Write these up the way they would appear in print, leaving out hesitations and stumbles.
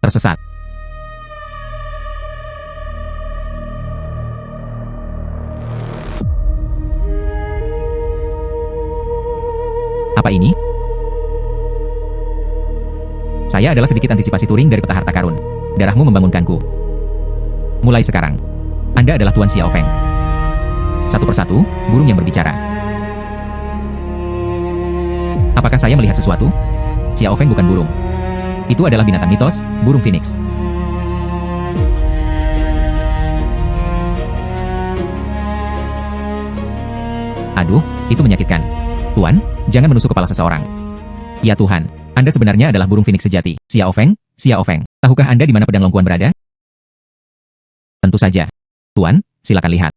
Tersesat. Apa ini? Saya adalah sedikit antisipasi touring dari peta harta karun. Darahmu membangunkanku. Mulai sekarang, Anda adalah Tuan Xiao Feng. Satu persatu, burung yang berbicara. Apakah saya melihat sesuatu? Xiao Feng bukan burung. Itu adalah binatang mitos, burung phoenix. Aduh, itu menyakitkan. Tuan, jangan menusuk kepala seseorang. Ya Tuhan, Anda sebenarnya adalah burung phoenix sejati. Xiao Feng, Xiao Feng. Tahukah Anda di mana pedang Longkuan berada? Tentu saja. Tuan, silakan lihat.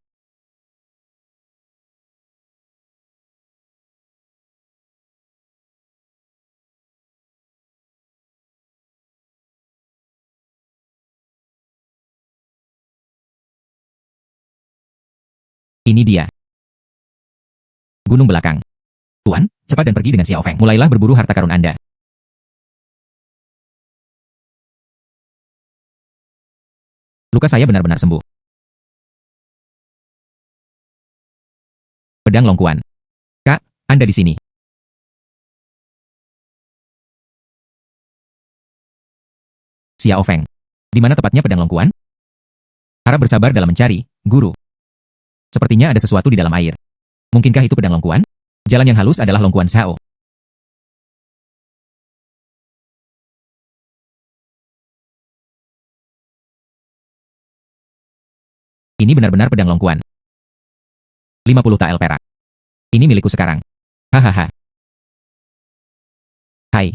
Ini dia. Gunung belakang. Tuan, cepat dan pergi dengan Xiao Feng. Mulailah berburu harta karun Anda. Luka saya benar-benar sembuh. Pedang Longkuan. Kak, Anda di sini. Xiao Feng. Di mana tepatnya pedang Longkuan? Harap bersabar dalam mencari, guru. Sepertinya ada sesuatu di dalam air. Mungkinkah itu pedang Longkuan? Jalan yang halus adalah Longkuan Shao. Ini benar-benar pedang Longkuan. 50 tael perak. Ini milikku sekarang. Hahaha. Hai.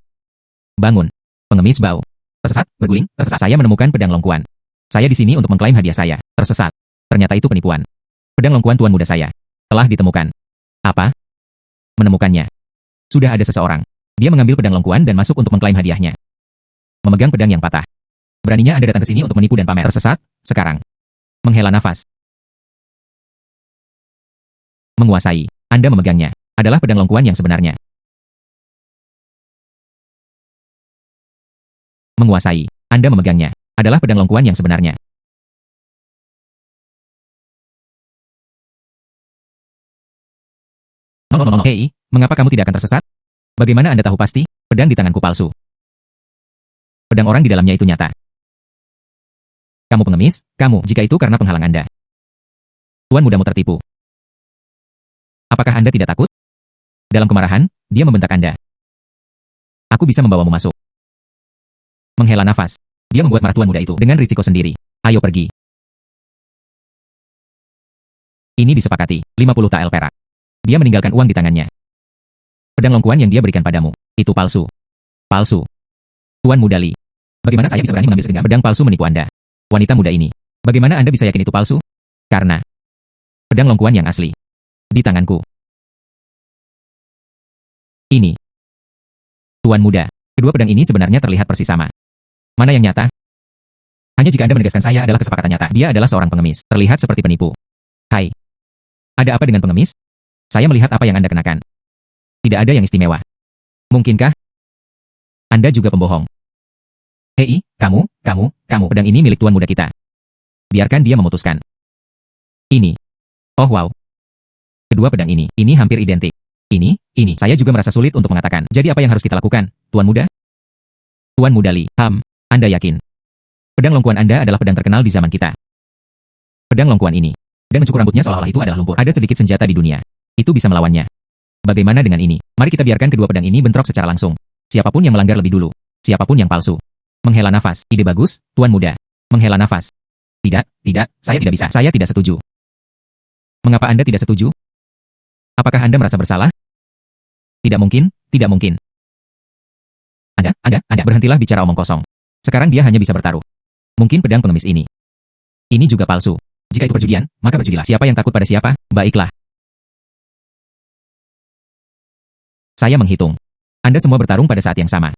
Bangun. Pengemis bau. Tersesat, berguling, tersesat. Saya menemukan pedang Longkuan. Saya di sini untuk mengklaim hadiah saya. Tersesat. Ternyata itu penipuan. Pedang Longkuan tuan muda saya. Telah ditemukan. Apa? Menemukannya. Sudah ada seseorang. Dia mengambil pedang Longkuan dan masuk untuk mengklaim hadiahnya. Memegang pedang yang patah. Beraninya Anda datang ke sini untuk menipu dan pamer. Tersesat, sekarang. Menghela nafas. Menguasai. Anda memegangnya. Adalah pedang Longkuan yang sebenarnya. Menguasai. Anda memegangnya. Adalah pedang Longkuan yang sebenarnya. Hei, mengapa kamu tidak akan tersesat? Bagaimana Anda tahu pasti? Pedang di tanganku palsu. Pedang orang di dalamnya itu nyata. Kamu pengemis, kamu, jika itu karena penghalang Anda. Tuan mudamu tertipu. Apakah Anda tidak takut? Dalam kemarahan, dia membentak Anda. Aku bisa membawamu masuk. Menghela nafas. Dia membuat marah tuan muda itu dengan risiko sendiri. Ayo pergi. Ini disepakati, 50 tael perak. Dia meninggalkan uang di tangannya. Pedang Longkuan yang dia berikan padamu, itu palsu. Palsu. Tuan muda Li. Bagaimana saya bisa berani mengambil segenggam pedang palsu menipu Anda? Wanita muda ini. Bagaimana Anda bisa yakin itu palsu? Karena pedang Longkuan yang asli. Di tanganku. Ini. Tuan muda. Kedua pedang ini sebenarnya terlihat persis sama. Mana yang nyata? Hanya jika Anda menegaskan saya adalah kesepakatan nyata. Dia adalah seorang pengemis. Terlihat seperti penipu. Hai. Ada apa dengan pengemis? Saya melihat apa yang Anda kenakan. Tidak ada yang istimewa. Mungkinkah Anda juga pembohong? Hei, kamu. Pedang ini milik tuan muda kita. Biarkan dia memutuskan. Ini. Oh wow. Kedua pedang ini hampir identik. Ini. Saya juga merasa sulit untuk mengatakan. Jadi apa yang harus kita lakukan, tuan muda? Tuan muda Li. Anda yakin? Pedang Longkuan Anda adalah pedang terkenal di zaman kita. Pedang Longkuan ini. Dan mencukur rambutnya seolah-olah itu adalah lumpur. Ada sedikit senjata di dunia. Itu bisa melawannya. Bagaimana dengan ini? Mari kita biarkan kedua pedang ini bentrok secara langsung. Siapapun yang melanggar lebih dulu. Siapapun yang palsu. Menghela nafas. Ide bagus, tuan muda. Menghela nafas. Tidak, saya tidak bisa. Saya tidak setuju. Mengapa Anda tidak setuju? Apakah Anda merasa bersalah? Tidak mungkin. Anda, berhentilah bicara omong kosong. Sekarang dia hanya bisa bertaruh. Mungkin pedang pengemis ini. Ini juga palsu. Jika itu perjudian, maka berjudilah. Siapa yang takut pada siapa? Baiklah. Saya menghitung. Anda semua bertarung pada saat yang sama.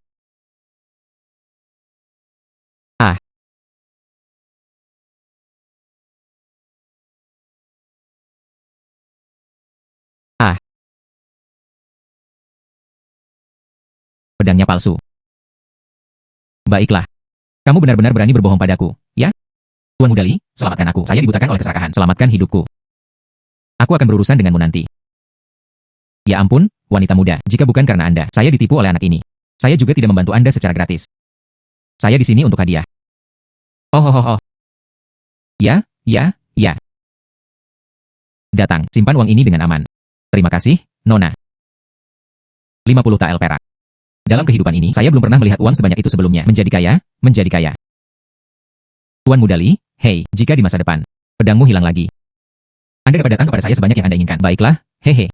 Ah. Ah. Pedangnya palsu. Baiklah. Kamu benar-benar berani berbohong padaku, ya? Tuan Muda Li, selamatkan aku. Saya dibutakan oleh keserakahan. Selamatkan hidupku. Aku akan berurusan denganmu nanti. Ya ampun, wanita muda. Jika bukan karena Anda, saya ditipu oleh anak ini. Saya juga tidak membantu Anda secara gratis. Saya di sini untuk hadiah. Oh, oh, oh, oh. Ya, ya, ya. Datang, simpan uang ini dengan aman. Terima kasih, Nona. 50 tael perak. Dalam kehidupan ini, saya belum pernah melihat uang sebanyak itu sebelumnya. Menjadi kaya, menjadi kaya. Tuan Muda Li, hei, jika di masa depan, pedangmu hilang lagi, Anda dapat datang kepada saya sebanyak yang Anda inginkan. Baiklah, hehe.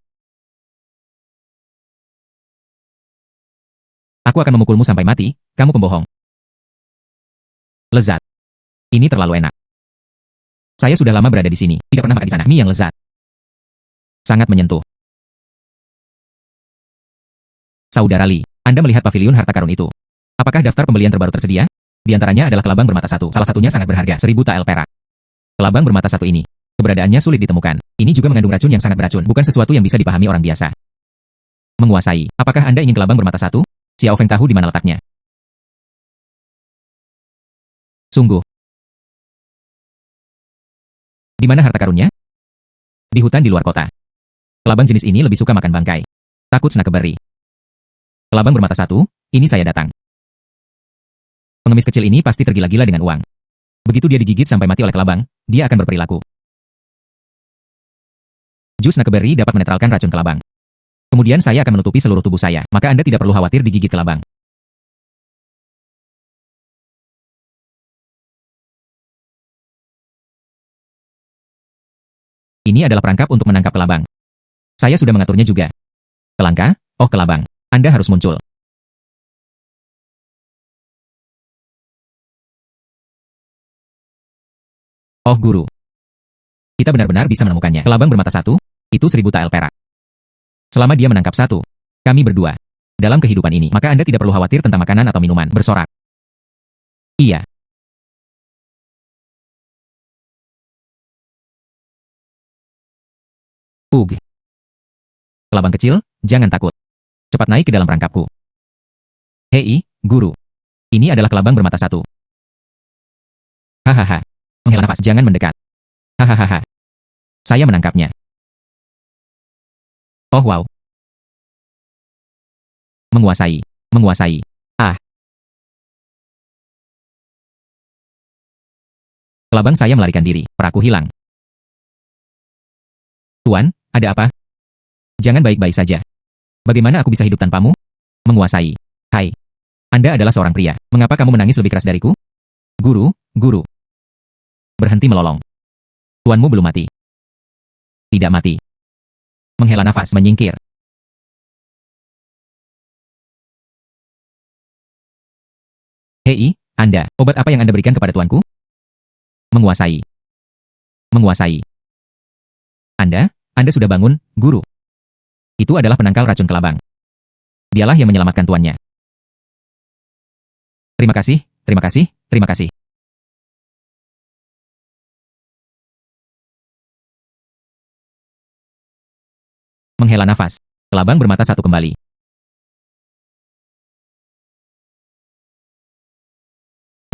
Aku akan memukulmu sampai mati, kamu pembohong. Lezat. Ini terlalu enak. Saya sudah lama berada di sini, tidak pernah makan di sana. Mie yang lezat. Sangat menyentuh. Saudara Li, Anda melihat paviliun harta karun itu. Apakah daftar pembelian terbaru tersedia? Di antaranya adalah kelabang bermata satu. Salah satunya sangat berharga, 1000 tael perak. Kelabang bermata satu ini, keberadaannya sulit ditemukan. Ini juga mengandung racun yang sangat beracun, bukan sesuatu yang bisa dipahami orang biasa. Menguasai. Apakah Anda ingin kelabang bermata satu? Xiao Feng tahu di mana letaknya. Sungguh. Di mana harta karunnya? Di hutan di luar kota. Kelabang jenis ini lebih suka makan bangkai. Takut snakeberi. Kelabang bermata satu, ini saya datang. Pengemis kecil ini pasti tergila-gila dengan uang. Begitu dia digigit sampai mati oleh kelabang, dia akan berperilaku. Jus snakeberi dapat menetralkan racun kelabang. Kemudian saya akan menutupi seluruh tubuh saya, maka Anda tidak perlu khawatir digigit kelabang. Ini adalah perangkap untuk menangkap kelabang. Saya sudah mengaturnya juga. Kelangka, oh kelabang, Anda harus muncul. Oh guru. Kita benar-benar bisa menemukannya. Kelabang bermata satu, itu 1000 tael perak. Selama dia menangkap satu, kami berdua. Dalam kehidupan ini, maka Anda tidak perlu khawatir tentang makanan atau minuman. Bersorak. Iya. Ugh. Kelabang kecil, jangan takut. Cepat naik ke dalam perangkapku. Hei, guru. Ini adalah kelabang bermata satu. Hahaha. Menghela nafas, jangan mendekat. Hahaha. Saya menangkapnya. Oh wow. Menguasai. Menguasai. Ah. Kelabang saya melarikan diri. Peraku hilang. Tuan, ada apa? Jangan baik-baik saja. Bagaimana aku bisa hidup tanpamu? Menguasai. Hai. Anda adalah seorang pria. Mengapa kamu menangis lebih keras dariku? Guru, guru. Berhenti melolong. Tuanmu belum mati. Tidak mati. Menghela nafas, menyingkir. Hei, Anda, obat apa yang Anda berikan kepada tuanku? Menguasai. Menguasai. Anda sudah bangun, guru. Itu adalah penangkal racun kelabang. Dialah yang menyelamatkan tuannya. Terima kasih, terima kasih, terima kasih. Menghela nafas. Kelabang bermata satu kembali.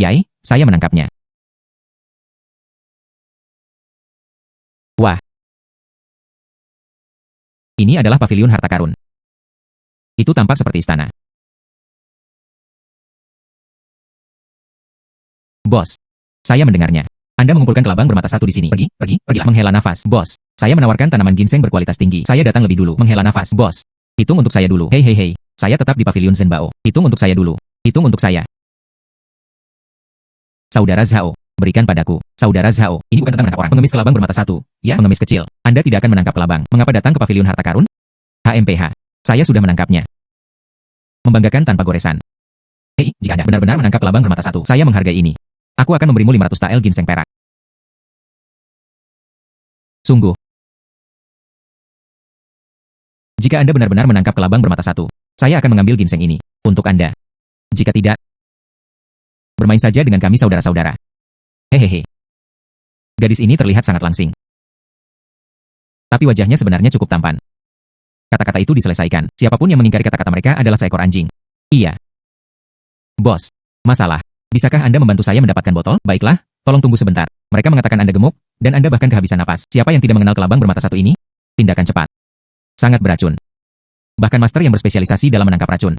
Yai, saya menangkapnya. Wah. Ini adalah paviliun harta karun. Itu tampak seperti istana. Bos. Saya mendengarnya. Anda mengumpulkan kelabang bermata satu di sini. Pergilah. Menghela nafas. Bos. Saya menawarkan tanaman ginseng berkualitas tinggi. Saya datang lebih dulu. Menghela nafas. Bos. Hitung untuk saya dulu. Hei hei hei. Saya tetap di paviliun Zenbao. Hitung untuk saya dulu. Hitung untuk saya. Saudara Zhao. Berikan padaku. Saudara Zhao. Ini bukan tentang menangkap orang. Pengemis kelabang bermata satu. Ya, pengemis kecil. Anda tidak akan menangkap kelabang. Mengapa datang ke paviliun harta karun? HMPH. Saya sudah menangkapnya. Membanggakan tanpa goresan. Hei, jika Anda benar-benar menangkap kelabang bermata satu, saya menghargai ini. Aku akan memberimu 500 tael ginseng perak. Sungguh. Jika Anda benar-benar menangkap kelabang bermata satu, saya akan mengambil ginseng ini. Untuk Anda. Jika tidak, bermain saja dengan kami saudara-saudara. Hehehe. Gadis ini terlihat sangat langsing. Tapi wajahnya sebenarnya cukup tampan. Kata-kata itu diselesaikan. Siapapun yang mengingkari kata-kata mereka adalah seekor anjing. Iya. Bos. Masalah. Bisakah Anda membantu saya mendapatkan botol? Baiklah, tolong tunggu sebentar. Mereka mengatakan Anda gemuk, dan Anda bahkan kehabisan napas. Siapa yang tidak mengenal kelabang bermata satu ini? Tindakan cepat. Sangat beracun. Bahkan master yang berspesialisasi dalam menangkap racun.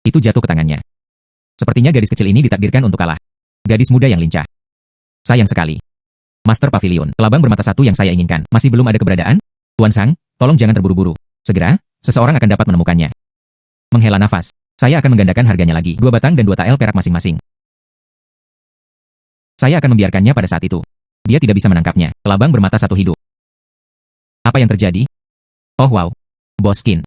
Itu jatuh ke tangannya. Sepertinya gadis kecil ini ditakdirkan untuk kalah. Gadis muda yang lincah. Sayang sekali. Master Pavilion, kelabang bermata satu yang saya inginkan. Masih belum ada keberadaan? Tuan Sang, tolong jangan terburu-buru. Segera, seseorang akan dapat menemukannya. Menghela nafas. Saya akan menggandakan harganya lagi. 2 batang dan 2 tael perak masing-masing. Saya akan membiarkannya pada saat itu. Dia tidak bisa menangkapnya. Kelabang bermata satu hidup. Apa yang terjadi? Oh wow. Boskin.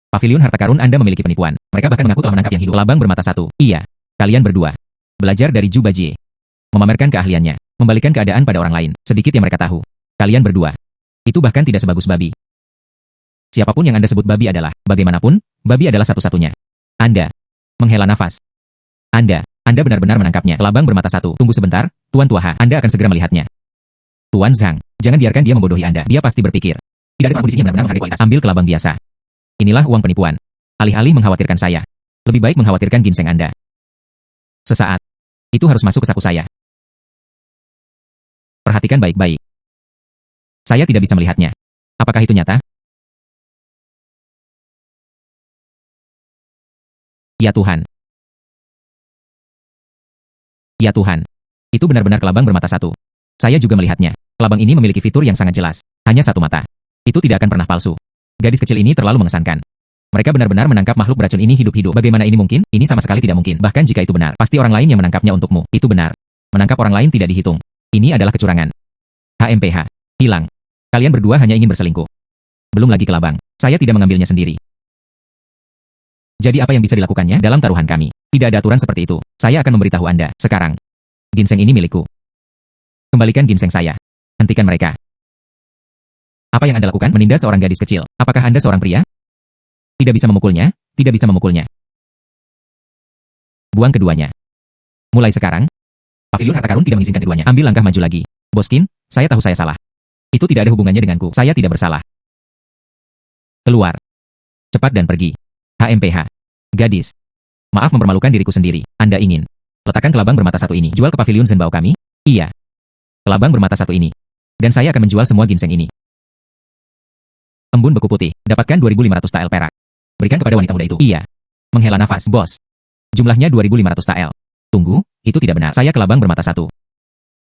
Pavilion harta karun Anda memiliki penipuan. Mereka bahkan mengaku telah menangkap yang hidup. Kelabang bermata satu. Iya. Kalian berdua. Belajar dari Zhu Bajie. Memamerkan keahliannya. Membalikan keadaan pada orang lain. Sedikit yang mereka tahu. Kalian berdua. Itu bahkan tidak sebagus babi. Siapapun yang Anda sebut babi adalah, bagaimanapun, babi adalah satu-satunya. Anda. Menghela nafas. Anda benar-benar menangkapnya. Kelabang bermata satu. Tunggu sebentar, Tuan Tuaha. Anda akan segera melihatnya. Tuan Zhang, jangan biarkan dia membodohi Anda. Dia pasti berpikir. Tidak ada seorang di sini yang benar-benar menghargai kualitas. Ambil kelabang biasa. Inilah uang penipuan. Alih-alih mengkhawatirkan saya. Lebih baik mengkhawatirkan ginseng Anda. Sesaat. Itu harus masuk ke saku saya. Perhatikan baik-baik. Saya tidak bisa melihatnya. Apakah itu nyata? Ya Tuhan. Ya Tuhan. Itu benar-benar kelabang bermata satu. Saya juga melihatnya. Kelabang ini memiliki fitur yang sangat jelas. Hanya satu mata. Itu tidak akan pernah palsu. Gadis kecil ini terlalu mengesankan. Mereka benar-benar menangkap makhluk beracun ini hidup-hidup. Bagaimana ini mungkin? Ini sama sekali tidak mungkin. Bahkan jika itu benar, pasti orang lain yang menangkapnya untukmu. Itu benar. Menangkap orang lain tidak dihitung. Ini adalah kecurangan. HMPH. Hilang. Kalian berdua hanya ingin berselingkuh. Belum lagi kelabang. Saya tidak mengambilnya sendiri. Jadi apa yang bisa dilakukannya dalam taruhan kami? Tidak ada aturan seperti itu. Saya akan memberitahu Anda. Sekarang. Ginseng ini milikku. Kembalikan ginseng saya. Hentikan mereka. Apa yang Anda lakukan? Menindas seorang gadis kecil. Apakah Anda seorang pria? Tidak bisa memukulnya. Tidak bisa memukulnya. Buang keduanya. Mulai sekarang. Pavilion harta karun tidak mengizinkan keduanya. Ambil langkah maju lagi. Boskin, saya tahu saya salah. Itu tidak ada hubungannya denganku. Saya tidak bersalah. Keluar. Cepat dan pergi. HMPH. Gadis. Maaf mempermalukan diriku sendiri. Anda ingin letakkan kelabang bermata satu ini. Jual ke Pavilion Zhenbao kami? Iya. Kelabang bermata satu ini. Dan saya akan menjual semua ginseng ini. Embun beku putih. Dapatkan 2.500 tael perak. Berikan kepada wanita muda itu. Iya. Menghela nafas. Bos. Jumlahnya 2.500 tael. Tunggu, itu tidak benar. Saya kelabang bermata satu.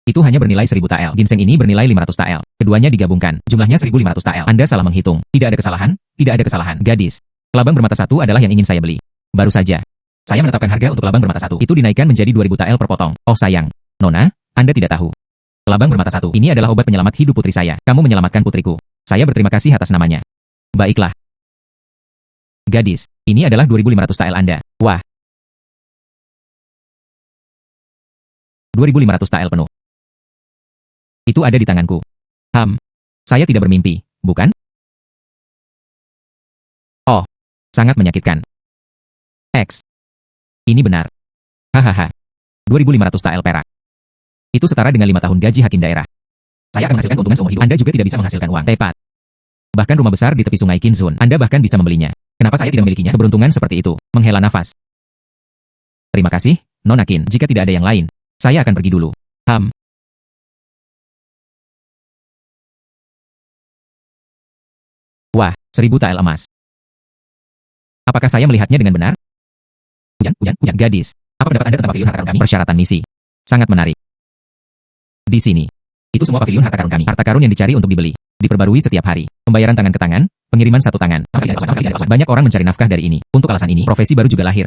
Itu hanya bernilai 1.000 tael. Ginseng ini bernilai 500 tael. Keduanya digabungkan. Jumlahnya 1.500 tael. Anda salah menghitung. Tidak ada kesalahan. Tidak ada kesalahan. Gadis. Kelabang bermata satu adalah yang ingin saya beli. Baru saja. Saya menetapkan harga untuk kelabang bermata satu. Itu dinaikkan menjadi 2.000 tael per potong. Oh sayang. Nona, Anda tidak tahu. Kelabang bermata satu. Ini adalah obat penyelamat hidup putri saya. Kamu menyelamatkan putriku. Saya berterima kasih atas namanya. Baiklah. Gadis, ini adalah 2.500 tael Anda. Wah. 2.500 tael penuh. Itu ada di tanganku. Saya tidak bermimpi, bukan? Oh, sangat menyakitkan. X. Ini benar. Hahaha. 2.500 tael perak. Itu setara dengan 5 tahun gaji hakim daerah. Saya akan menghasilkan keuntungan seumur hidup. Anda juga tidak bisa menghasilkan uang. Tepat. Bahkan rumah besar di tepi sungai Qinzhun. Anda bahkan bisa membelinya. Kenapa saya tidak memilikinya? Keberuntungan seperti itu. Menghela nafas. Terima kasih, Nona Qin. Jika tidak ada yang lain, saya akan pergi dulu. Wah, 1.000 tael emas. Apakah saya melihatnya dengan benar? Hujan, gadis. Apa pendapat Anda tentang pavilion harta karun kami? Persyaratan misi. Sangat menarik. Di sini. Itu semua pavilion harta karun kami. Harta karun yang dicari untuk dibeli. Diperbarui setiap hari. Pembayaran tangan ke tangan, pengiriman satu tangan. Banyak orang mencari nafkah dari ini. Untuk alasan ini, profesi baru juga lahir.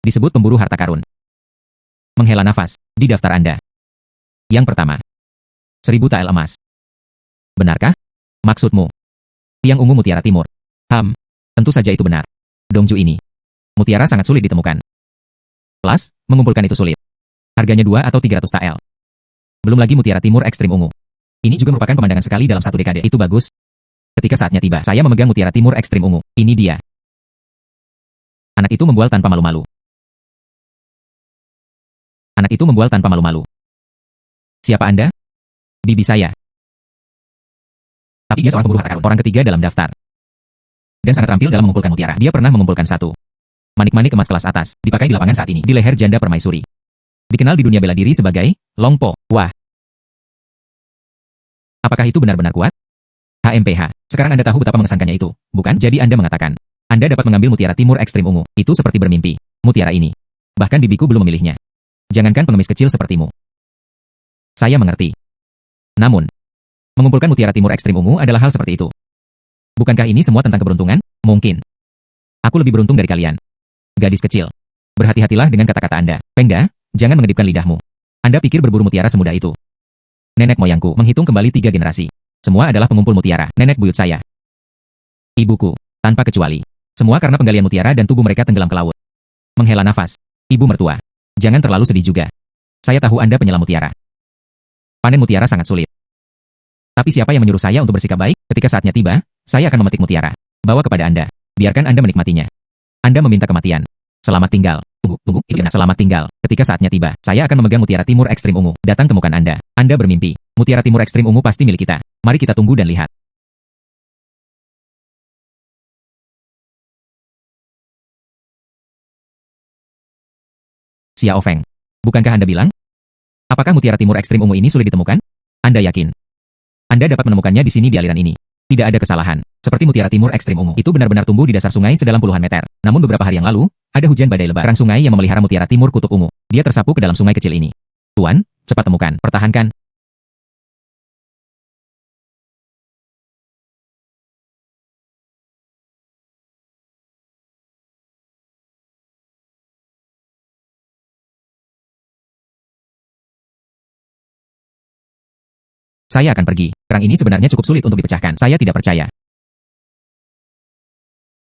Disebut pemburu harta karun. Menghela nafas. Di daftar Anda. Yang pertama. 1.000 tael emas. Benarkah? Maksudmu? Tiang ungu mutiara timur. Tentu saja itu benar. Dongju ini. Mutiara sangat sulit ditemukan. Plus, mengumpulkan itu sulit. Harganya 2 atau 300 tael. Belum lagi mutiara timur ekstrim ungu. Ini juga merupakan pemandangan sekali dalam satu dekade. Itu bagus. Ketika saatnya tiba, saya memegang mutiara timur ekstrim ungu. Ini dia. Anak itu membual tanpa malu-malu. Anak itu membual tanpa malu-malu. Siapa Anda? Bibi saya. Tapi dia seorang pemburu harta karun. Orang ketiga dalam daftar. Dan sangat terampil dalam mengumpulkan mutiara. Dia pernah mengumpulkan satu manik-manik emas kelas atas, dipakai di lapangan saat ini, di leher janda permaisuri. Dikenal di dunia bela diri sebagai Long Po. Wah, apakah itu benar-benar kuat? HMPH. Sekarang Anda tahu betapa mengesankannya itu, bukan? Jadi Anda mengatakan, Anda dapat mengambil mutiara timur ekstrim ungu. Itu seperti bermimpi. Mutiara ini. Bahkan bibiku belum memilihnya. Jangankan pengemis kecil sepertimu. Saya mengerti. Namun, mengumpulkan mutiara timur ekstrim ungu adalah hal seperti itu. Bukankah ini semua tentang keberuntungan? Mungkin. Aku lebih beruntung dari kalian. Gadis kecil. Berhati-hatilah dengan kata-kata Anda. Pengda, jangan mengedipkan lidahmu. Anda pikir berburu mutiara semudah itu? Nenek moyangku menghitung kembali 3 generasi. Semua adalah pengumpul mutiara. Nenek buyut saya. Ibuku, tanpa kecuali. Semua karena penggalian mutiara dan tubuh mereka tenggelam ke laut. Menghela nafas. Ibu mertua. Jangan terlalu sedih juga. Saya tahu Anda penyelam mutiara. Panen mutiara sangat sulit. Tapi siapa yang menyuruh saya untuk bersikap baik? Ketika saatnya tiba, saya akan memetik mutiara. Bawa kepada Anda. Biarkan Anda menikmatinya. Anda meminta kematian. Selamat tinggal. Tunggu, selamat tinggal. Ketika saatnya tiba, saya akan memegang mutiara timur ekstrim ungu. Datang temukan Anda. Anda bermimpi. Mutiara timur ekstrim ungu pasti milik kita. Mari kita tunggu dan lihat. Xiao Feng. Bukankah Anda bilang? Apakah mutiara timur ekstrim ungu ini sulit ditemukan? Anda yakin? Anda dapat menemukannya di sini di aliran ini. Tidak ada kesalahan. Seperti mutiara timur ekstrim ungu. Itu benar-benar tumbuh di dasar sungai sedalam puluhan meter. Namun beberapa hari yang lalu, ada hujan badai lebat. Orang sungai yang memelihara mutiara timur kutub ungu. Dia tersapu ke dalam sungai kecil ini. Tuan, cepat temukan. Pertahankan. Saya akan pergi. Kerang ini sebenarnya cukup sulit untuk dipecahkan. Saya tidak percaya.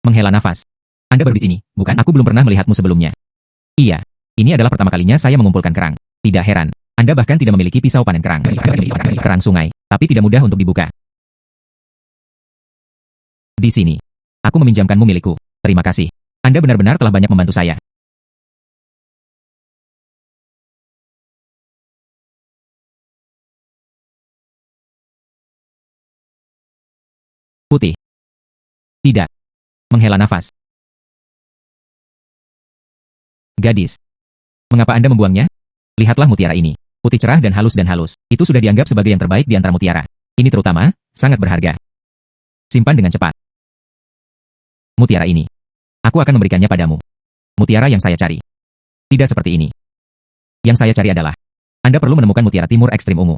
Menghela nafas. Anda baru di sini, bukan? Aku belum pernah melihatmu sebelumnya. Iya. Ini adalah pertama kalinya saya mengumpulkan kerang. Tidak heran. Anda bahkan tidak memiliki pisau panen kerang. Kerang sungai. Tapi tidak mudah untuk dibuka. Di sini. Aku meminjamkanmu milikku. Terima kasih. Anda benar-benar telah banyak membantu saya. Putih. Tidak. Menghela nafas. Gadis. Mengapa Anda membuangnya? Lihatlah mutiara ini. Putih cerah dan halus. Itu sudah dianggap sebagai yang terbaik di antara mutiara. Ini terutama, sangat berharga. Simpan dengan cepat. Mutiara ini. Aku akan memberikannya padamu. Mutiara yang saya cari. Tidak seperti ini. Yang saya cari adalah, Anda perlu menemukan mutiara timur ekstrim ungu.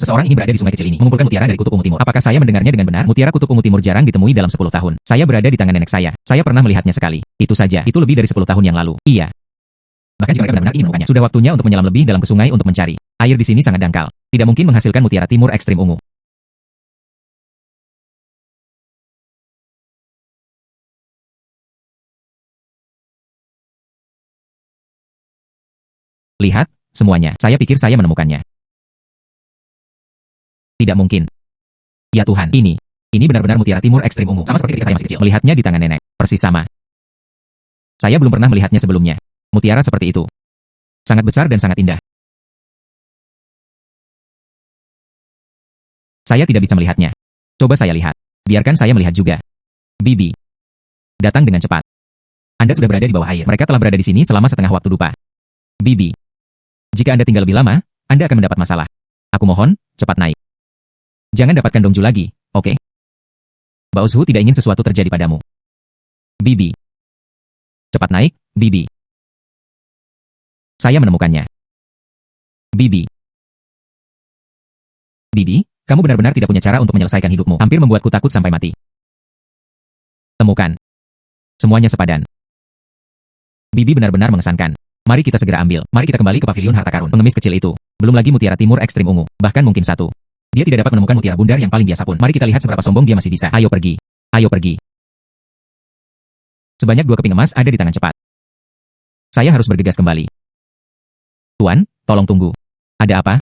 Seseorang ini berada di sungai kecil ini, mengumpulkan mutiara dari kutub ungu timur. Apakah saya mendengarnya dengan benar? Mutiara kutub ungu timur jarang ditemui dalam 10 tahun. Saya berada di tangan nenek saya. Saya pernah melihatnya sekali. Itu saja. Itu lebih dari 10 tahun yang lalu. Iya. Bahkan jika mereka benar-benar ingin menemukannya, sudah waktunya untuk menyelam lebih dalam ke sungai untuk mencari. Air di sini sangat dangkal. Tidak mungkin menghasilkan mutiara timur ekstrim ungu. Lihat, semuanya. Saya pikir saya menemukannya. Tidak mungkin. Ya Tuhan, ini benar-benar mutiara timur ekstrim ungu. Sama seperti ketika saya masih kecil. Melihatnya di tangan nenek. Persis sama. Saya belum pernah melihatnya sebelumnya. Mutiara seperti itu. Sangat besar dan sangat indah. Saya tidak bisa melihatnya. Coba saya lihat. Biarkan saya melihat juga. Bibi. Datang dengan cepat. Anda sudah berada di bawah air. Mereka telah berada di sini selama setengah waktu dupa. Bibi. Jika Anda tinggal lebih lama, Anda akan mendapat masalah. Aku mohon, cepat naik. Jangan dapatkan Dongju lagi, oke? Bao Zhu tidak ingin sesuatu terjadi padamu. Bibi. Cepat naik, Bibi. Saya menemukannya. Bibi. Bibi, kamu benar-benar tidak punya cara untuk menyelesaikan hidupmu. Hampir membuatku takut sampai mati. Temukan. Semuanya sepadan. Bibi benar-benar mengesankan. Mari kita segera ambil. Mari kita kembali ke pavilion harta karun. Pengemis kecil itu. Belum lagi mutiara timur ekstrim ungu. Bahkan mungkin satu. Dia tidak dapat menemukan mutiara bundar yang paling biasa pun. Mari kita lihat seberapa sombong dia masih bisa. Ayo pergi. Ayo pergi. Sebanyak 2 keping emas ada di tangan cepat. Saya harus bergegas kembali. Tuan, tolong tunggu. Ada apa?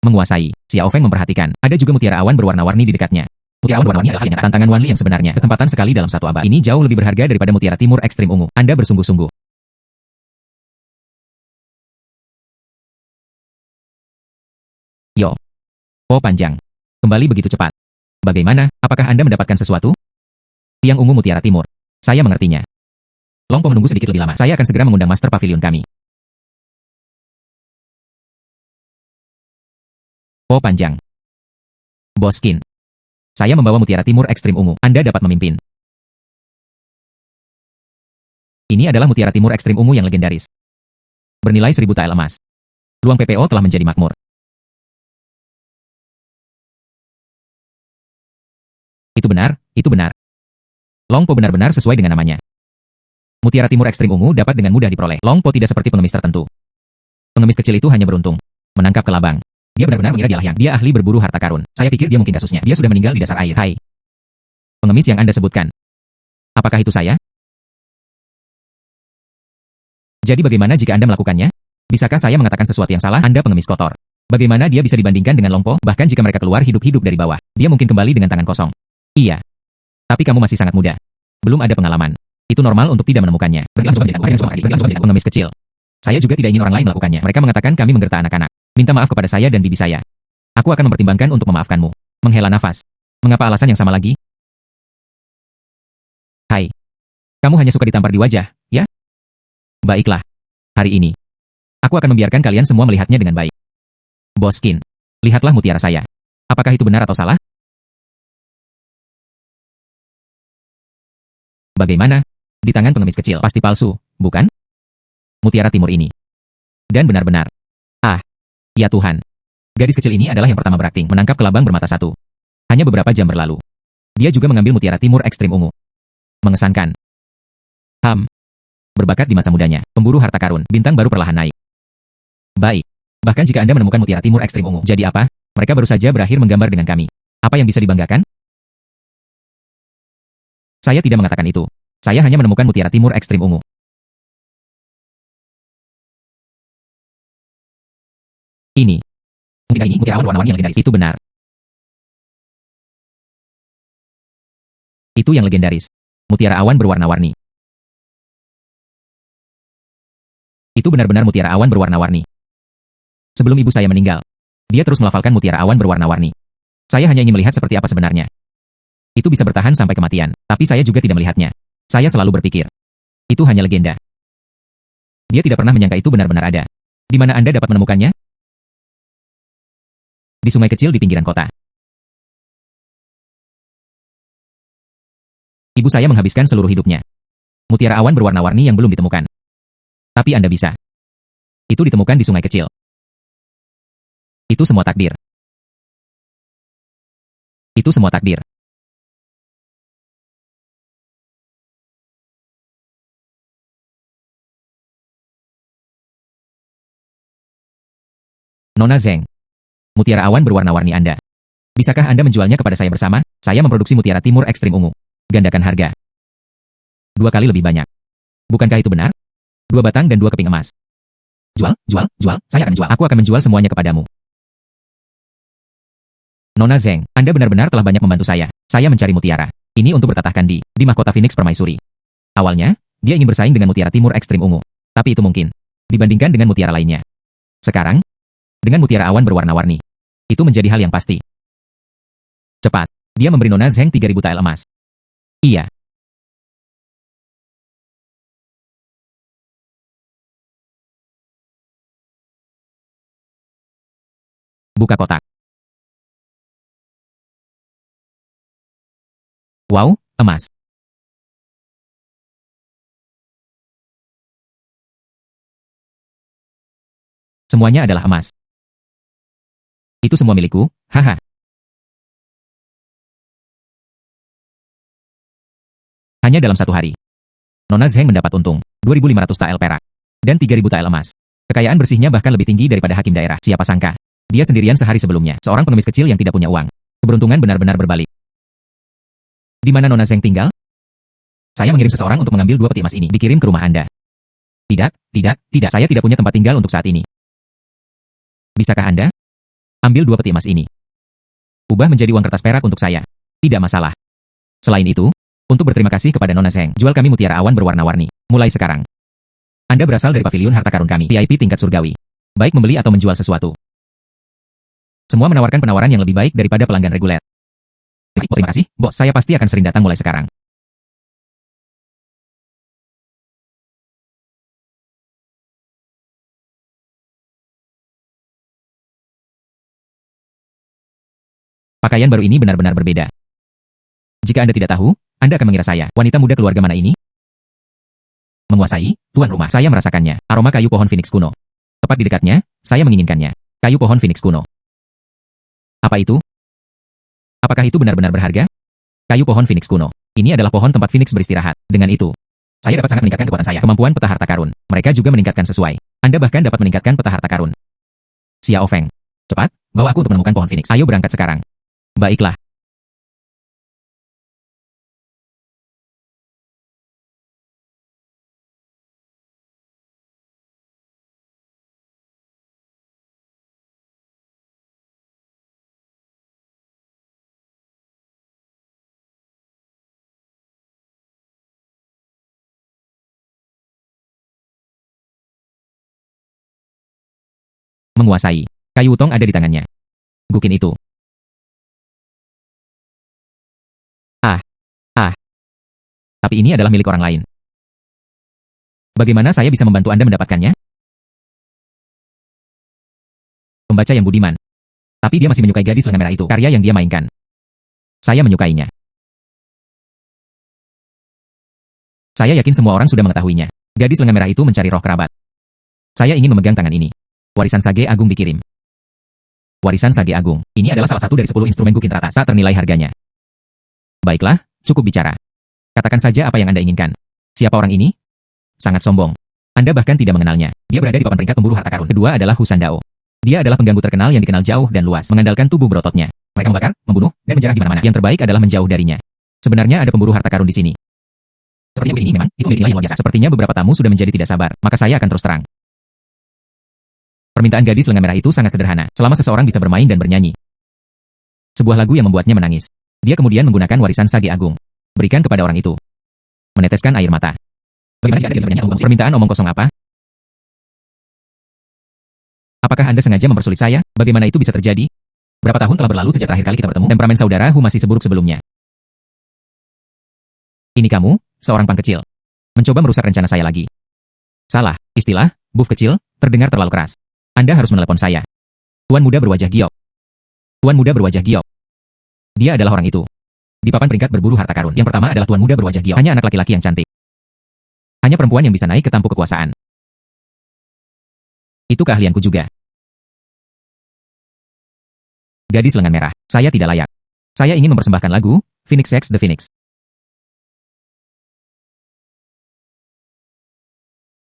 Menguasai. Xiao Feng memperhatikan. Ada juga mutiara awan berwarna-warni di dekatnya. Mutiara awan berwarna-warni adalah hal yang nyata. Tantangan Wan Li yang sebenarnya. Kesempatan sekali dalam satu abad. Ini jauh lebih berharga daripada mutiara timur ekstrim ungu. Anda bersungguh-sungguh. Yo. Po panjang. Kembali begitu cepat. Bagaimana? Apakah Anda mendapatkan sesuatu? Tiang ungu mutiara timur. Saya mengertinya. Longpo menunggu sedikit lebih lama. Saya akan segera mengundang Master Pavilion kami. Po panjang. Boskin. Saya membawa mutiara timur ekstrim ungu. Anda dapat memimpin. Ini adalah mutiara timur ekstrim ungu yang legendaris. Bernilai 1000 tael emas. Luang PPO telah menjadi makmur. Itu benar, itu benar. Longpo benar-benar sesuai dengan namanya. Mutiara timur ekstrim ungu dapat dengan mudah diperoleh. Longpo tidak seperti pengemis tertentu. Pengemis kecil itu hanya beruntung menangkap kelabang. Dia benar-benar mengira dia yang. Dia ahli berburu harta karun. Saya pikir dia mungkin kasusnya. Dia sudah meninggal di dasar air. Hai. Pengemis yang Anda sebutkan. Apakah itu saya? Jadi bagaimana jika Anda melakukannya? Bisakah saya mengatakan sesuatu yang salah? Anda pengemis kotor. Bagaimana dia bisa dibandingkan dengan Longpo? Bahkan jika mereka keluar hidup-hidup dari bawah, dia mungkin kembali dengan tangan kosong. Iya. Tapi kamu masih sangat muda. Belum ada pengalaman. Itu normal untuk tidak menemukannya. Pengemis kecil. Saya juga tidak ingin orang lain melakukannya. Mereka mengatakan kami menggerta anak-anak. Minta maaf kepada saya dan bibi saya. Aku akan mempertimbangkan untuk memaafkanmu. Menghela nafas. Mengapa alasan yang sama lagi? Hai. Kamu hanya suka ditampar di wajah, ya? Baiklah. Hari ini, aku akan membiarkan kalian semua melihatnya dengan baik. Boskin, lihatlah mutiara saya. Apakah itu benar atau salah? Bagaimana? Di tangan pengemis kecil, pasti palsu, bukan? Mutiara timur ini. Dan benar-benar. Ah, ya Tuhan. Gadis kecil ini adalah yang pertama berakting menangkap kelabang bermata satu. Hanya beberapa jam berlalu. Dia juga mengambil mutiara timur ekstrim ungu. Mengesankan. Berbakat di masa mudanya, pemburu harta karun, bintang baru perlahan naik. Baik. Bahkan jika Anda menemukan mutiara timur ekstrim ungu, jadi apa? Mereka baru saja berakhir menggambar dengan kami. Apa yang bisa dibanggakan? Saya tidak mengatakan itu. Saya hanya menemukan mutiara timur ekstrim ungu. Ini. Mutiara awan berwarna-warni yang legendaris. Itu benar. Itu yang legendaris. Mutiara awan berwarna-warni. Itu benar-benar mutiara awan berwarna-warni. Sebelum ibu saya meninggal, dia terus melafalkan mutiara awan berwarna-warni. Saya hanya ingin melihat seperti apa sebenarnya. Itu bisa bertahan sampai kematian, tapi saya juga tidak melihatnya. Saya selalu berpikir, itu hanya legenda. Dia tidak pernah menyangka itu benar-benar ada. Di mana Anda dapat menemukannya? Di sungai kecil di pinggiran kota. Ibu saya menghabiskan seluruh hidupnya. Mutiara awan berwarna-warni yang belum ditemukan. Tapi Anda bisa. Itu ditemukan di sungai kecil. Itu semua takdir. Itu semua takdir. Nona Zeng. Mutiara awan berwarna-warni Anda. Bisakah Anda menjualnya kepada saya bersama? Saya memproduksi mutiara timur ekstrim ungu. Gandakan harga. 2 kali lebih banyak. Bukankah itu benar? 2 batang dan 2 keping emas. Jual. Saya akan jual. Aku akan menjual semuanya kepadamu. Nona Zeng, Anda benar-benar telah banyak membantu saya. Saya mencari mutiara. Ini untuk bertatahkan di mahkota Phoenix Permaisuri. Awalnya, dia ingin bersaing dengan mutiara timur ekstrim ungu. Tapi itu mungkin. Dibandingkan dengan mutiara lainnya. Sekarang, dengan mutiara awan berwarna-warni. Itu menjadi hal yang pasti. Cepat, dia memberi Nona Zeng 3000 tael emas. Iya. Buka kotak. Wow, emas. Semuanya adalah emas. Itu semua milikku, haha. Hanya dalam 1 hari. Nona Zeng mendapat untung 2.500 tael perak dan 3.000 tael emas. Kekayaan bersihnya bahkan lebih tinggi daripada hakim daerah. Siapa sangka? Dia sendirian sehari sebelumnya, seorang pengemis kecil yang tidak punya uang. Keberuntungan benar-benar berbalik. Di mana Nona Zeng tinggal? Saya mengirim seseorang untuk mengambil 2 peti emas ini. Dikirim ke rumah Anda. Tidak. Saya tidak punya tempat tinggal untuk saat ini. Bisakah Anda ambil 2 peti emas ini? Ubah menjadi uang kertas perak untuk saya. Tidak masalah. Selain itu, untuk berterima kasih kepada Nona Zeng, jual kami mutiara awan berwarna-warni. Mulai sekarang. Anda berasal dari pavilion harta karun kami, VIP tingkat surgawi. Baik membeli atau menjual sesuatu. Semua menawarkan penawaran yang lebih baik daripada pelanggan reguler. Terima kasih, bos. Saya pasti akan sering datang mulai sekarang. Pakaian baru ini benar-benar berbeda. Jika Anda tidak tahu, Anda akan mengira saya, wanita muda keluarga mana ini? Menguasai, tuan rumah. Saya merasakannya. Aroma kayu pohon phoenix kuno. Tepat di dekatnya, saya menginginkannya. Kayu pohon phoenix kuno. Apa itu? Apakah itu benar-benar berharga? Kayu pohon phoenix kuno. Ini adalah pohon tempat phoenix beristirahat. Dengan itu, saya dapat sangat meningkatkan kekuatan saya. Kemampuan peta harta karun. Mereka juga meningkatkan sesuai. Anda bahkan dapat meningkatkan peta harta karun. Xiao Feng. Cepat, bawa aku untuk menemukan pohon phoenix. Ayo berangkat sekarang. Baiklah. Menguasai. Kayu utong ada di tangannya. Gukin itu. Ah, ah. Tapi ini adalah milik orang lain. Bagaimana saya bisa membantu Anda mendapatkannya? Pembaca yang budiman. Tapi dia masih menyukai gadis lengan merah itu. Karya yang dia mainkan. Saya menyukainya. Saya yakin semua orang sudah mengetahuinya. Gadis lengan merah itu mencari roh kerabat. Saya ingin memegang tangan ini. Warisan Sage Agung dikirim. Warisan Sage Agung. Ini adalah salah satu dari 10 instrumen Gukin teratas tak ternilai harganya. Baiklah, cukup bicara. Katakan saja apa yang Anda inginkan. Siapa orang ini? Sangat sombong. Anda bahkan tidak mengenalnya. Dia berada di papan peringkat pemburu harta karun. Kedua adalah Hu Sandao. Dia adalah pengganggu terkenal yang dikenal jauh dan luas, mengandalkan tubuh berototnya. Mereka membakar, membunuh, dan menjarah di mana-mana. Yang terbaik adalah menjauh darinya. Sebenarnya ada pemburu harta karun di sini. Seperti ini memang, itu milik nilai yang luar biasa. Sepertinya beberapa tamu sudah menjadi tidak sabar, maka saya akan terus terang. Permintaan gadis lengan merah itu sangat sederhana, selama seseorang bisa bermain dan bernyanyi. Sebuah lagu yang membuatnya menangis. Dia kemudian menggunakan warisan Sage Agung. Berikan kepada orang itu. Meneteskan air mata. Bagaimana jika Anda bisa bernyanyi omong kosong? Permintaan omong kosong apa? Apakah Anda sengaja mempersulit saya? Bagaimana itu bisa terjadi? Berapa tahun telah berlalu sejak terakhir kali kita bertemu? Temperamen saudara Hu masih seburuk sebelumnya. Ini kamu, seorang pang kecil. Mencoba merusak rencana saya lagi. Salah, istilah, buff kecil, terdengar terlalu keras. Anda harus menelepon saya. Tuan muda berwajah giok. Tuan muda berwajah giok. Dia adalah orang itu. Di papan peringkat berburu harta karun. Yang pertama adalah tuan muda berwajah giok. Hanya anak laki-laki yang cantik. Hanya perempuan yang bisa naik ke tampuk kekuasaan. Itu keahlianku juga. Gadis lengan merah. Saya tidak layak. Saya ingin mempersembahkan lagu, Phoenix X The Phoenix.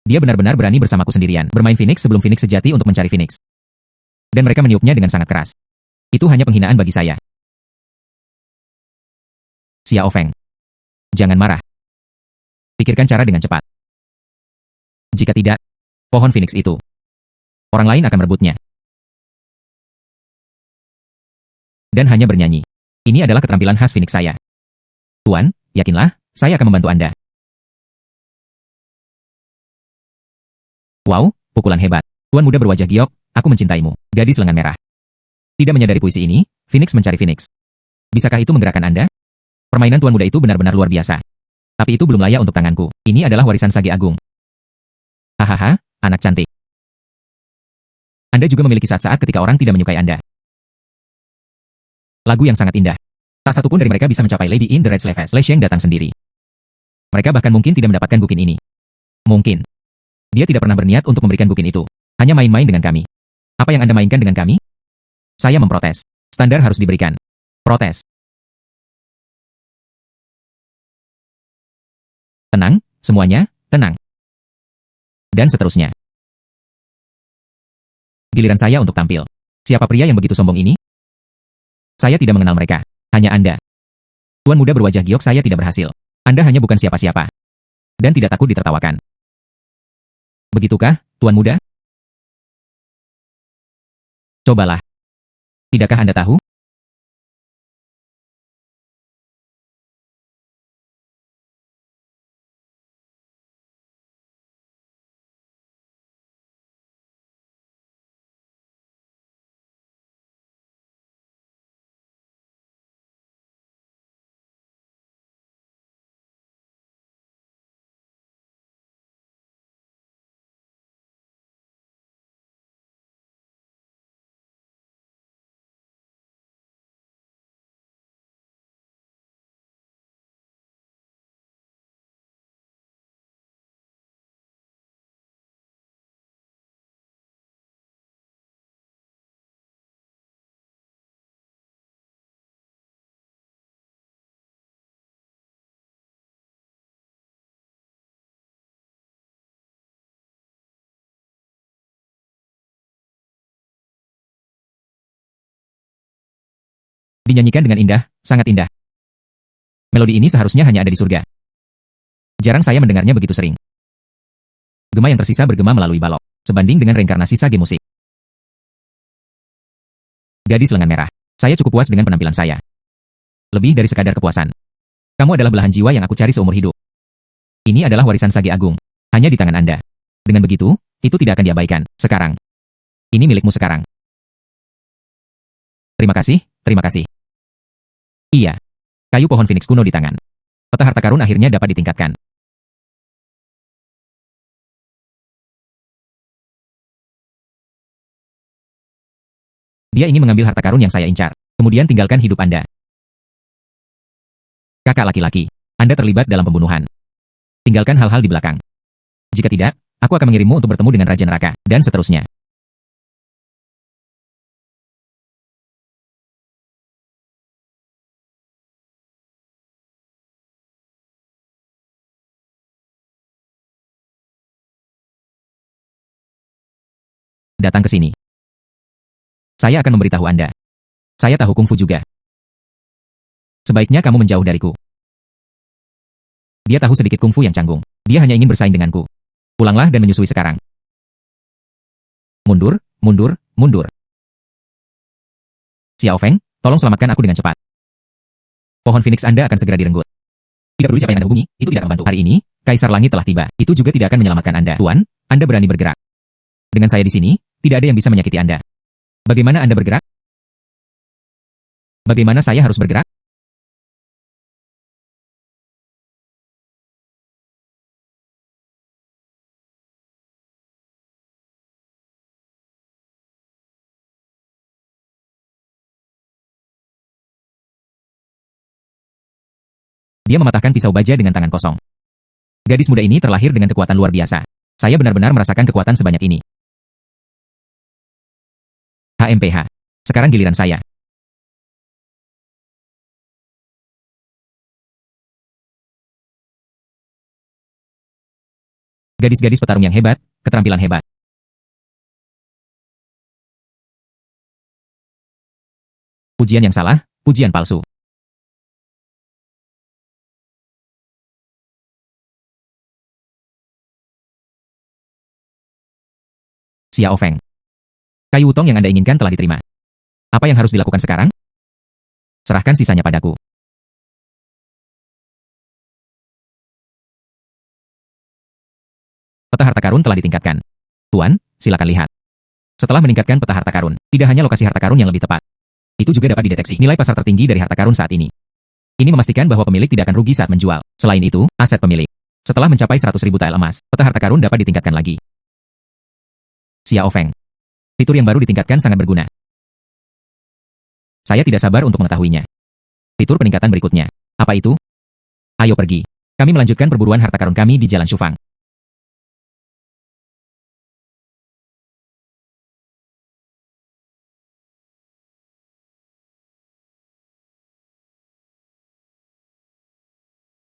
Dia benar-benar berani bersamaku sendirian, bermain Phoenix sebelum Phoenix sejati untuk mencari Phoenix. Dan mereka meniupnya dengan sangat keras. Itu hanya penghinaan bagi saya. Xiao Feng. Jangan marah. Pikirkan cara dengan cepat. Jika tidak, pohon Phoenix itu. Orang lain akan merebutnya. Dan hanya bernyanyi. Ini adalah keterampilan khas Phoenix saya. Tuan, yakinlah, saya akan membantu Anda. Wow, pukulan hebat. Tuan muda berwajah giok, aku mencintaimu. Gadis lengan merah. Tidak menyadari puisi ini, Phoenix mencari Phoenix. Bisakah itu menggerakkan Anda? Permainan tuan muda itu benar-benar luar biasa. Tapi itu belum layak untuk tanganku. Ini adalah warisan Sage Agung. Hahaha, anak cantik. Anda juga memiliki saat-saat ketika orang tidak menyukai Anda. Lagu yang sangat indah. Tak satupun dari mereka bisa mencapai Lady in the Red Sleeves. Le Sheng datang sendiri. Mereka bahkan mungkin tidak mendapatkan gukin ini. Mungkin. Dia tidak pernah berniat untuk memberikan gukin itu. Hanya main-main dengan kami. Apa yang Anda mainkan dengan kami? Saya memprotes. Standar harus diberikan. Protes. Tenang, semuanya, tenang. Dan seterusnya. Giliran saya untuk tampil. Siapa pria yang begitu sombong ini? Saya tidak mengenal mereka. Hanya Anda. Tuan muda berwajah giok, saya tidak berhasil. Anda hanya bukan siapa-siapa. Dan tidak takut ditertawakan. Begitukah, Tuan muda? Cobalah. Tidakkah Anda tahu? Dinyanyikan dengan indah, sangat indah. Melodi ini seharusnya hanya ada di surga. Jarang saya mendengarnya begitu sering. Gema yang tersisa bergema melalui balok, sebanding dengan reinkarnasi sage musik. Gadis lengan merah. Saya cukup puas dengan penampilan saya. Lebih dari sekadar kepuasan. Kamu adalah belahan jiwa yang aku cari seumur hidup. Ini adalah warisan sage agung. Hanya di tangan Anda. Dengan begitu, itu tidak akan diabaikan. Sekarang. Ini milikmu sekarang. Terima kasih, terima kasih. Iya. Kayu pohon Phoenix kuno di tangan. Peta harta karun akhirnya dapat ditingkatkan. Dia ingin mengambil harta karun yang saya incar. Kemudian tinggalkan hidup Anda. Kakak laki-laki, Anda terlibat dalam pembunuhan. Tinggalkan hal-hal di belakang. Jika tidak, aku akan mengirimmu untuk bertemu dengan Raja Neraka, dan seterusnya. Datang ke sini. Saya akan memberitahu Anda. Saya tahu kungfu juga. Sebaiknya kamu menjauh dariku. Dia tahu sedikit kungfu yang canggung. Dia hanya ingin bersaing denganku. Pulanglah dan menyusui sekarang. Mundur, mundur, mundur. Xiao Feng, tolong selamatkan aku dengan cepat. Pohon Phoenix Anda akan segera direnggut. Tidak peduli siapa yang Anda hubungi, itu tidak akan membantu. Hari ini, Kaisar Langit telah tiba. Itu juga tidak akan menyelamatkan Anda. Tuan, Anda berani bergerak. Dengan saya di sini, tidak ada yang bisa menyakiti Anda. Bagaimana Anda bergerak? Bagaimana saya harus bergerak? Dia mematahkan pisau baja dengan tangan kosong. Gadis muda ini terlahir dengan kekuatan luar biasa. Saya benar-benar merasakan kekuatan sebanyak ini. HMPH. Sekarang giliran saya. Gadis-gadis petarung yang hebat, keterampilan hebat. Pujian yang salah, pujian palsu. Xiao Feng. Kayu utong yang Anda inginkan telah diterima. Apa yang harus dilakukan sekarang? Serahkan sisanya padaku. Peta harta karun telah ditingkatkan. Tuan, silakan lihat. Setelah meningkatkan peta harta karun, tidak hanya lokasi harta karun yang lebih tepat. Itu juga dapat dideteksi nilai pasar tertinggi dari harta karun saat ini. Ini memastikan bahwa pemilik tidak akan rugi saat menjual. Selain itu, aset pemilik. Setelah mencapai 100.000 tael emas, peta harta karun dapat ditingkatkan lagi. Xiao Feng. Fitur yang baru ditingkatkan sangat berguna. Saya tidak sabar untuk mengetahuinya. Fitur peningkatan berikutnya. Apa itu? Ayo pergi. Kami melanjutkan perburuan harta karun kami di Jalan Shufang.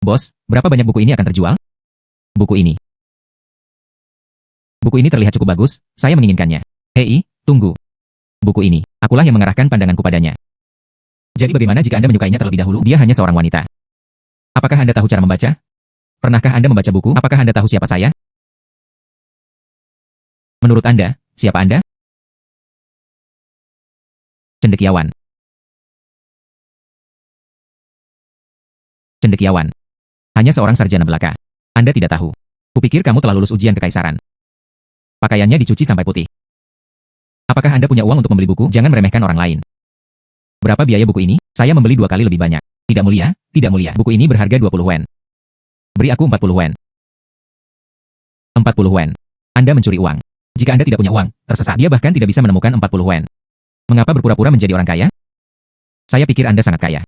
Bos, berapa banyak buku ini akan terjual? Buku ini. Buku ini terlihat cukup bagus, saya menginginkannya. Hei, tunggu. Buku ini, akulah yang mengarahkan pandanganku padanya. Jadi bagaimana jika Anda menyukainya terlebih dahulu? Dia hanya seorang wanita. Apakah Anda tahu cara membaca? Pernahkah Anda membaca buku? Apakah Anda tahu siapa saya? Menurut Anda, siapa Anda? Cendekiawan. Cendekiawan. Hanya seorang sarjana belaka. Anda tidak tahu. Kupikir kamu telah lulus ujian kekaisaran. Pakaiannya dicuci sampai putih. Apakah Anda punya uang untuk membeli buku? Jangan meremehkan orang lain. Berapa biaya buku ini? Saya membeli 2 kali lebih banyak. Tidak mulia, tidak mulia. Buku ini berharga 20 wen. Beri aku 40 wen. 40 wen. Anda mencuri uang. Jika Anda tidak punya uang, tersesat. Dia bahkan tidak bisa menemukan 40 wen. Mengapa berpura-pura menjadi orang kaya? Saya pikir Anda sangat kaya.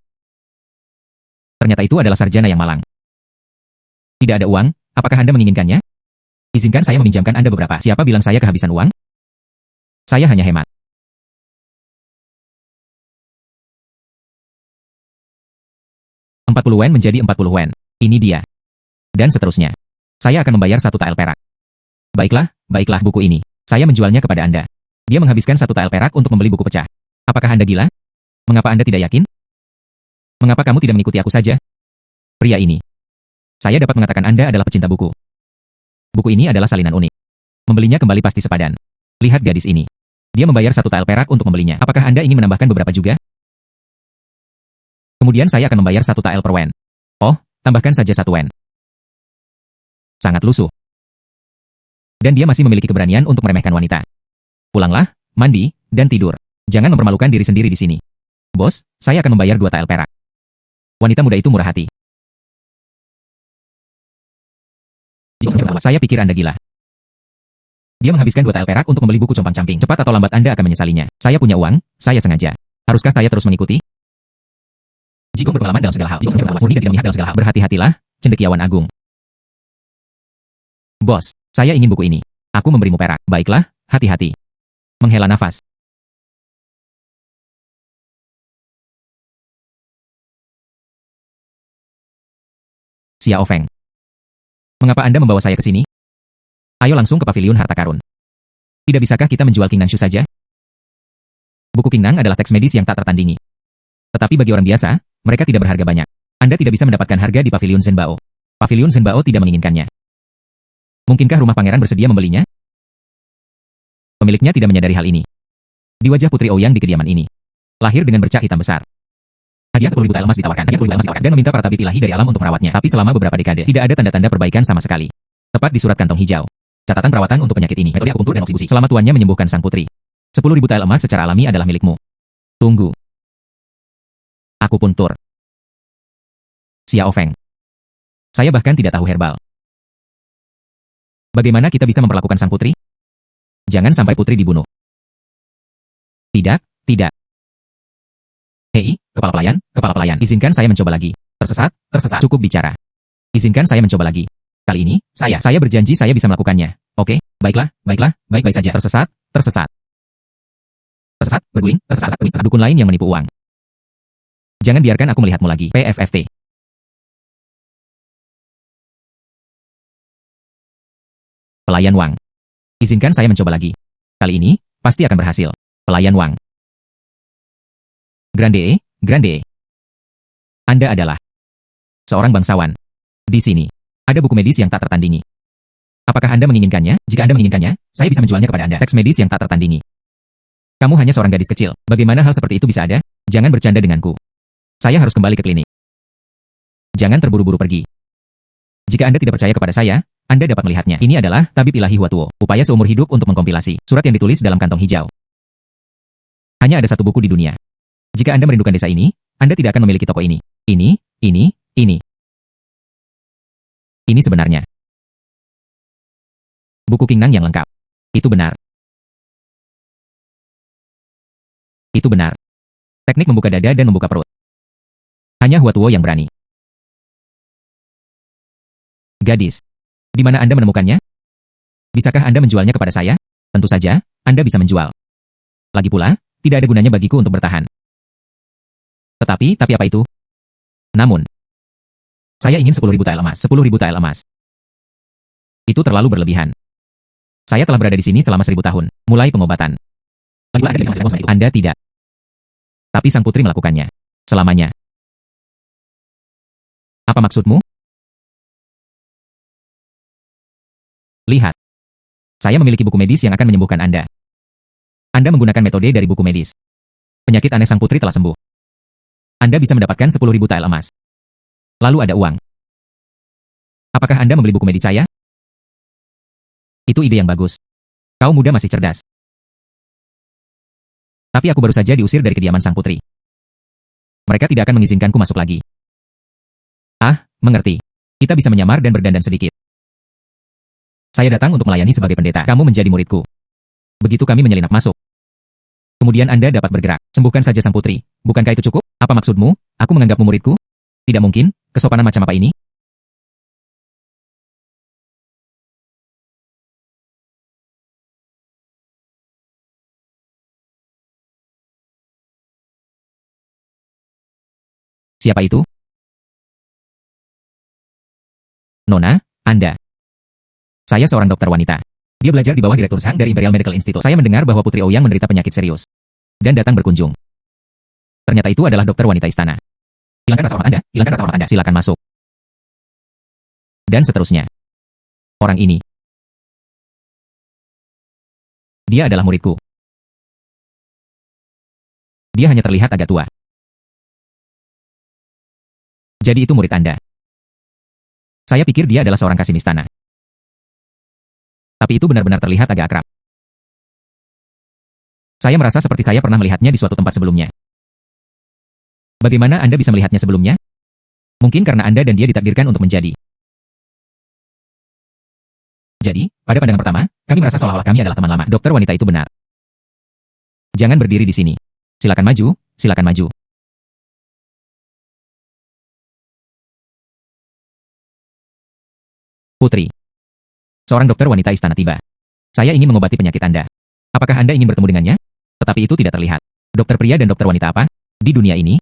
Ternyata itu adalah sarjana yang malang. Tidak ada uang, apakah Anda menginginkannya? Izinkan saya meminjamkan Anda beberapa. Siapa bilang saya kehabisan uang? Saya hanya hemat. 40 wen menjadi 40 wen. Ini dia. Dan seterusnya. Saya akan membayar 1 tael perak. Baiklah, baiklah buku ini. Saya menjualnya kepada Anda. Dia menghabiskan 1 tael perak untuk membeli buku pecah. Apakah Anda gila? Mengapa Anda tidak yakin? Mengapa kamu tidak mengikuti aku saja? Pria ini. Saya dapat mengatakan Anda adalah pecinta buku. Buku ini adalah salinan unik. Membelinya kembali pasti sepadan. Lihat gadis ini. Dia membayar 1 tael perak untuk membelinya. Apakah Anda ingin menambahkan beberapa juga? Kemudian saya akan membayar 1 tael per wen. Oh, tambahkan saja 1 wen. Sangat lusuh. Dan dia masih memiliki keberanian untuk meremehkan wanita. Pulanglah, mandi, dan tidur. Jangan mempermalukan diri sendiri di sini. Bos, saya akan membayar 2 tael perak. Wanita muda itu murah hati. Saya pikir Anda gila. Dia menghabiskan 2 tael perak untuk membeli buku compang-camping. Cepat atau lambat Anda akan menyesalinya. Saya punya uang, saya sengaja. Haruskah saya terus mengikuti? Jika berpengalaman dalam segala hal, murni dan tidak memihak dalam segala hal. Berhati-hatilah, cendekiawan agung. Bos, saya ingin buku ini. Aku memberimu perak. Baiklah, hati-hati. Menghela nafas. Xiao Feng. Mengapa Anda membawa saya ke sini? Ayo langsung ke paviliun harta karun. Tidak bisakah kita menjual King Nanshu saja? Buku King Nang adalah teks medis yang tak tertandingi. Tetapi bagi orang biasa, mereka tidak berharga banyak. Anda tidak bisa mendapatkan harga di paviliun Zhenbao. Paviliun Zhenbao tidak menginginkannya. Mungkinkah rumah pangeran bersedia membelinya? Pemiliknya tidak menyadari hal ini. Di wajah Putri Ouyang di kediaman ini. Lahir dengan bercak hitam besar. Hadiah 10.000 tael emas ditawarkan. Dan meminta para tabib ilahi dari alam untuk merawatnya. Tapi selama beberapa dekade, tidak ada tanda-tanda perbaikan sama sekali. Tepat di surat kantong hijau. Catatan perawatan untuk penyakit ini. Metode akupuntur dan oksibusi. Selama tuannya menyembuhkan sang putri. 10.000 tael emas secara alami adalah milikmu. Tunggu. Akupuntur. Xiao Feng. Saya bahkan tidak tahu herbal. Bagaimana kita bisa memperlakukan sang putri? Jangan sampai putri dibunuh. Tidak, tidak. Hei, kepala pelayan, izinkan saya mencoba lagi. Tersesat, cukup bicara. Izinkan saya mencoba lagi. Kali ini, saya berjanji saya bisa melakukannya. Oke, baiklah, baik-baik saja. Tersesat, berguling, dukun lain yang menipu uang. Jangan biarkan aku melihatmu lagi. PFFT. Pelayan Wang. Izinkan saya mencoba lagi. Kali ini, pasti akan berhasil. Pelayan Wang. Grande. Anda adalah seorang bangsawan. Di sini, ada buku medis yang tak tertandingi. Apakah Anda menginginkannya? Jika Anda menginginkannya, saya bisa menjualnya kepada Anda. Teks medis yang tak tertandingi. Kamu hanya seorang gadis kecil. Bagaimana hal seperti itu bisa ada? Jangan bercanda denganku. Saya harus kembali ke klinik. Jangan terburu-buru pergi. Jika Anda tidak percaya kepada saya, Anda dapat melihatnya. Ini adalah tabib ilahi Huatuo. Upaya seumur hidup untuk mengkompilasi surat yang ditulis dalam kantong hijau. Hanya ada satu buku di dunia. Jika Anda merindukan desa ini, Anda tidak akan memiliki toko ini. Ini. Ini sebenarnya buku King Nang yang lengkap. Itu benar. Teknik membuka dada dan membuka perut. Hanya Huatuo yang berani. Gadis. Di mana Anda menemukannya? Bisakah Anda menjualnya kepada saya? Tentu saja, Anda bisa menjual. Lagi pula, tidak ada gunanya bagiku untuk bertahan. Tetapi apa itu? Namun, saya ingin 10.000 tael emas. 10.000 tael emas. Itu terlalu berlebihan. Saya telah berada di sini selama 1.000 tahun, mulai pengobatan. Anda tidak. Tapi sang putri melakukannya. Selamanya. Apa maksudmu? Lihat. Saya memiliki buku medis yang akan menyembuhkan Anda. Anda menggunakan metode dari buku medis. Penyakit aneh sang putri telah sembuh. Anda bisa mendapatkan 10.000 tael emas. Lalu ada uang. Apakah Anda membeli buku medis saya? Itu ide yang bagus. Kau muda masih cerdas. Tapi aku baru saja diusir dari kediaman sang putri. Mereka tidak akan mengizinkanku masuk lagi. Ah, mengerti. Kita bisa menyamar dan berdandan sedikit. Saya datang untuk melayani sebagai pendeta. Kamu menjadi muridku. Begitu kami menyelinap masuk. Kemudian Anda dapat bergerak. Sembuhkan saja sang putri. Bukankah itu cukup? Apa maksudmu? Aku menganggapmu muridku? Tidak mungkin. Kesopanan macam apa ini? Siapa itu? Nona, Anda. Saya seorang dokter wanita. Dia belajar di bawah Direktur Zhang dari Imperial Medical Institute. Saya mendengar bahwa Putri Ouyang menderita penyakit serius. Dan datang berkunjung. Ternyata itu adalah dokter wanita istana. Hilangkan rasa hormat Anda, hilangkan rasa hormat Anda, silakan masuk. Dan seterusnya. Orang ini. Dia adalah muridku. Dia hanya terlihat agak tua. Jadi itu murid Anda. Saya pikir dia adalah seorang kasim istana. Tapi itu benar-benar terlihat agak akrab. Saya merasa seperti saya pernah melihatnya di suatu tempat sebelumnya. Bagaimana Anda bisa melihatnya sebelumnya? Mungkin karena Anda dan dia ditakdirkan untuk menjadi. Jadi, pada pandangan pertama, kami merasa seolah-olah kami adalah teman lama. Dokter wanita itu benar. Jangan berdiri di sini. Silakan maju, silakan maju. Putri. Seorang dokter wanita istana tiba. Saya ingin mengobati penyakit Anda. Apakah Anda ingin bertemu dengannya? Tetapi itu tidak terlihat. Dokter pria dan dokter wanita apa? Di dunia ini,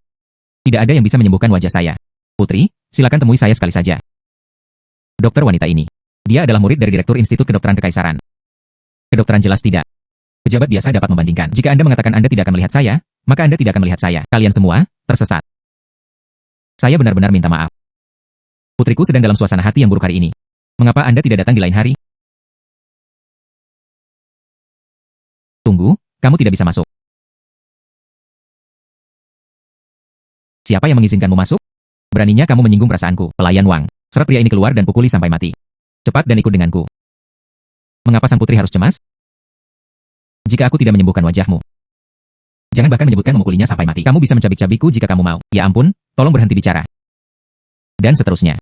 tidak ada yang bisa menyembuhkan wajah saya. Putri, silakan temui saya sekali saja. Dokter wanita ini. Dia adalah murid dari Direktur Institut Kedokteran Kekaisaran. Kedokteran jelas tidak. Pejabat biasa dapat membandingkan. Jika Anda mengatakan Anda tidak akan melihat saya, maka Anda tidak akan melihat saya. Kalian semua, tersesat. Saya benar-benar minta maaf. Putriku sedang dalam suasana hati yang buruk hari ini. Mengapa Anda tidak datang di lain hari? Tunggu, kamu tidak bisa masuk. Siapa yang mengizinkanmu masuk? Beraninya kamu menyinggung perasaanku, pelayan Wang. Seret pria ini keluar dan pukuli sampai mati. Cepat dan ikut denganku. Mengapa sang putri harus cemas? Jika aku tidak menyembuhkan wajahmu. Jangan bahkan menyebutkan memukulinya sampai mati. Kamu bisa mencabik-cabikku jika kamu mau. Ya ampun, tolong berhenti bicara. Dan seterusnya.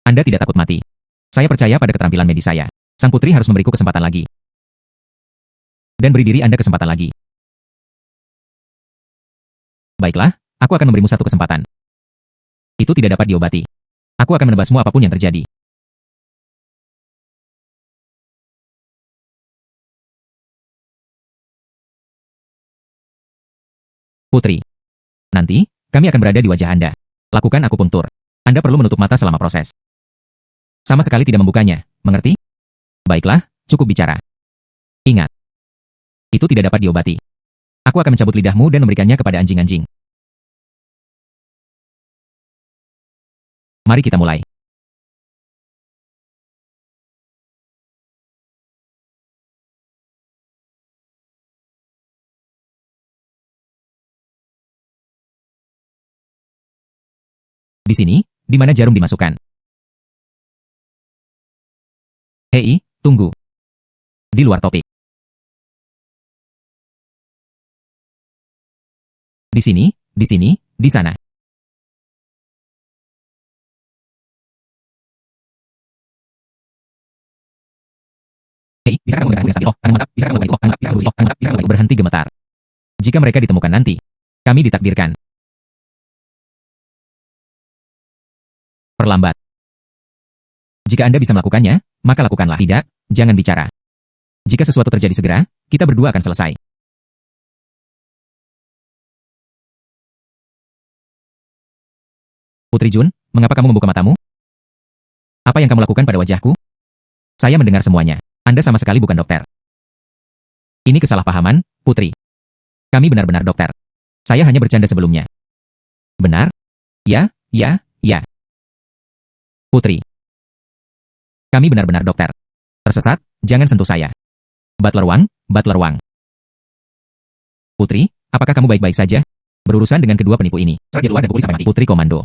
Anda tidak takut mati. Saya percaya pada keterampilan medis saya. Sang putri harus memberiku kesempatan lagi. Dan beri diri Anda kesempatan lagi. Baiklah, aku akan memberimu satu kesempatan. Itu tidak dapat diobati. Aku akan menebasmu apapun yang terjadi. Putri. Nanti, kami akan berada di wajah Anda. Lakukan akupunktur. Anda perlu menutup mata selama proses. Sama sekali tidak membukanya, mengerti? Baiklah, cukup bicara. Ingat. Itu tidak dapat diobati. Aku akan mencabut lidahmu dan memberikannya kepada anjing-anjing. Mari kita mulai. Di sini, di mana jarum dimasukkan. Hei, tunggu. Di luar topik. Di sini, di sana. Hei, bisakah kamu menggunakan sambil bisakah kamu melakukan berhenti gemetar. Jika mereka ditemukan nanti, kami ditakdirkan. Perlambat. Jika Anda bisa melakukannya, maka lakukanlah. Tidak, jangan bicara. Jika sesuatu terjadi segera, kita berdua akan selesai. Putri Jun, mengapa kamu membuka matamu? Apa yang kamu lakukan pada wajahku? Saya mendengar semuanya. Anda sama sekali bukan dokter. Ini kesalahpahaman, Putri. Kami benar-benar dokter. Saya hanya bercanda sebelumnya. Benar? Ya, ya, ya. Putri. Kami benar-benar dokter. Tersesat, jangan sentuh saya. Butler Wang, Butler Wang. Putri, apakah kamu baik-baik saja? Berurusan dengan kedua penipu ini. Serang keluar dan pukuli sampai mati. Putri Komando.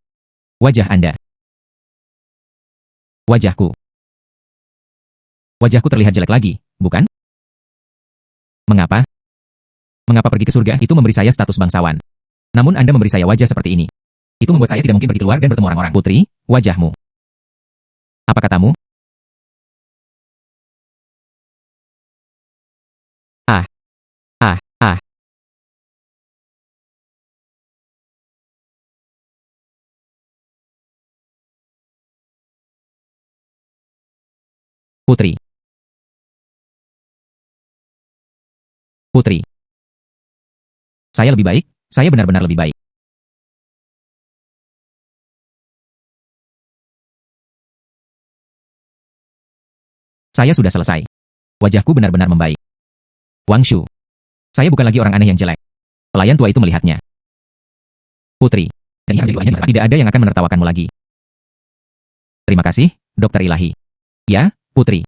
Wajah Anda. Wajahku. Wajahku terlihat jelek lagi, bukan? Mengapa? Mengapa pergi ke surga itu memberi saya status bangsawan? Namun Anda memberi saya wajah seperti ini. Itu membuat saya tidak mungkin pergi keluar dan bertemu orang-orang. Putri, wajahmu. Apa katamu? Ah. Ah. Ah. Putri. Putri. Saya lebih baik, saya benar-benar lebih baik. Saya sudah selesai. Wajahku benar-benar membaik. Wang Shu. Saya bukan lagi orang aneh yang jelek. Pelayan tua itu melihatnya. Putri. Dan tidak ada yang akan menertawakanmu lagi. Terima kasih, Dokter Ilahi. Ya, Putri.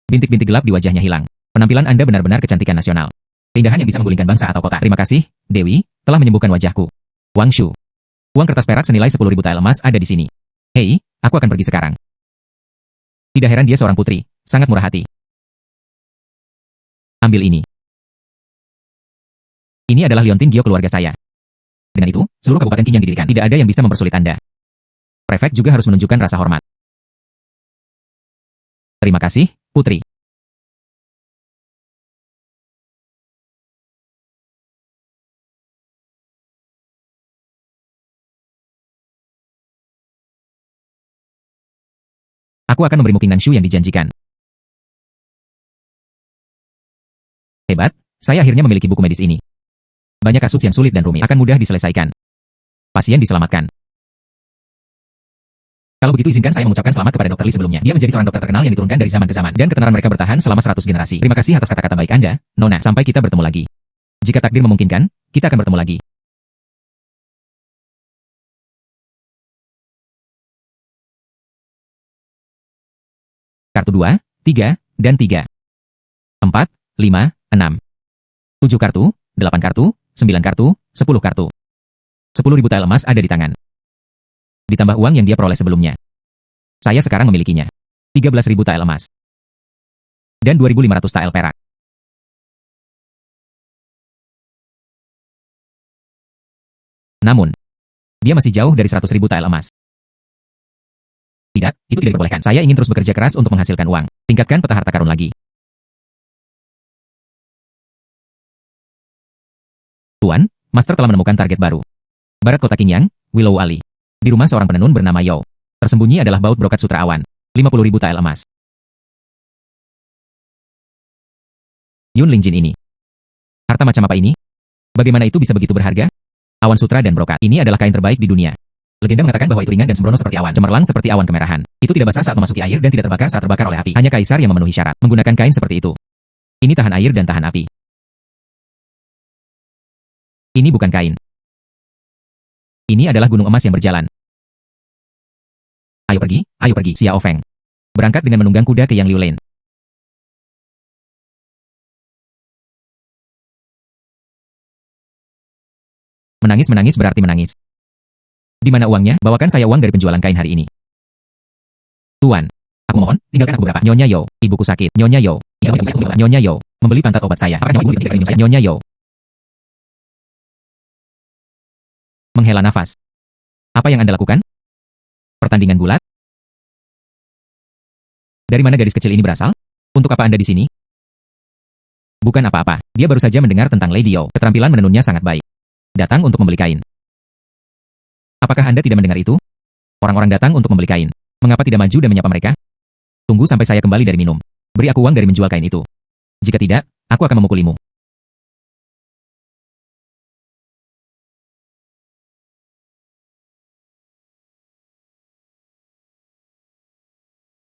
Bintik-bintik gelap di wajahnya hilang. Penampilan Anda benar-benar kecantikan nasional. Keindahan yang bisa menggulingkan bangsa atau kota. Terima kasih, Dewi, telah menyembuhkan wajahku. Wang Shu. Uang kertas perak senilai 10.000 tael emas ada di sini. Hei, aku akan pergi sekarang. Tidak heran dia seorang putri, sangat murah hati. Ambil ini. Ini adalah liontin Gio keluarga saya. Dengan itu, seluruh kabupaten Qing yang didirikan, tidak ada yang bisa mempersulit Anda. Prefek juga harus menunjukkan rasa hormat. Terima kasih, Putri. Aku akan memberimu King Nanshu yang dijanjikan. Hebat, saya akhirnya memiliki buku medis ini. Banyak kasus yang sulit dan rumit akan mudah diselesaikan. Pasien diselamatkan. Kalau begitu izinkan saya mengucapkan selamat kepada Dr. Li sebelumnya. Dia menjadi seorang dokter terkenal yang diturunkan dari zaman ke zaman. Dan ketenaran mereka bertahan selama 100 generasi. Terima kasih atas kata-kata baik Anda, Nona. Sampai kita bertemu lagi. Jika takdir memungkinkan, kita akan bertemu lagi. Kartu 2, 3, dan 3. 4, 5, 6. 7 kartu, 8 kartu, 9 kartu, 10 kartu. 10.000 tael emas ada di tangan. Ditambah uang yang dia peroleh sebelumnya. Saya sekarang memilikinya. 13.000 tael emas. Dan 2.500 tael perak. Namun, dia masih jauh dari 100.000 tael emas. Tidak, itu tidak diperbolehkan. Saya ingin terus bekerja keras untuk menghasilkan uang. Tingkatkan peta harta karun lagi. Tuan, Master telah menemukan target baru. Barat kota Qingyang, Willow Alley. Di rumah seorang penenun bernama Yao. Tersembunyi adalah baut brokat sutra awan. 50.000 tael emas. Yun Lingjin ini. Harta macam apa ini? Bagaimana itu bisa begitu berharga? Awan sutra dan brokat. Ini adalah kain terbaik di dunia. Legenda mengatakan bahwa itu ringan dan sembrono seperti awan, cemerlang seperti awan kemerahan. Itu tidak basah saat memasuki air dan tidak terbakar saat terbakar oleh api. Hanya kaisar yang memenuhi syarat menggunakan kain seperti itu. Ini tahan air dan tahan api. Ini bukan kain. Ini adalah gunung emas yang berjalan. Ayo pergi, Xiao Feng. Berangkat dengan menunggang kuda ke Yang Liu Lane. Menangis berarti menangis. Di mana uangnya? Bawakan saya uang dari penjualan kain hari ini. Tuan, aku mohon, tinggalkan aku berapa. Nyonya Yo, ibuku sakit. Nyonya Yo, Nyonya Yo, membeli pantat obat saya. Apakah ibu tidak minum saya? Nyonya Yo. Menghela nafas. Apa yang Anda lakukan? Pertandingan gulat? Dari mana gadis kecil ini berasal? Untuk apa Anda di sini? Bukan apa-apa, dia baru saja mendengar tentang Lady Yo. Keterampilan menenunnya sangat baik. Datang untuk membeli kain. Apakah Anda tidak mendengar itu? Orang-orang datang untuk membeli kain. Mengapa tidak maju dan menyapa mereka? Tunggu sampai saya kembali dari minum. Beri aku uang dari menjual kain itu. Jika tidak, aku akan memukulimu.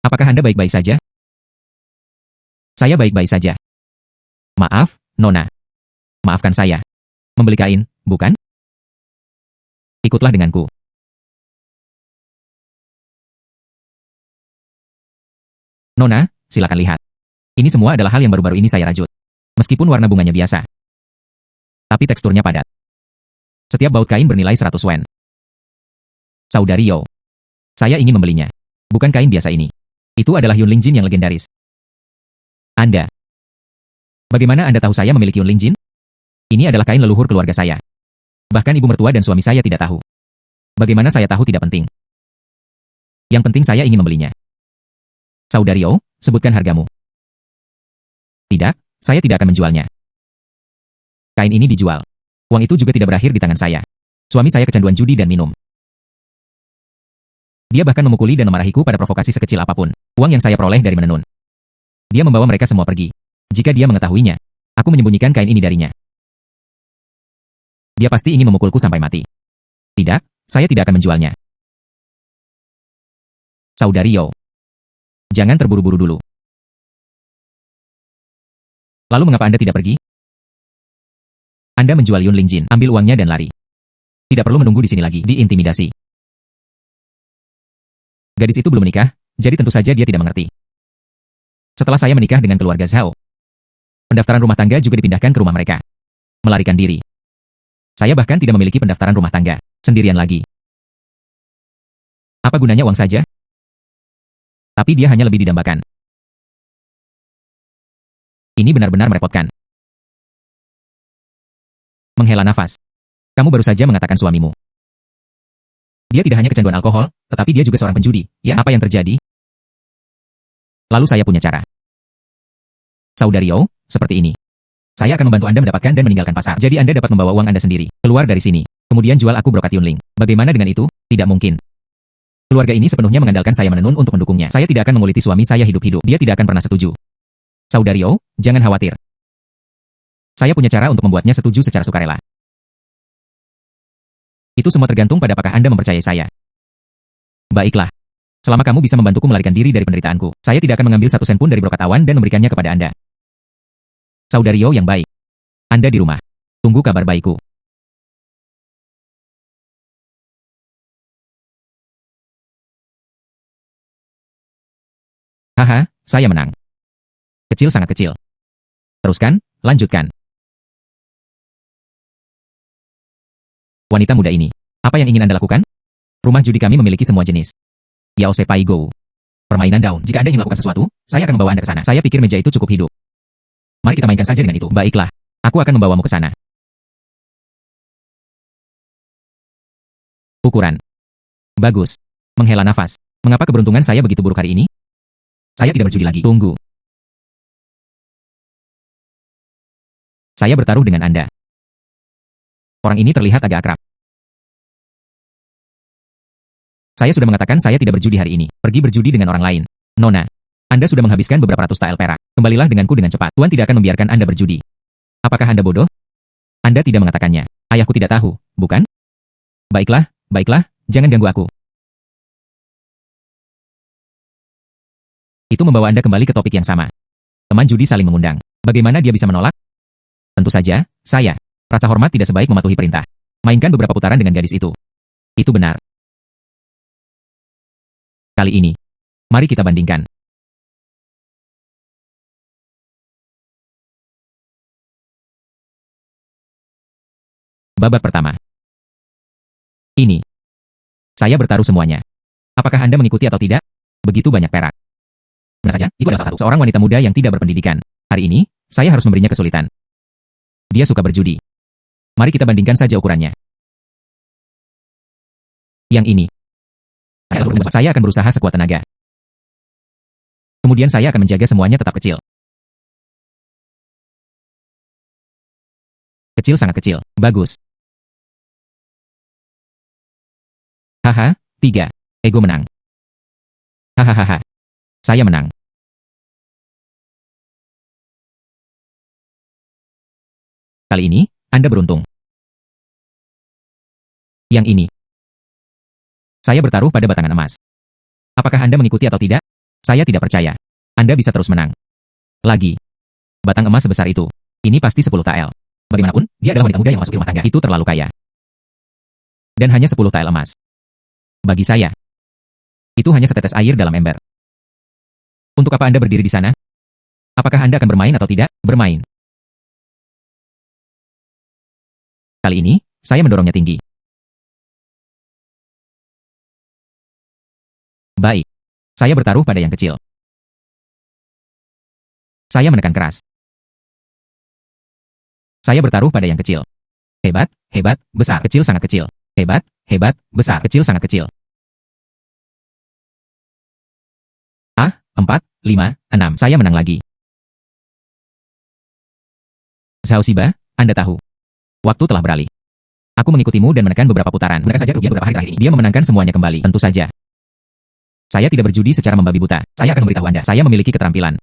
Apakah Anda baik-baik saja? Saya baik-baik saja. Maaf, Nona. Maafkan saya. Membeli kain, bukan? Ikutlah denganku. Nona, silakan lihat. Ini semua adalah hal yang baru-baru ini saya rajut. Meskipun warna bunganya biasa. Tapi teksturnya padat. Setiap baut kain bernilai 100 wen. Saudari Yo. Saya ingin membelinya. Bukan kain biasa ini. Itu adalah Yun Lingjin yang legendaris. Anda. Bagaimana Anda tahu saya memiliki Yun Lingjin? Ini adalah kain leluhur keluarga saya. Bahkan ibu mertua dan suami saya tidak tahu. Bagaimana saya tahu tidak penting. Yang penting saya ingin membelinya. Saudari Yo, sebutkan hargamu. Tidak, saya tidak akan menjualnya. Kain ini dijual. Uang itu juga tidak berakhir di tangan saya. Suami saya kecanduan judi dan minum. Dia bahkan memukuli dan memarahiku pada provokasi sekecil apapun. Uang yang saya peroleh dari menenun. Dia membawa mereka semua pergi. Jika dia mengetahuinya, aku menyembunyikan kain ini darinya. Dia pasti ingin memukulku sampai mati. Tidak, saya tidak akan menjualnya. Saudari Yo. Jangan terburu-buru dulu. Lalu mengapa Anda tidak pergi? Anda menjual Yun Lingjin, ambil uangnya dan lari. Tidak perlu menunggu di sini lagi, diintimidasi. Gadis itu belum menikah, jadi tentu saja dia tidak mengerti. Setelah saya menikah dengan keluarga Zhao, pendaftaran rumah tangga juga dipindahkan ke rumah mereka. Melarikan diri. Saya bahkan tidak memiliki pendaftaran rumah tangga, sendirian lagi. Apa gunanya uang saja? Tapi dia hanya lebih didambakan. Ini benar-benar merepotkan. Menghela nafas. Kamu baru saja mengatakan suamimu. Dia tidak hanya kecanduan alkohol, tetapi dia juga seorang penjudi. Ya, apa yang terjadi? Lalu saya punya cara. Saudario, seperti ini. Saya akan membantu Anda mendapatkan dan meninggalkan pasar. Jadi Anda dapat membawa uang Anda sendiri. Keluar dari sini. Kemudian jual aku brokat Yunling. Bagaimana dengan itu? Tidak mungkin. Keluarga ini sepenuhnya mengandalkan saya menenun untuk mendukungnya. Saya tidak akan menguliti suami saya hidup-hidup. Dia tidak akan pernah setuju. Saudario, jangan khawatir. Saya punya cara untuk membuatnya setuju secara sukarela. Itu semua tergantung pada apakah Anda mempercayai saya. Baiklah. Selama kamu bisa membantuku melarikan diri dari penderitaanku, saya tidak akan mengambil satu sen pun dari brokat awan dan memberikannya kepada Anda. Saudario yang baik. Anda di rumah. Tunggu kabar baikku. Haha, saya menang. Kecil sangat kecil. Teruskan, lanjutkan. Wanita muda ini, apa yang ingin Anda lakukan? Rumah judi kami memiliki semua jenis. Yao Sepai Go. Permainan daun. Jika Anda ingin melakukan sesuatu, saya akan membawa Anda ke sana. Saya pikir meja itu cukup hidup. Mari kita mainkan saja dengan itu. Baiklah. Aku akan membawamu ke sana. Ukuran. Bagus. Menghela nafas. Mengapa keberuntungan saya begitu buruk hari ini? Saya tidak berjudi lagi. Tunggu. Saya bertaruh dengan Anda. Orang ini terlihat agak akrab. Saya sudah mengatakan saya tidak berjudi hari ini. Pergi berjudi dengan orang lain. Nona, Anda sudah menghabiskan beberapa ratus tael perak. Kembalilah denganku dengan cepat. Tuan tidak akan membiarkan Anda berjudi. Apakah Anda bodoh? Anda tidak mengatakannya. Ayahku tidak tahu, bukan? Baiklah, baiklah, jangan ganggu aku. Itu membawa Anda kembali ke topik yang sama. Teman judi saling mengundang. Bagaimana dia bisa menolak? Tentu saja, saya. Rasa hormat tidak sebaik mematuhi perintah. Mainkan beberapa putaran dengan gadis itu. Itu benar. Kali ini, mari kita bandingkan. Babak pertama. Ini. Saya bertaruh semuanya. Apakah Anda mengikuti atau tidak? Begitu banyak perak. Benar saja, itu adalah salah satu seorang wanita muda yang tidak berpendidikan. Hari ini, saya harus memberinya kesulitan. Dia suka berjudi. Mari kita bandingkan saja ukurannya. Yang ini. Saya akan berusaha sekuat tenaga. Kemudian saya akan menjaga semuanya tetap kecil. Kecil sangat kecil. Bagus. Haha, 3. Ego menang. Hahaha. Saya menang. Kali ini, Anda beruntung. Yang ini. Saya bertaruh pada batangan emas. Apakah Anda mengikuti atau tidak? Saya tidak percaya. Anda bisa terus menang. Lagi. Batang emas sebesar itu. Ini pasti 10 tael. Bagaimanapun, dia adalah wanita muda yang masuk rumah tangga. Itu terlalu kaya. Dan hanya 10 tael emas. Bagi saya, itu hanya setetes air dalam ember. Untuk apa Anda berdiri di sana? Apakah Anda akan bermain atau tidak? Bermain. Kali ini, saya mendorongnya tinggi. Baik. Saya bertaruh pada yang kecil. Saya menekan keras. Saya bertaruh pada yang kecil. Hebat, hebat, besar, kecil sangat kecil. Hebat, hebat, besar, kecil sangat kecil. 4, 5, 6. Saya menang lagi. Zhao Shiba, Anda tahu. Waktu telah beralih. Aku mengikutimu dan menekan beberapa putaran. Mereka saja kerugian beberapa hari terakhir ini. Dia memenangkan semuanya kembali. Tentu saja. Saya tidak berjudi secara membabi buta. Saya akan memberitahu Anda. Saya memiliki keterampilan.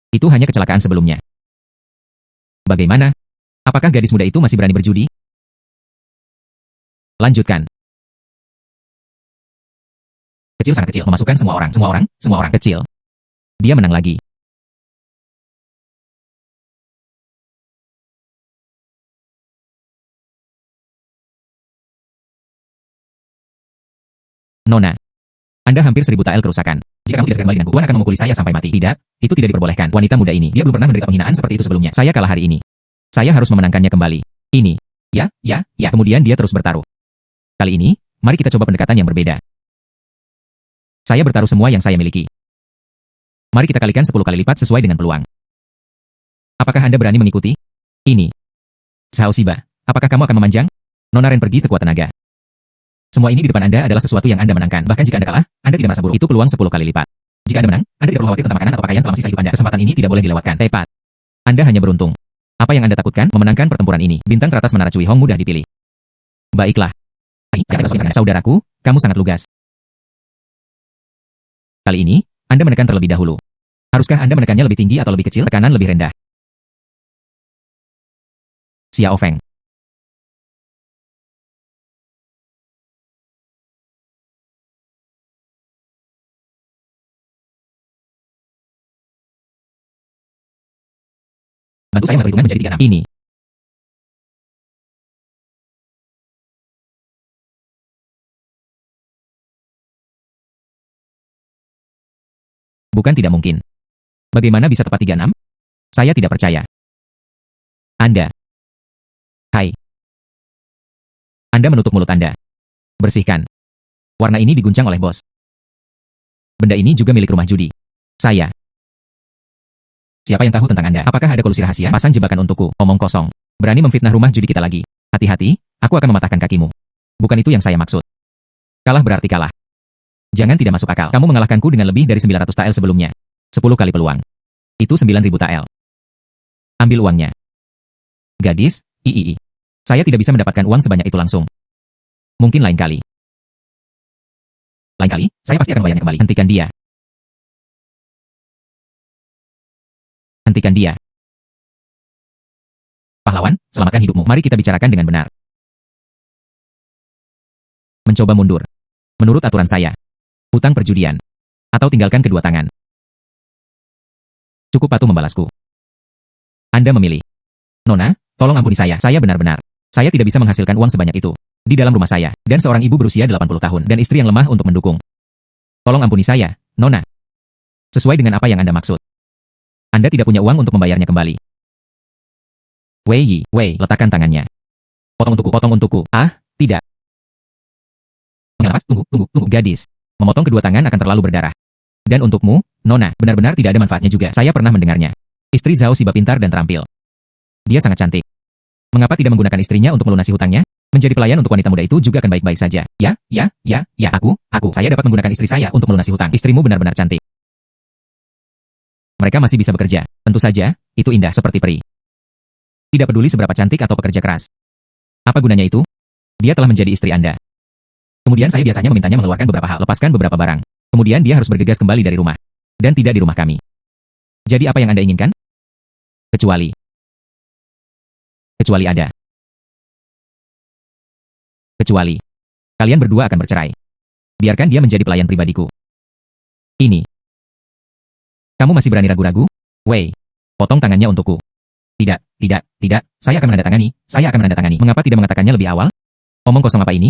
Itu hanya kecelakaan sebelumnya. Bagaimana? Apakah gadis muda itu masih berani berjudi? Lanjutkan. Kecil sangat kecil. Memasukkan semua orang kecil. Dia menang lagi. Nona, Anda hampir 1000 tael kerusakan. Jika kamu tidak segera kembali denganku, Tuan akan memukuli saya sampai mati. Tidak, itu tidak diperbolehkan. Wanita muda ini, dia belum pernah menderita penghinaan seperti itu sebelumnya. Saya kalah hari ini. Saya harus memenangkannya kembali. Ini. Ya. Kemudian dia terus bertaruh. Kali ini, mari kita coba pendekatan yang berbeda. Saya bertaruh semua yang saya miliki. Mari kita kalikan 10 kali lipat sesuai dengan peluang. Apakah Anda berani mengikuti? Ini. Zhao Ziba, apakah kamu akan memanjang? Nona Ren pergi sekuat tenaga. Semua ini di depan Anda adalah sesuatu yang Anda menangkan. Bahkan jika Anda kalah, Anda tidak merasa buruk. Itu peluang 10 kali lipat. Jika Anda menang, Anda tidak perlu khawatir tentang makanan atau pakaian selama sisa hidup Anda. Kesempatan ini tidak boleh dilewatkan. Tepat. Anda hanya beruntung. Apa yang Anda takutkan? Memenangkan pertempuran ini. Bintang teratas Menara Cui Hong mudah dipilih. Baiklah. Saudaraku, kamu sangat lugas. Kali ini, Anda menekan terlebih dahulu. Haruskah Anda menekannya lebih tinggi atau lebih kecil? Tekanan lebih rendah. Xiao Feng. Bantu saya memperhitungkan menjadi 36. Ini. Bukan tidak mungkin. Bagaimana bisa tepat 36? Saya tidak percaya. Anda. Hai. Anda menutup mulut Anda. Bersihkan. Warna ini diguncang oleh bos. Benda ini juga milik rumah judi. Saya. Siapa yang tahu tentang Anda? Apakah ada kolusi rahasia? Pasang jebakan untukku. Omong kosong. Berani memfitnah rumah judi kita lagi. Hati-hati, aku akan mematahkan kakimu. Bukan itu yang saya maksud. Kalah berarti kalah. Jangan tidak masuk akal. Kamu mengalahkanku dengan lebih dari 900 tael sebelumnya. 10 kali peluang. Itu 9.000 tael. Ambil uangnya. Gadis, Saya tidak bisa mendapatkan uang sebanyak itu langsung. Mungkin lain kali. Lain kali, saya pasti akan membayarnya kembali. Hentikan dia. Hentikan dia. Pahlawan, selamatkan hidupmu. Mari kita bicarakan dengan benar. Mencoba mundur. Menurut aturan saya. Hutang perjudian. Atau tinggalkan kedua tangan. Cukup patuh membalasku. Anda memilih. Nona, tolong ampuni saya. Saya benar-benar. Saya tidak bisa menghasilkan uang sebanyak itu. Di dalam rumah saya. Dan seorang ibu berusia 80 tahun. Dan istri yang lemah untuk mendukung. Tolong ampuni saya, Nona. Sesuai dengan apa yang Anda maksud. Anda tidak punya uang untuk membayarnya kembali. Wei, letakkan tangannya. Potong untukku. Ah, tidak. Mengelas, tunggu, gadis. Memotong kedua tangan akan terlalu berdarah. Dan untukmu, Nona, benar-benar tidak ada manfaatnya juga. Saya pernah mendengarnya. Istri Zhao Ziba pintar dan terampil. Dia sangat cantik. Mengapa tidak menggunakan istrinya untuk melunasi hutangnya? Menjadi pelayan untuk wanita muda itu juga akan baik-baik saja. Ya, saya dapat menggunakan istri saya untuk melunasi hutang. Istrimu benar-benar cantik. Mereka masih bisa bekerja. Tentu saja, itu indah seperti peri. Tidak peduli seberapa cantik atau pekerja keras. Apa gunanya itu? Dia telah menjadi istri Anda. Kemudian saya biasanya memintanya mengeluarkan beberapa hal, lepaskan beberapa barang. Kemudian dia harus bergegas kembali dari rumah. Dan tidak di rumah kami. Jadi apa yang Anda inginkan? Kecuali ada. Kecuali kalian berdua akan bercerai. Biarkan dia menjadi pelayan pribadiku. Ini. Kamu masih berani ragu-ragu? Wei, potong tangannya untukku. Tidak. Saya akan menandatangani. Mengapa tidak mengatakannya lebih awal? Omong kosong apa ini?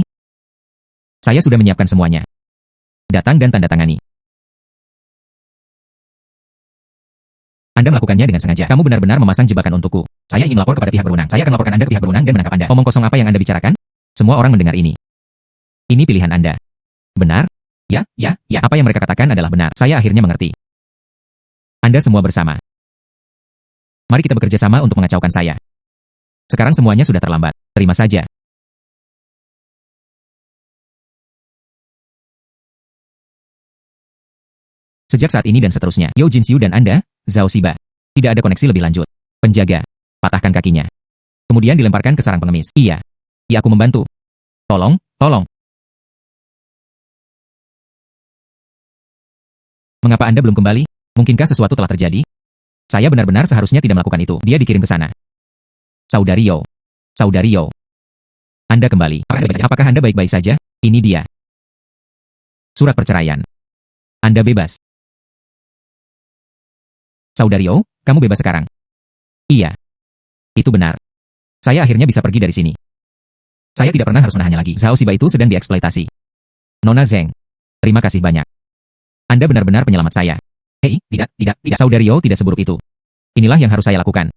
Saya sudah menyiapkan semuanya. Datang dan tanda tangani. Anda melakukannya dengan sengaja. Kamu benar-benar memasang jebakan untukku. Saya ingin melapor kepada pihak berwenang. Saya akan melaporkan Anda ke pihak berwenang dan menangkap Anda. Omong kosong apa yang Anda bicarakan? Semua orang mendengar ini. Ini pilihan Anda. Benar? Ya. Apa yang mereka katakan adalah benar. Saya akhirnya mengerti. Anda semua bersama. Mari kita bekerja sama untuk mengacaukan saya. Sekarang semuanya sudah terlambat. Terima saja. Sejak saat ini dan seterusnya, Yao Jinxiu dan Anda, Zhao Ziba. Tidak ada koneksi lebih lanjut. Penjaga. Patahkan kakinya. Kemudian dilemparkan ke sarang pengemis. Iya, aku membantu. Tolong. Mengapa Anda belum kembali? Mungkinkah sesuatu telah terjadi? Saya benar-benar seharusnya tidak melakukan itu. Dia dikirim ke sana. Saudari Yao. Anda kembali. Apakah Anda baik-baik saja? Ini dia. Surat perceraian. Anda bebas. Saudari Yao, kamu bebas sekarang. Iya. Itu benar. Saya akhirnya bisa pergi dari sini. Saya tidak pernah harus menahannya lagi. Zhao Ziba itu sedang dieksploitasi. Nona Zheng. Terima kasih banyak. Anda benar-benar penyelamat saya. Hei, tidak. Saudari Yao tidak seburuk itu. Inilah yang harus saya lakukan.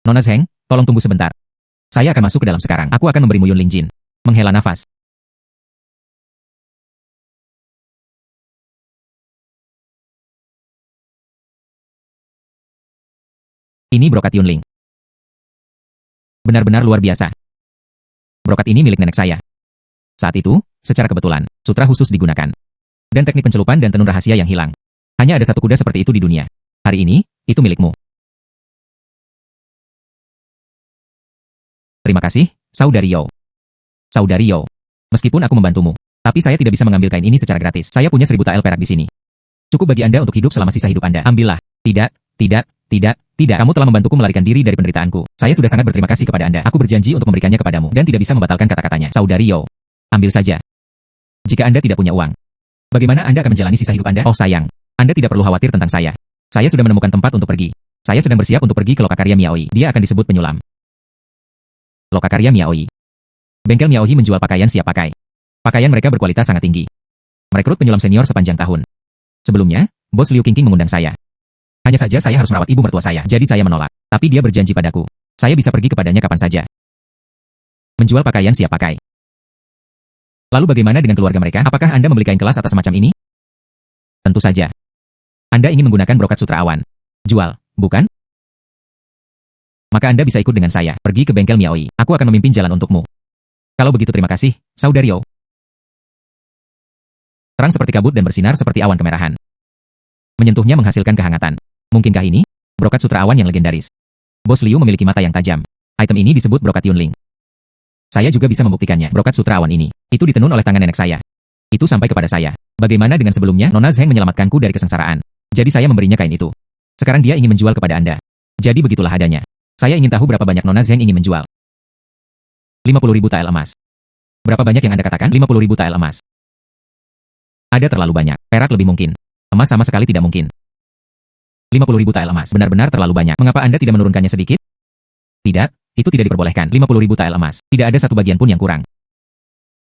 Nona Zheng, tolong tunggu sebentar. Saya akan masuk ke dalam sekarang. Aku akan memberimu Yun Lingjin. Menghela nafas. Ini brokat Yunling. Benar-benar luar biasa. Brokat ini milik nenek saya. Saat itu, secara kebetulan, sutra khusus digunakan. Dan teknik pencelupan dan tenun rahasia yang hilang. Hanya ada satu kuda seperti itu di dunia. Hari ini, itu milikmu. Terima kasih, Saudari Yao. Saudari Yao. Meskipun aku membantumu, tapi saya tidak bisa mengambil kain ini secara gratis. Saya punya 1000 tael perak di sini. Cukup bagi Anda untuk hidup selama sisa hidup Anda. Ambillah. Tidak. Kamu telah membantuku melarikan diri dari penderitaanku. Saya sudah sangat berterima kasih kepada Anda. Aku berjanji untuk memberikannya kepadamu dan tidak bisa membatalkan kata-katanya. Saudari Yao. Ambil saja. Jika Anda tidak punya uang, bagaimana Anda akan menjalani sisa hidup Anda? Oh sayang, Anda tidak perlu khawatir tentang saya. Saya sudah menemukan tempat untuk pergi. Saya sedang bersiap untuk pergi ke Lokakarya Miaoi. Dia akan disebut penyulam. Lokakarya Miaoi. Bengkel Miaoi menjual pakaian siap pakai. Pakaian mereka berkualitas sangat tinggi. Merekrut penyulam senior sepanjang tahun. Sebelumnya, Bos Liu Qingqing mengundang saya. Hanya saja saya harus merawat ibu mertua saya, jadi saya menolak. Tapi dia berjanji padaku. Saya bisa pergi kepadanya kapan saja. Menjual pakaian siap pakai. Lalu bagaimana dengan keluarga mereka? Apakah Anda membeli kain kelas atas semacam ini? Tentu saja. Anda ingin menggunakan brokat sutra awan. Jual, bukan? Maka Anda bisa ikut dengan saya, pergi ke bengkel Miaoi. Aku akan memimpin jalan untukmu. Kalau begitu terima kasih, Saudari Yao. Terang seperti kabut dan bersinar seperti awan kemerahan. Menyentuhnya menghasilkan kehangatan. Mungkinkah ini? Brokat sutra awan yang legendaris. Bos Liu memiliki mata yang tajam. Item ini disebut brokat Yunling. Saya juga bisa membuktikannya. Brokat sutra awan ini, itu ditenun oleh tangan nenek saya. Itu sampai kepada saya. Bagaimana dengan sebelumnya? Nona Zheng menyelamatkanku dari kesengsaraan. Jadi saya memberinya kain itu. Sekarang dia ingin menjual kepada Anda. Jadi begitulah adanya. Saya ingin tahu berapa banyak Nona Zheng ingin menjual. 50.000 tael emas. Berapa banyak yang Anda katakan? 50.000 tael emas. Ada terlalu banyak. Perak lebih mungkin. Emas sama sekali tidak mungkin. 50.000 tael emas. Benar-benar terlalu banyak. Mengapa Anda tidak menurunkannya sedikit? Tidak, itu tidak diperbolehkan. 50.000 tael emas. Tidak ada satu bagian pun yang kurang.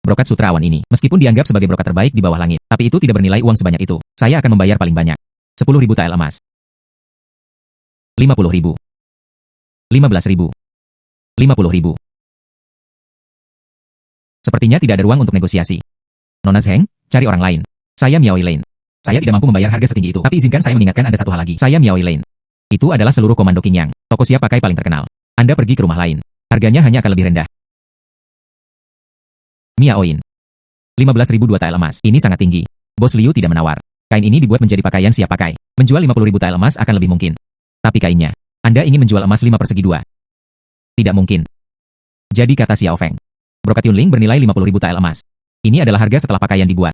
Brokat sutra awan ini, meskipun dianggap sebagai brokat terbaik di bawah langit, tapi itu tidak bernilai uang sebanyak itu. Saya akan membayar paling banyak. 10.000 tael emas. 50.000. 15.000. 50.000. Sepertinya tidak ada ruang untuk negosiasi. Nona Zheng, cari orang lain. Saya Miaoi Lane. Saya tidak mampu membayar harga setinggi itu, tapi izinkan saya mengingatkan Anda satu hal lagi. Saya Miaoi Lane. Itu adalah seluruh komando Qingyang, toko siap pakai paling terkenal. Anda pergi ke rumah lain. Harganya hanya akan lebih rendah. Miaoin. 15.002 tael emas. Ini sangat tinggi. Bos Liu tidak menawar. Kain ini dibuat menjadi pakaian siap pakai. Menjual 50.000 tael emas akan lebih mungkin. Tapi kainnya, Anda ingin menjual emas 5/2. Tidak mungkin. Jadi kata Xiao Feng. Brokat Yunling bernilai 50.000 tael emas. Ini adalah harga setelah pakaian dibuat.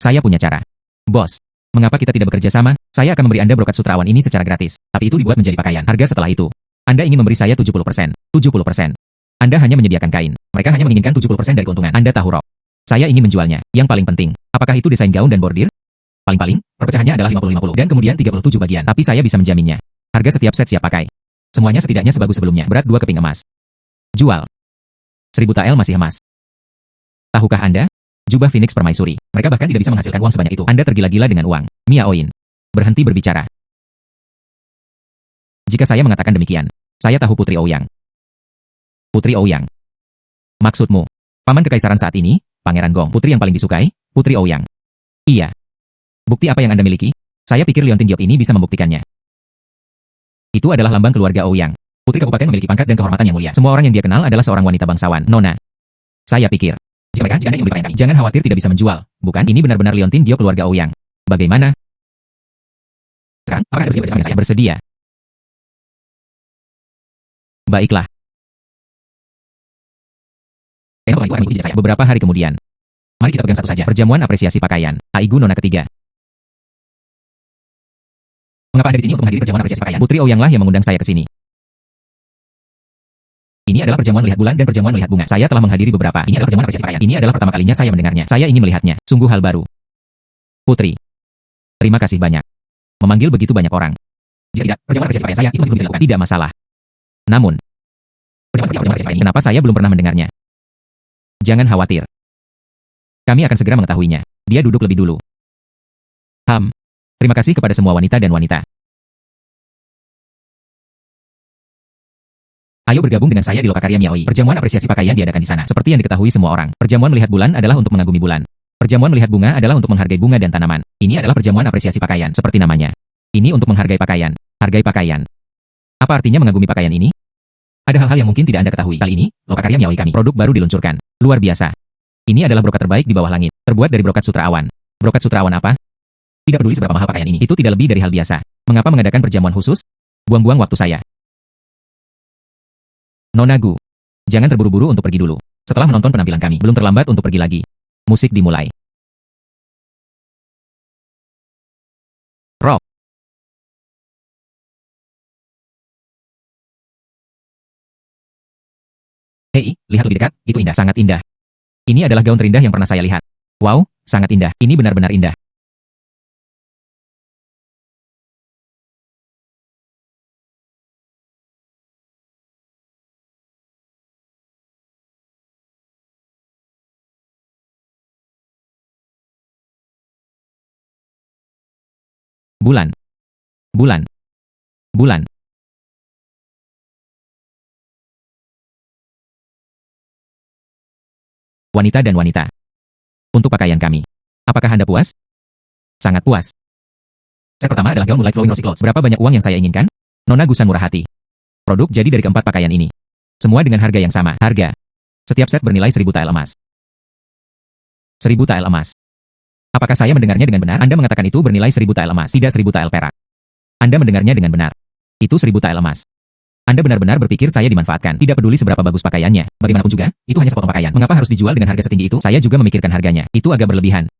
Saya punya cara. Bos, mengapa kita tidak bekerja sama? Saya akan memberi Anda brokat sutra awan ini secara gratis. Tapi itu dibuat menjadi pakaian. Harga setelah itu. Anda ingin memberi saya 70%. 70%. Anda hanya menyediakan kain. Mereka hanya menginginkan 70% dari keuntungan. Anda tahu Rob. Saya ingin menjualnya. Yang paling penting, apakah itu desain gaun dan bordir? Paling-paling, perpecahannya adalah 50-50 dan kemudian 37 bagian. Tapi saya bisa menjaminnya. Harga setiap set siap pakai. Semuanya setidaknya sebagus sebelumnya. Berat 2 keping emas. Jual. 1000 tael masih emas. Tahukah Anda? Jubah Phoenix Permaisuri. Mereka bahkan tidak bisa menghasilkan uang sebanyak itu. Anda tergila-gila dengan uang. Miaoin. Berhenti berbicara. Jika saya mengatakan demikian, saya tahu Putri Ouyang. Putri Ouyang. Maksudmu, paman kekaisaran saat ini, Pangeran Gong. Putri yang paling disukai, Putri Ouyang. Iya. Bukti apa yang Anda miliki? Saya pikir Liontin Diop ini bisa membuktikannya. Itu adalah lambang keluarga Ouyang. Putri kabupaten memiliki pangkat dan kehormatan yang mulia. Semua orang yang dia kenal adalah seorang wanita bangsawan. Nona. Saya pikir, jika Anda yang membeli pakaian kami, jangan khawatir tidak bisa menjual. Bukan, ini benar-benar Liontin Diop keluarga Ouyang. Bagaimana? Sekarang, apakah Anda bersedia bersama saya? Bersedia. Baiklah. Beberapa hari kemudian. Mari kita pegang satu saja. Perjamuan apresiasi pakaian. Aigu Nona ketiga. Mengapa Anda di sini untuk menghadiri perjamuan apresiasi pakaian? Putri Ouyang lah yang mengundang saya ke sini. Ini adalah perjamuan melihat bulan dan perjamuan melihat bunga. Saya telah menghadiri beberapa. Ini adalah perjamuan apresiasi pakaian. Ini adalah pertama kalinya saya mendengarnya. Saya ingin melihatnya. Sungguh hal baru. Putri. Terima kasih banyak. Memanggil begitu banyak orang. Jika tidak, perjamuan apresiasi pakaian saya itu masih belum bisa dilakukan. Tidak masalah. Namun, perjamuan apresiasi pakaian ini, kenapa saya belum pernah mendengarnya? Jangan khawatir. Kami akan segera mengetahuinya. Dia duduk lebih dulu. Terima kasih kepada semua wanita dan wanita. Ayo bergabung dengan saya di Lokakarya Miaoi. Perjamuan apresiasi pakaian diadakan di sana. Seperti yang diketahui semua orang, perjamuan melihat bulan adalah untuk mengagumi bulan. Perjamuan melihat bunga adalah untuk menghargai bunga dan tanaman. Ini adalah perjamuan apresiasi pakaian, seperti namanya. Ini untuk menghargai pakaian. Hargai pakaian. Apa artinya mengagumi pakaian ini? Ada hal-hal yang mungkin tidak Anda ketahui. Kali ini, Lokakarya Miaoi kami. Produk baru diluncurkan. Luar biasa. Ini adalah brokat terbaik di bawah langit. Terbuat dari brokat sutra awan. Brokat sutra awan apa? Tidak peduli seberapa mahal pakaian ini. Itu tidak lebih dari hal biasa. Mengapa mengadakan perjamuan khusus? Buang-buang waktu saya. Nona Gu, jangan terburu-buru untuk pergi dulu. Setelah menonton penampilan kami, belum terlambat untuk pergi lagi. Musik dimulai. Rock. Hei, lihat lebih dekat, itu indah, sangat indah. Ini adalah gaun terindah yang pernah saya lihat. Wow, sangat indah, ini benar-benar indah. Bulan. Bulan. Bulan. Wanita dan wanita. Untuk pakaian kami. Apakah Anda puas? Sangat puas. Set pertama adalah gaun Moonlight Flowing Rosy Clothes. Berapa banyak uang yang saya inginkan? Nona Gusan murah hati. Produk jadi dari keempat pakaian ini. Semua dengan harga yang sama. Harga. Setiap set bernilai 1000 tael emas. 1000 tael emas. Apakah saya mendengarnya dengan benar? Anda mengatakan itu bernilai 1000 tael emas, tidak 1000 tael perak. Anda mendengarnya dengan benar. Itu 1000 tael emas. Anda benar-benar berpikir saya dimanfaatkan. Tidak peduli seberapa bagus pakaiannya. Bagaimanapun juga, itu hanya sepotong pakaian. Mengapa harus dijual dengan harga setinggi itu? Saya juga memikirkan harganya. Itu agak berlebihan.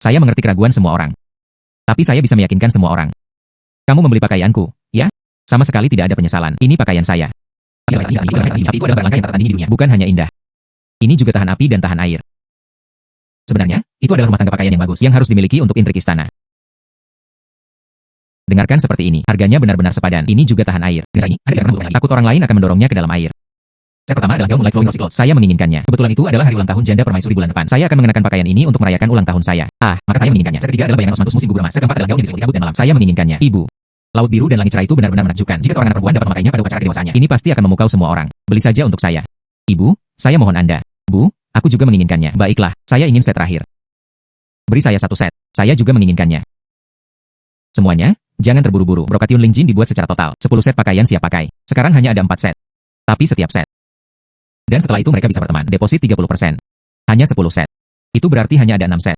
Saya mengerti keraguan semua orang. Tapi saya bisa meyakinkan semua orang. Kamu membeli pakaianku, ya? Sama sekali tidak ada penyesalan. Ini pakaian saya. Itu adalah barang langka yang tak tertandingi di dunia. Bukan hanya indah. Ini juga tahan api dan tahan air. Sebenarnya, itu adalah rumah tangga pakaian yang bagus yang harus dimiliki untuk intrik istana. Dengarkan seperti ini, harganya benar-benar sepadan. Ini juga tahan air. Takut orang lain akan mendorongnya ke dalam air. Set pertama adalah gaun Moonlight Flowing Rosy Clothes. Saya menginginkannya. Kebetulan itu adalah hari ulang tahun janda permaisuri bulan depan. Saya akan mengenakan pakaian ini untuk merayakan ulang tahun saya. Maka saya menginginkannya. Set ketiga adalah bayangan osmanthus musim gugur emas. Set keempat adalah gaun yang diselimuti kabut dan malam. Saya menginginkannya. Ibu. Laut biru dan langit cerah itu benar-benar menakjubkan. Jika seorang anak perempuan dapat memakainya pada upacara kedewasaannya, ini pasti akan memukau semua orang. Beli saja untuk saya. Ibu, saya mohon Anda. Bu, aku juga menginginkannya. Baiklah, saya ingin set terakhir. Beri saya satu set. Saya juga menginginkannya. Semuanya, jangan terburu-buru. Brokat Yun Lingjin dibuat secara total. 10 set pakaian siap pakai. Sekarang hanya ada 4 set. Tapi setiap set. Dan setelah itu mereka bisa berteman. Deposit 30%. Hanya 10 set. Itu berarti hanya ada 6 set.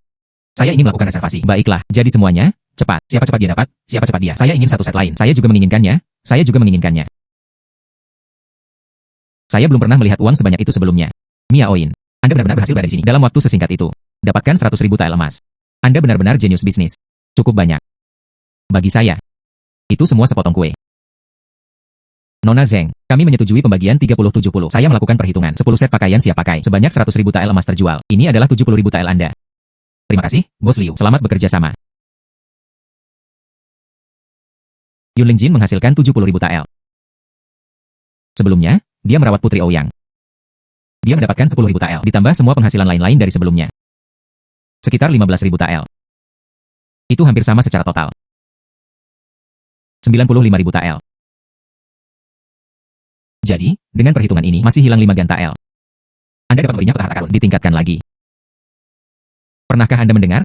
Saya ingin melakukan reservasi. Baiklah, jadi semuanya, cepat. Siapa cepat dia dapat, siapa cepat dia. Saya ingin satu set lain. Saya juga menginginkannya. Saya juga menginginkannya. Saya belum pernah melihat uang sebanyak itu sebelumnya. Miaoin, Anda benar-benar berhasil berada di sini dalam waktu sesingkat itu. Dapatkan 100.000 tael emas. Anda benar-benar jenius bisnis. Cukup banyak. Bagi saya, itu semua sepotong kue. Nona Zeng, kami menyetujui pembagian 30-70. Saya melakukan perhitungan. 10 set pakaian siap pakai. Sebanyak 100.000 tael emas terjual. Ini adalah 70.000 tael Anda. Terima kasih, Bos Liu. Selamat bekerja sama. Yun Lingjin menghasilkan 70.000 tael. Sebelumnya, dia merawat Putri Ouyang. Dia mendapatkan 10.000 tael, ditambah semua penghasilan lain-lain dari sebelumnya. Sekitar 15.000 tael. Itu hampir sama secara total. 95.000 tael. Jadi, dengan perhitungan ini, masih hilang 5 gan tael. Anda dapat memberinya peta harta karun, ditingkatkan lagi. Pernahkah Anda mendengar?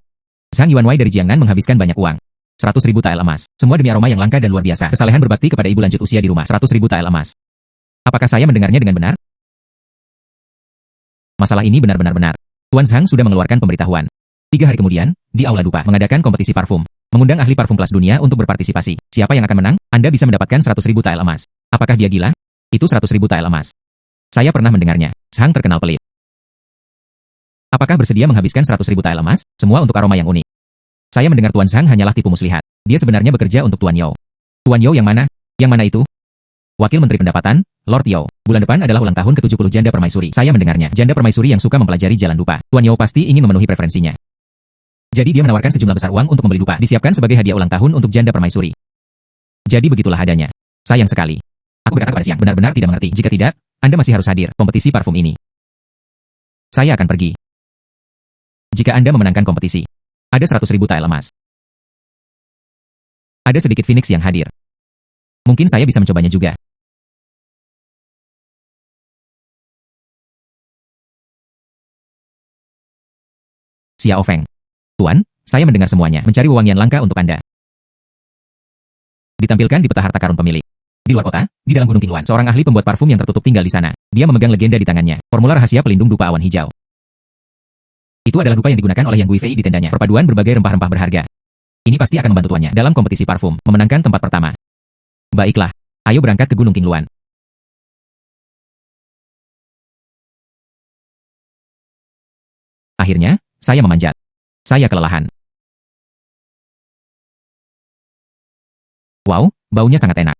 Zhang Yuanwei dari Jiangnan menghabiskan banyak uang. 100.000 tael emas. Semua demi aroma yang langka dan luar biasa. Kesalehan berbakti kepada ibu lanjut usia di rumah. 100.000 tael emas. Apakah saya mendengarnya dengan benar? Masalah ini benar-benar benar. Tuan Zhang sudah mengeluarkan pemberitahuan. 3 hari kemudian, di Aula Dupa, mengadakan kompetisi parfum. Mengundang ahli parfum kelas dunia untuk berpartisipasi. Siapa yang akan menang? Anda bisa mendapatkan 100.000 tael emas. Apakah dia gila? Itu 100.000 tael emas. Saya pernah mendengarnya. Zhang terkenal pelit. Apakah bersedia menghabiskan 100.000 tael emas? Semua untuk aroma yang unik. Saya mendengar Tuan Zhang hanyalah tipu muslihat. Dia sebenarnya bekerja untuk Tuan Yao. Tuan Yao yang mana? Yang mana itu? Wakil Menteri Pendapatan, Lord Yao. Bulan depan adalah ulang tahun ke-70 janda permaisuri. Saya mendengarnya. Janda permaisuri yang suka mempelajari jalan dupa. Tuan Yao pasti ingin memenuhi preferensinya. Jadi dia menawarkan sejumlah besar uang untuk membeli dupa. Disiapkan sebagai hadiah ulang tahun untuk janda permaisuri. Jadi begitulah adanya. Sayang sekali. Aku berkata kepada Siang, benar-benar tidak mengerti. Jika tidak, Anda masih harus hadir kompetisi parfum ini. Saya akan pergi. Jika Anda memenangkan kompetisi, ada 100.000 tael emas. Ada sedikit Phoenix yang hadir. Mungkin saya bisa mencobanya juga. Xiao Feng. Tuan, saya mendengar semuanya. Mencari wewangian langka untuk Anda. Ditampilkan di peta harta karun pemilik. Di luar kota, di dalam Gunung Qinluan, seorang ahli pembuat parfum yang tertutup tinggal di sana. Dia memegang legenda di tangannya, formula rahasia pelindung dupa awan hijau. Itu adalah dupa yang digunakan oleh Yang Guifei di tendanya, perpaduan berbagai rempah-rempah berharga. Ini pasti akan membantu tuannya dalam kompetisi parfum, memenangkan tempat pertama. Baiklah, ayo berangkat ke Gunung Qinluan. Akhirnya, saya memanjat. Saya kelelahan. Wow, baunya sangat enak.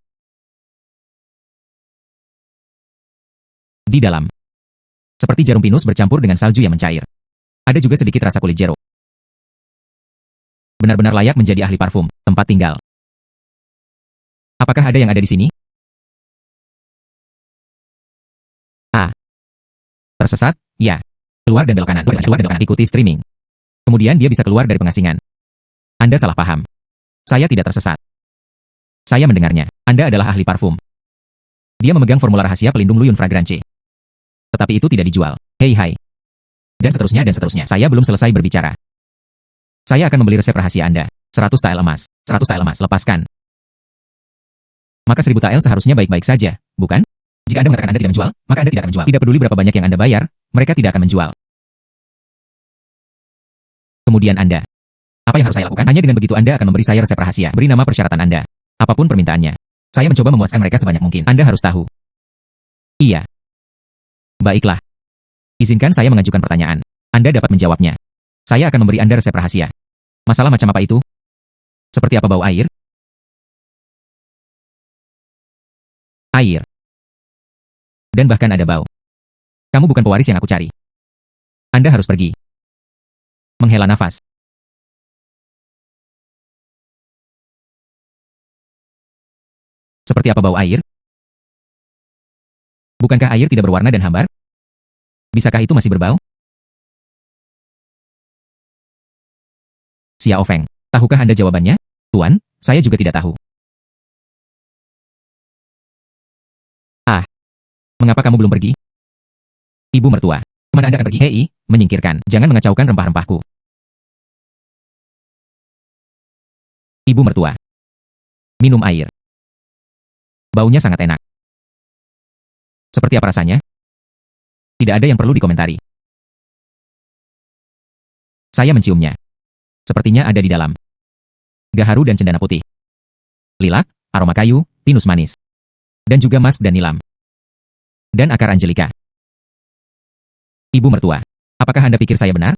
Di dalam, seperti jarum pinus bercampur dengan salju yang mencair. Ada juga sedikit rasa kulit jeruk. Benar-benar layak menjadi ahli parfum, tempat tinggal. Apakah ada yang ada di sini? A. Tersesat? Ya. Keluar dan belok kanan. Keluar dan belok kanan. Ikuti streaming. Kemudian dia bisa keluar dari pengasingan. Anda salah paham. Saya tidak tersesat. Saya mendengarnya. Anda adalah ahli parfum. Dia memegang formula rahasia pelindung Luyun Fragrance. Tetapi itu tidak dijual. Hei hai. Dan seterusnya dan seterusnya. Saya belum selesai berbicara. Saya akan membeli resep rahasia Anda. 100 tael emas. 100 tael emas. Lepaskan. Maka 1000 tael seharusnya baik-baik saja, bukan? Jika Anda mengatakan Anda tidak menjual, maka Anda tidak akan menjual. Tidak peduli berapa banyak yang Anda bayar, mereka tidak akan menjual. Kemudian Anda. Apa yang harus saya lakukan? Hanya dengan begitu Anda akan memberi saya resep rahasia. Beri nama persyaratan Anda. Apapun permintaannya. Saya mencoba memuaskan mereka sebanyak mungkin. Anda harus tahu. Iya. Baiklah. Izinkan saya mengajukan pertanyaan. Anda dapat menjawabnya. Saya akan memberi Anda resep rahasia. Masalah macam apa itu? Seperti apa bau air? Air. Dan bahkan ada bau. Kamu bukan pewaris yang aku cari. Anda harus pergi. Menghela nafas. Seperti apa bau air? Bukankah air tidak berwarna dan hambar? Bisakah itu masih berbau? Xiao Feng, tahukah Anda jawabannya? Tuan, saya juga tidak tahu. Ah, mengapa kamu belum pergi? Ibu mertua, kemana Anda akan pergi? Hei, menyingkirkan, jangan mengacaukan rempah-rempahku. Ibu mertua, minum air. Baunya sangat enak. Seperti apa rasanya? Tidak ada yang perlu dikomentari. Saya menciumnya. Sepertinya ada di dalam. Gaharu dan cendana putih. Lilac, aroma kayu, pinus manis. Dan juga musk dan nilam. Dan akar angelika. Ibu mertua, apakah Anda pikir saya benar?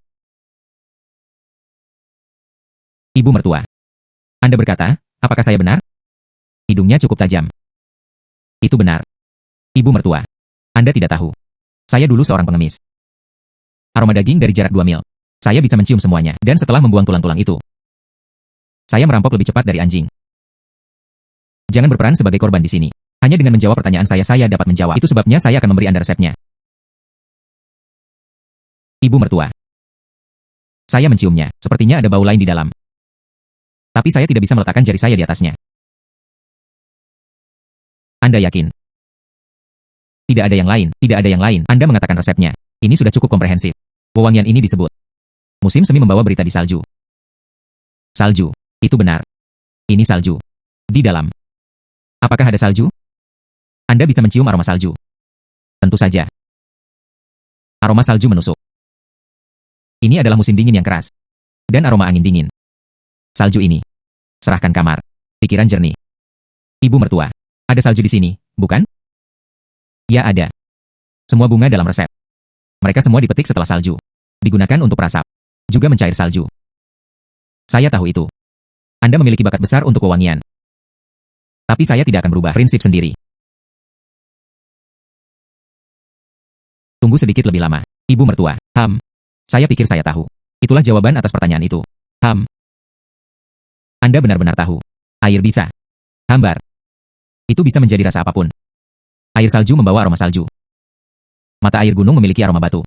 Ibu mertua, Anda berkata, apakah saya benar? Hidungnya cukup tajam. Itu benar. Ibu mertua, Anda tidak tahu. Saya dulu seorang pengemis. Aroma daging dari jarak 2 mil. Saya bisa mencium semuanya, dan setelah membuang tulang-tulang itu, saya merampok lebih cepat dari anjing. Jangan berperan sebagai korban di sini. Hanya dengan menjawab pertanyaan saya dapat menjawab. Itu sebabnya saya akan memberi Anda resepnya. Ibu mertua, saya menciumnya. Sepertinya ada bau lain di dalam. Tapi saya tidak bisa meletakkan jari saya di atasnya. Anda yakin? Tidak ada yang lain, tidak ada yang lain. Anda mengatakan resepnya. Ini sudah cukup komprehensif. Wewangian ini disebut musim semi membawa berita di salju. Salju, itu benar. Ini salju. Di dalam. Apakah ada salju? Anda bisa mencium aroma salju. Tentu saja. Aroma salju menusuk. Ini adalah musim dingin yang keras. Dan aroma angin dingin. Salju ini. Serahkan kamar. Pikiran jernih. Ibu mertua, ada salju di sini, bukan? Ya ada. Semua bunga dalam resep. Mereka semua dipetik setelah salju. Digunakan untuk perasap. Juga mencair salju. Saya tahu itu. Anda memiliki bakat besar untuk wewangian. Tapi saya tidak akan berubah prinsip sendiri. Tunggu sedikit lebih lama. Ibu mertua, saya pikir saya tahu. Itulah jawaban atas pertanyaan itu. Anda benar-benar tahu. Air bisa hambar. Itu bisa menjadi rasa apapun. Air salju membawa aroma salju. Mata air gunung memiliki aroma batu.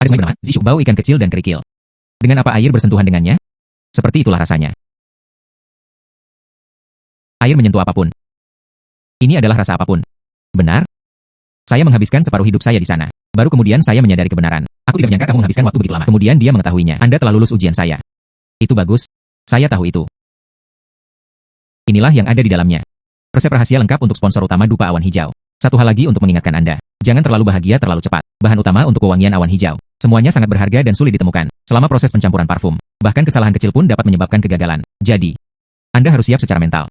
Ada sungai bernama Zishu, bau ikan kecil dan kerikil. Dengan apa air bersentuhan dengannya? Seperti itulah rasanya. Air menyentuh apapun. Ini adalah rasa apapun. Benar? Saya menghabiskan separuh hidup saya di sana. Baru kemudian saya menyadari kebenaran. Aku tidak menyangka kamu menghabiskan waktu begitu lama. Kemudian dia mengetahuinya. Anda telah lulus ujian saya. Itu bagus. Saya tahu itu. Inilah yang ada di dalamnya. Resep rahasia lengkap untuk sponsor utama dupa awan hijau. Satu hal lagi untuk mengingatkan Anda. Jangan terlalu bahagia terlalu cepat. Bahan utama untuk wewangian awan hijau. Semuanya sangat berharga dan sulit ditemukan. Selama proses pencampuran parfum. Bahkan kesalahan kecil pun dapat menyebabkan kegagalan. Jadi, Anda harus siap secara mental.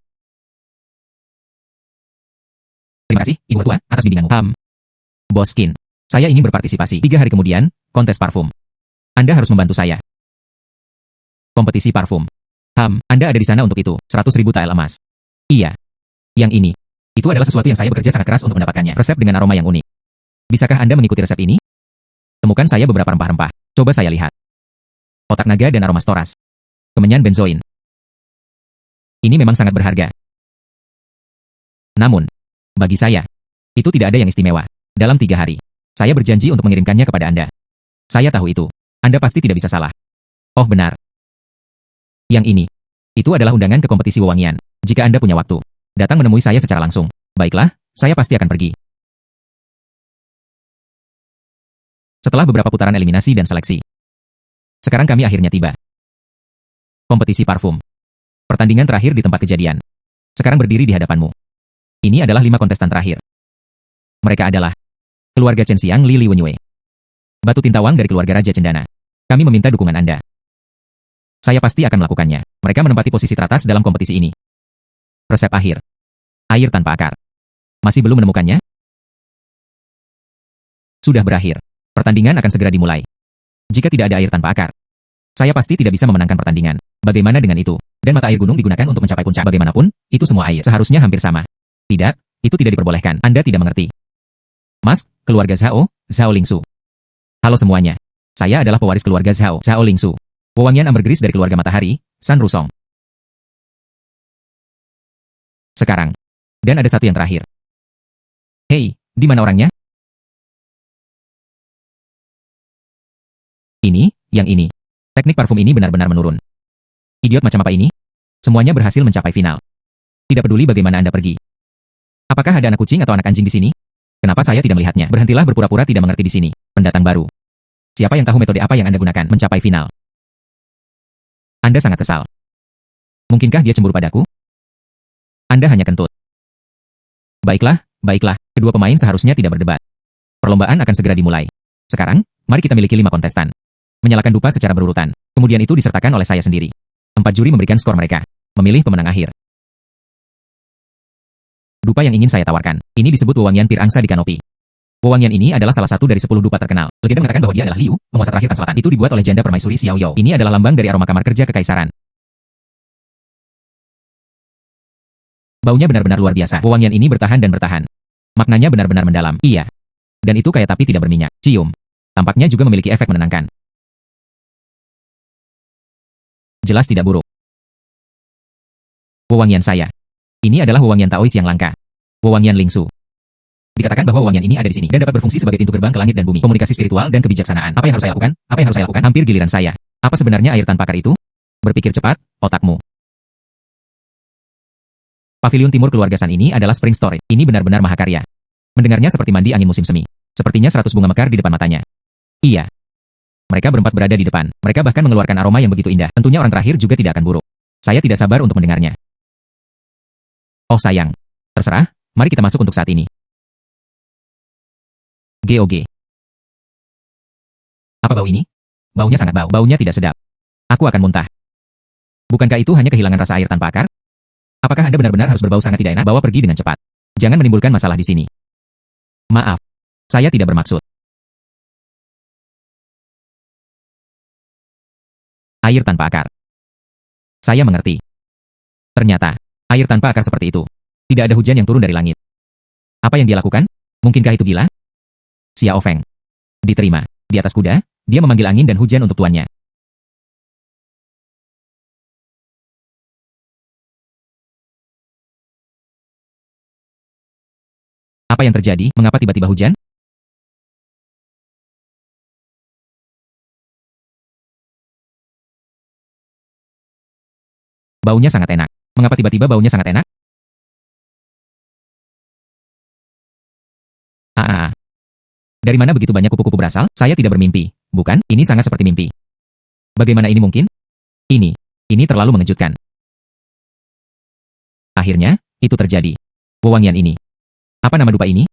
Terima kasih, Ibu Tua, atas bimbinganmu. Boskin. Saya ingin berpartisipasi. 3 hari kemudian, kontes parfum. Anda harus membantu saya. Kompetisi parfum. Anda ada di sana untuk itu. 100.000 tael emas. Iya. Yang ini. Itu adalah sesuatu yang saya bekerja sangat keras untuk mendapatkannya. Resep dengan aroma yang unik. Bisakah Anda mengikuti resep ini? Temukan saya beberapa rempah-rempah. Coba saya lihat. Otak naga dan aroma storas. Kemenyan benzoin. Ini memang sangat berharga. Namun, bagi saya, itu tidak ada yang istimewa. Dalam 3 hari, saya berjanji untuk mengirimkannya kepada Anda. Saya tahu itu. Anda pasti tidak bisa salah. Oh benar. Yang ini. Itu adalah undangan ke kompetisi wewangian. Jika Anda punya waktu, datang menemui saya secara langsung. Baiklah, saya pasti akan pergi. Setelah beberapa putaran eliminasi dan seleksi, sekarang kami akhirnya tiba. Kompetisi parfum. Pertandingan terakhir di tempat kejadian. Sekarang berdiri di hadapanmu. Ini adalah 5 kontestan terakhir. Mereka adalah keluarga Chen Xiang Li Wenyue. Batu Tintawang dari keluarga Raja Cendana. Kami meminta dukungan Anda. Saya pasti akan melakukannya. Mereka menempati posisi teratas dalam kompetisi ini. Resep akhir. Air tanpa akar. Masih belum menemukannya? Sudah berakhir. Pertandingan akan segera dimulai. Jika tidak ada air tanpa akar, saya pasti tidak bisa memenangkan pertandingan. Bagaimana dengan itu? Dan mata air gunung digunakan untuk mencapai puncak. Bagaimanapun, itu semua air. Seharusnya hampir sama. Tidak, itu tidak diperbolehkan. Anda tidak mengerti. Mas, keluarga Zhao, Zhao Lingsu. Halo semuanya. Saya adalah pewaris keluarga Zhao, Zhao Lingsu. Wewangian ambergris dari keluarga matahari, San Rusong. Sekarang. Dan ada satu yang terakhir. Hei, di mana orangnya? Ini, yang ini. Teknik parfum ini benar-benar menurun. Idiot macam apa ini? Semuanya berhasil mencapai final. Tidak peduli bagaimana Anda pergi. Apakah ada anak kucing atau anak anjing di sini? Kenapa saya tidak melihatnya? Berhentilah berpura-pura tidak mengerti di sini. Pendatang baru. Siapa yang tahu metode apa yang Anda gunakan mencapai final? Anda sangat kesal. Mungkinkah dia cemburu padaku? Anda hanya kentut. Baiklah, baiklah. Kedua pemain seharusnya tidak berdebat. Perlombaan akan segera dimulai. Sekarang, mari kita miliki 5 kontestan. Menyalakan dupa secara berurutan. Kemudian itu disertakan oleh saya sendiri. 4 juri memberikan skor mereka. Memilih pemenang akhir. Dupa yang ingin saya tawarkan. Ini disebut wewangian pir angsa di kanopi. Wewangian ini adalah salah satu dari 10 dupa terkenal. Legenda mengatakan bahwa dia adalah Liu, penguasa terakhir Tan Selatan. Itu dibuat oleh janda permaisuri Xiao Yao. Ini adalah lambang dari aroma kamar kerja kekaisaran. Baunya benar-benar luar biasa. Wewangian ini bertahan dan bertahan. Maknanya benar-benar mendalam. Iya. Dan itu kaya tapi tidak berminyak. Cium. Tampaknya juga memiliki efek menenangkan. Jelas tidak buruk. Wewangian saya. Ini adalah wewangian Taois yang langka. Wewangian Lingsu. Dikatakan bahwa wewangian ini ada di sini dan dapat berfungsi sebagai pintu gerbang ke langit dan bumi, komunikasi spiritual dan kebijaksanaan. Apa yang harus saya lakukan? Apa yang harus saya lakukan? Hampir giliran saya. Apa sebenarnya air tanpa akar itu? Berpikir cepat, otakmu. Pavilion timur keluarga San ini adalah Spring Store. Ini benar-benar mahakarya. Mendengarnya seperti mandi angin musim semi. Sepertinya 100 bunga mekar di depan matanya. Iya. Mereka berempat berada di depan. Mereka bahkan mengeluarkan aroma yang begitu indah. Tentunya orang terakhir juga tidak akan buruk. Saya tidak sabar untuk mendengarnya. Oh sayang. Terserah, mari kita masuk untuk saat ini. GOG. Apa bau ini? Baunya sangat bau. Baunya tidak sedap. Aku akan muntah. Bukankah itu hanya kehilangan rasa air tanpa akar? Apakah Anda benar-benar harus berbau sangat tidak enak? Bawa pergi dengan cepat. Jangan menimbulkan masalah di sini. Maaf. Saya tidak bermaksud. Air tanpa akar. Saya mengerti. Ternyata, air tanpa akar seperti itu. Tidak ada hujan yang turun dari langit. Apa yang dia lakukan? Mungkinkah itu gila? Xiao Feng. Diterima. Di atas kuda, dia memanggil angin dan hujan untuk tuannya. Apa yang terjadi? Mengapa tiba-tiba hujan? Baunya sangat enak. Mengapa tiba-tiba baunya sangat enak? Ah, ah, ah. Dari mana begitu banyak kupu-kupu berasal? Saya tidak bermimpi. Bukan, ini sangat seperti mimpi. Bagaimana ini mungkin? Ini. Ini terlalu mengejutkan. Akhirnya, itu terjadi. Wewangian ini. Apa nama dupa ini?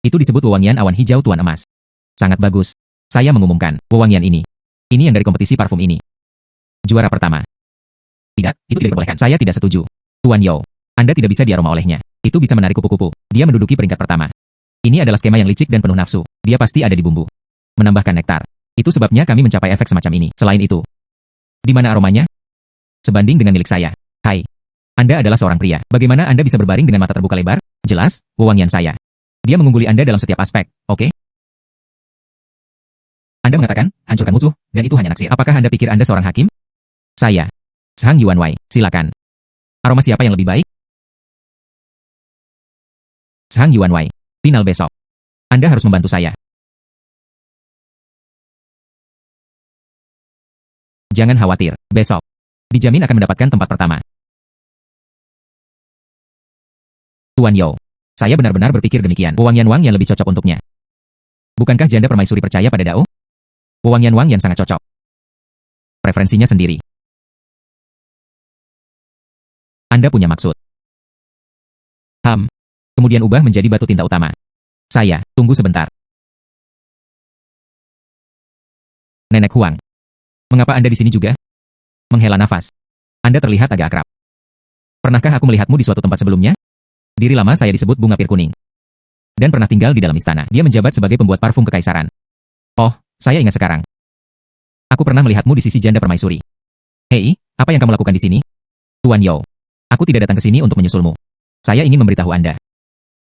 Itu disebut wewangian awan hijau Tuan Emas. Sangat bagus. Saya mengumumkan, wewangian ini. Ini yang dari kompetisi parfum ini. Juara pertama. Tidak, itu tidak diperbolehkan. Saya tidak setuju. Tuan Yo, Anda tidak bisa diaroma olehnya. Itu bisa menarik kupu-kupu. Dia menduduki peringkat pertama. Ini adalah skema yang licik dan penuh nafsu. Dia pasti ada di bumbu. Menambahkan nektar. Itu sebabnya kami mencapai efek semacam ini. Selain itu, di mana aromanya? Sebanding dengan milik saya. Hai. Anda adalah seorang pria. Bagaimana Anda bisa berbaring dengan mata terbuka lebar? Jelas, wewangian saya. Dia mengungguli Anda dalam setiap aspek, oke? Anda mengatakan, hancurkan musuh, dan itu hanya naksir. Apakah Anda pikir Anda seorang hakim? Saya. Shang Yuanwei, silakan. Aroma siapa yang lebih baik? Shang Yuanwei. Final besok. Anda harus membantu saya. Jangan khawatir, besok. Dijamin akan mendapatkan tempat pertama. Tuan Yo, saya benar-benar berpikir demikian. Wewangian Wang yang lebih cocok untuknya. Bukankah janda permaisuri percaya pada Dao? Wewangian Wang yang sangat cocok. Preferensinya sendiri. Anda punya maksud. Kemudian ubah menjadi batu tinta utama. Saya, tunggu sebentar. Nenek Huang. Mengapa Anda di sini juga? Menghela nafas. Anda terlihat agak akrab. Pernahkah aku melihatmu di suatu tempat sebelumnya? Diri lama saya disebut Bunga Pir Kuning. Dan pernah tinggal di dalam istana. Dia menjabat sebagai pembuat parfum kekaisaran. Oh, saya ingat sekarang. Aku pernah melihatmu di sisi janda permaisuri. Hei, apa yang kamu lakukan di sini? Tuan Yo, aku tidak datang ke sini untuk menyusulmu. Saya ingin memberitahu Anda.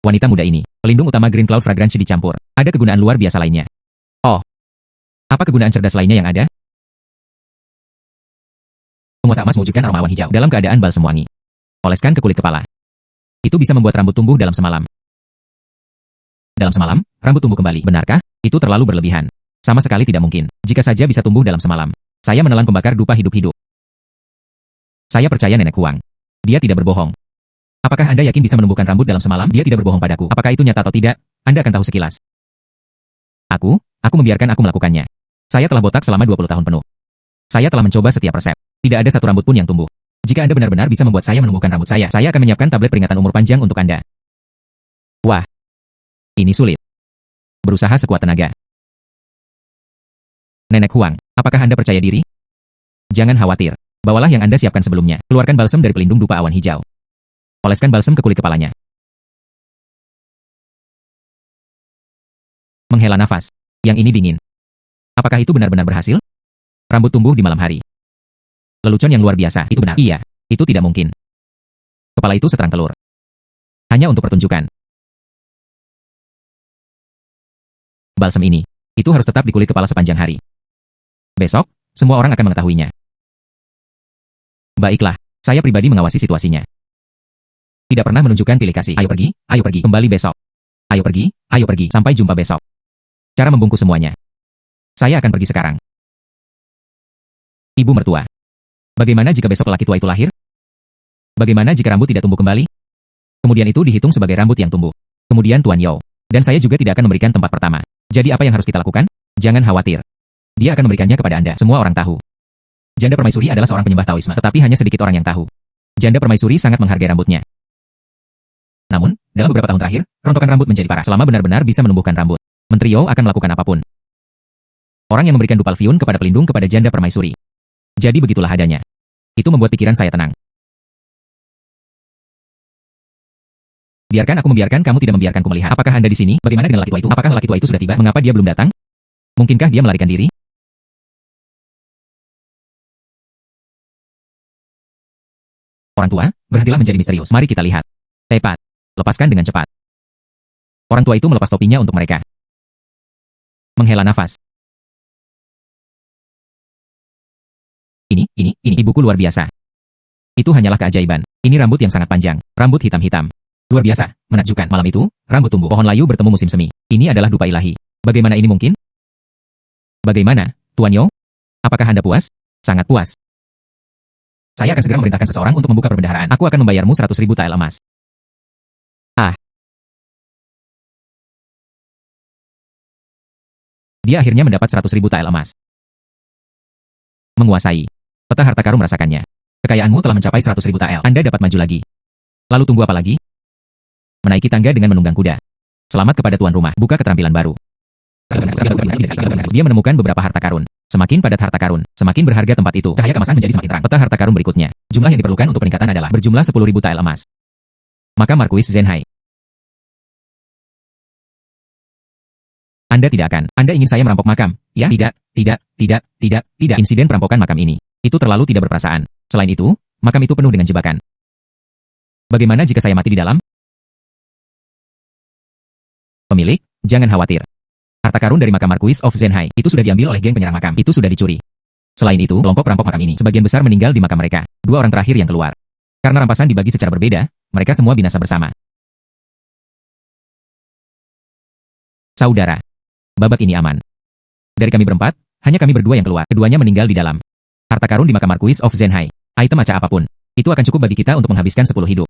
Wanita muda ini, pelindung utama Green Cloud Fragrance dicampur. Ada kegunaan luar biasa lainnya. Oh, apa kegunaan cerdas lainnya yang ada? Penguasa emas mewujudkan aroma awan hijau dalam keadaan balsem wangi. Oleskan ke kulit kepala. Itu bisa membuat rambut tumbuh dalam semalam. Dalam semalam, rambut tumbuh kembali. Benarkah? Itu terlalu berlebihan. Sama sekali tidak mungkin. Jika saja bisa tumbuh dalam semalam. Saya menelan pembakar dupa hidup-hidup. Saya percaya Nenek Huang. Dia tidak berbohong. Apakah Anda yakin bisa menumbuhkan rambut dalam semalam? Dia tidak berbohong padaku. Apakah itu nyata atau tidak? Anda akan tahu sekilas. Aku membiarkan aku melakukannya. Saya telah botak selama 20 tahun penuh. Saya telah mencoba setiap resep. Tidak ada satu rambut pun yang tumbuh. Jika Anda benar-benar bisa membuat saya menumbuhkan rambut saya akan menyiapkan tablet peringatan umur panjang untuk Anda. Wah. Ini sulit. Berusaha sekuat tenaga. Nenek Huang, apakah Anda percaya diri? Jangan khawatir. Bawalah yang Anda siapkan sebelumnya. Keluarkan balsem dari pelindung dupa awan hijau. Oleskan balsem ke kulit kepalanya. Menghela nafas. Yang ini dingin. Apakah itu benar-benar berhasil? Rambut tumbuh di malam hari. Lelucon yang luar biasa, itu benar. Iya, itu tidak mungkin. Kepala itu seterang telur. Hanya untuk pertunjukan. Balsem ini, itu harus tetap di kulit kepala sepanjang hari. Besok, semua orang akan mengetahuinya. Baiklah, saya pribadi mengawasi situasinya. Tidak pernah menunjukkan pilih kasih. Ayo pergi, kembali besok. Ayo pergi, sampai jumpa besok. Cara membungkus semuanya. Saya akan pergi sekarang. Ibu mertua. Bagaimana jika besok laki tua itu lahir? Bagaimana jika rambut tidak tumbuh kembali? Kemudian itu dihitung sebagai rambut yang tumbuh. Kemudian Tuan Yo. Dan saya juga tidak akan memberikan tempat pertama. Jadi apa yang harus kita lakukan? Jangan khawatir. Dia akan memberikannya kepada Anda. Semua orang tahu. Janda permaisuri adalah seorang penyembah Taoisme, tetapi hanya sedikit orang yang tahu. Janda permaisuri sangat menghargai rambutnya. Namun, dalam beberapa tahun terakhir, kerontokan rambut menjadi parah. Selama benar-benar bisa menumbuhkan rambut, Menteri Yo akan melakukan apapun. Orang yang memberikan Dupal Fiun kepada pelindung kepada janda permaisuri. Jadi begitulah adanya. Itu membuat pikiran saya tenang. Biarkan aku membiarkan kamu tidak membiarkanku melihat. Apakah Anda di sini? Bagaimana dengan laki tua itu? Apakah laki tua itu sudah tiba? Mengapa dia belum datang? Mungkinkah dia melarikan diri? Orang tua, berhentilah menjadi misterius. Mari kita lihat. Tepat. Lepaskan dengan cepat. Orang tua itu melepas topinya untuk mereka. Menghela nafas. Ini ibuku luar biasa. Itu hanyalah keajaiban. Ini rambut yang sangat panjang. Rambut hitam-hitam. Luar biasa, menakjubkan. Malam itu, rambut tumbuh. Pohon layu bertemu musim semi. Ini adalah dupa ilahi. Bagaimana ini mungkin? Bagaimana, Tuan Yo? Apakah Anda puas? Sangat puas. Saya akan segera memerintahkan seseorang untuk membuka perbendaharaan. Aku akan membayarmu 100.000 tael emas. Ah. Dia akhirnya mendapat 100.000 tael emas. Menguasai. Peta harta karun merasakannya. Kekayaanmu telah mencapai 100.000 tael. Anda dapat maju lagi. Lalu tunggu apa lagi? Menaiki tangga dengan menunggang kuda. Selamat kepada tuan rumah. Buka keterampilan baru. Dia menemukan beberapa harta karun. Semakin padat harta karun, semakin berharga tempat itu. Cahaya kemasan menjadi semakin terang. Peta harta karun berikutnya. Jumlah yang diperlukan untuk peningkatan adalah berjumlah 10.000 tael emas. Maka Marquis Zenhai. Anda tidak akan. Anda ingin saya merampok makam? Ya, tidak. Insiden perampokan makam ini. Itu terlalu tidak berperasaan. Selain itu, makam itu penuh dengan jebakan. Bagaimana jika saya mati di dalam? Pemilik, jangan khawatir. Harta karun dari makam Marquis of Zenhai itu sudah diambil oleh geng penyerang makam. Itu sudah dicuri. Selain itu, kelompok perampok makam ini sebagian besar meninggal di makam mereka. 2 orang terakhir yang keluar. Karena rampasan dibagi secara berbeda, mereka semua binasa bersama. Saudara. Babak ini aman. Dari kami berempat, hanya kami berdua yang keluar. Keduanya meninggal di dalam. Harta karun di makam Marquis of Zenhai. Item acak apapun. Itu akan cukup bagi kita untuk menghabiskan 10 hidup.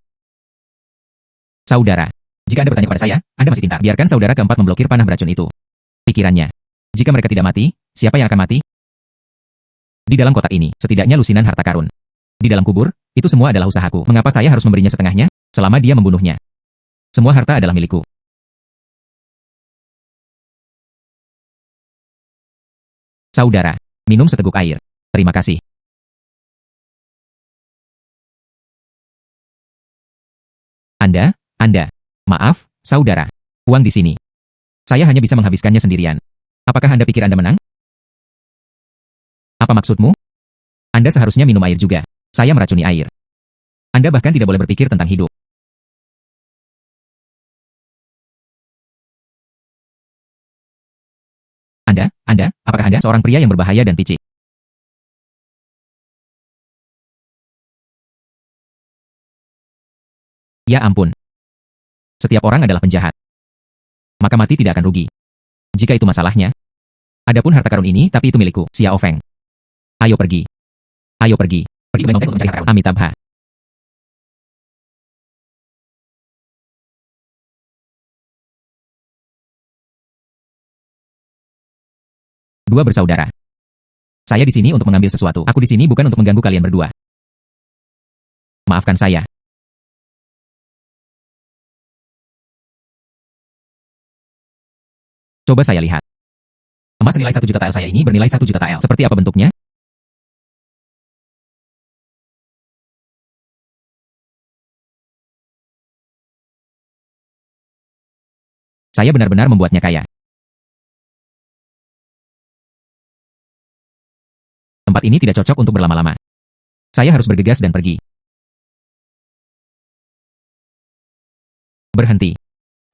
Saudara. Jika Anda bertanya pada saya, Anda masih pintar. Biarkan saudara keempat memblokir panah beracun itu. Pikirannya. Jika mereka tidak mati, siapa yang akan mati? Di dalam kotak ini, setidaknya lusinan harta karun. Di dalam kubur, itu semua adalah usahaku. Mengapa saya harus memberinya setengahnya? Selama dia membunuhnya. Semua harta adalah milikku. Saudara, minum seteguk air. Terima kasih. Anda. Maaf, saudara. Uang di sini. Saya hanya bisa menghabiskannya sendirian. Apakah Anda pikir Anda menang? Apa maksudmu? Anda seharusnya minum air juga. Saya meracuni air. Anda bahkan tidak boleh berpikir tentang hidup. Apakah Anda seorang pria yang berbahaya dan picik? Ya ampun. Setiap orang adalah penjahat. Maka mati tidak akan rugi. Jika itu masalahnya. Adapun harta karun ini, tapi itu milikku, Xiao Feng. Ayo pergi. Pergi ke Benteng untuk mencari harta karun. Amitabha. Dua bersaudara. Saya di sini untuk mengambil sesuatu. Aku di sini bukan untuk mengganggu kalian berdua. Maafkan saya. Coba saya lihat. Emas senilai 1 juta tael saya ini bernilai 1 juta tael. Seperti apa bentuknya? Saya benar-benar membuatnya kaya. Tempat ini tidak cocok untuk berlama-lama. Saya harus bergegas dan pergi. Berhenti.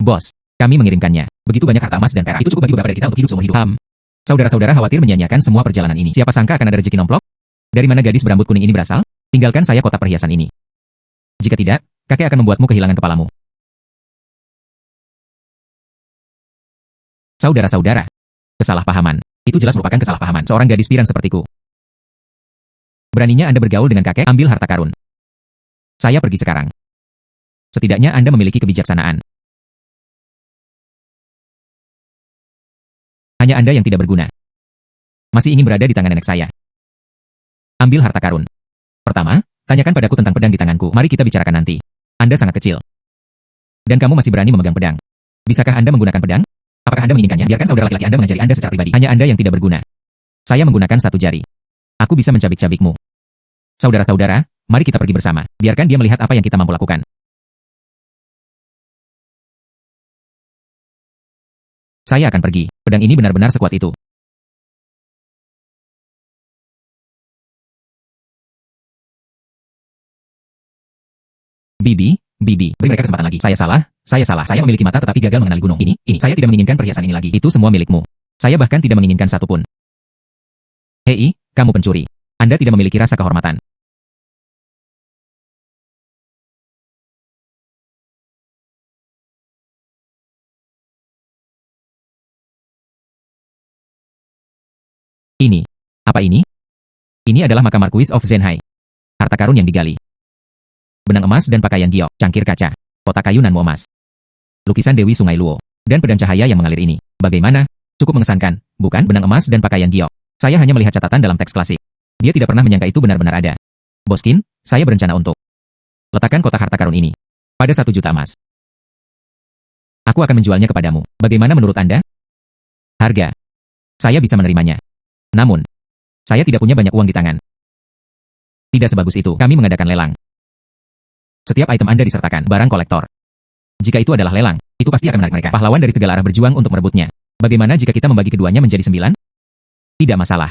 Bos, kami mengirimkannya. Begitu banyak harta emas dan perak. Itu cukup bagi beberapa dari kita untuk hidup seumur hidup. Saudara-saudara khawatir menyia-nyiakan semua perjalanan ini. Siapa sangka akan ada rezeki nomplok? Dari mana gadis berambut kuning ini berasal? Tinggalkan saya kotak perhiasan ini. Jika tidak, kakek akan membuatmu kehilangan kepalamu. Saudara-saudara. Kesalahpahaman. Itu jelas merupakan kesalahpahaman. Seorang gadis pirang sepertiku. Beraninya Anda bergaul dengan kakek, ambil harta karun. Saya pergi sekarang. Setidaknya Anda memiliki kebijaksanaan. Hanya Anda yang tidak berguna. Masih ingin berada di tangan nenek saya. Ambil harta karun. Pertama, tanyakan padaku tentang pedang di tanganku. Mari kita bicarakan nanti. Anda sangat kecil. Dan kamu masih berani memegang pedang. Bisakah Anda menggunakan pedang? Apakah Anda menginginkannya? Biarkan saudara laki-laki Anda mengajari Anda secara pribadi. Hanya Anda yang tidak berguna. Saya menggunakan satu jari. Aku bisa mencabik-cabikmu. Saudara-saudara, mari kita pergi bersama. Biarkan dia melihat apa yang kita mampu lakukan. Saya akan pergi. Pedang ini benar-benar sekuat itu. Bibi, beri mereka kesempatan lagi. Saya salah. Saya memiliki mata tetapi gagal mengenali gunung. Ini. Saya tidak menginginkan perhiasan ini lagi. Itu semua milikmu. Saya bahkan tidak menginginkan satupun. Hei, kamu pencuri. Anda tidak memiliki rasa kehormatan. Ini. Apa ini? Ini adalah makam Marquis of Zenhai. Harta karun yang digali. Benang emas dan pakaian giok, cangkir kaca, kotak kayu nan emas. Lukisan Dewi Sungai Luo, dan pedang cahaya yang mengalir ini. Bagaimana? Cukup mengesankan, bukan? Benang emas dan pakaian giok. Saya hanya melihat catatan dalam teks klasik. Dia tidak pernah menyangka itu benar-benar ada. Boskin, saya berencana untuk letakkan kotak harta karun ini pada 1 juta emas. Aku akan menjualnya kepadamu. Bagaimana menurut Anda? Harga. Saya bisa menerimanya. Namun, saya tidak punya banyak uang di tangan. Tidak sebagus itu, kami mengadakan lelang. Setiap item Anda disertakan barang kolektor. Jika itu adalah lelang, itu pasti akan menarik mereka. Pahlawan dari segala arah berjuang untuk merebutnya. Bagaimana jika kita membagi keduanya menjadi 9? Tidak masalah.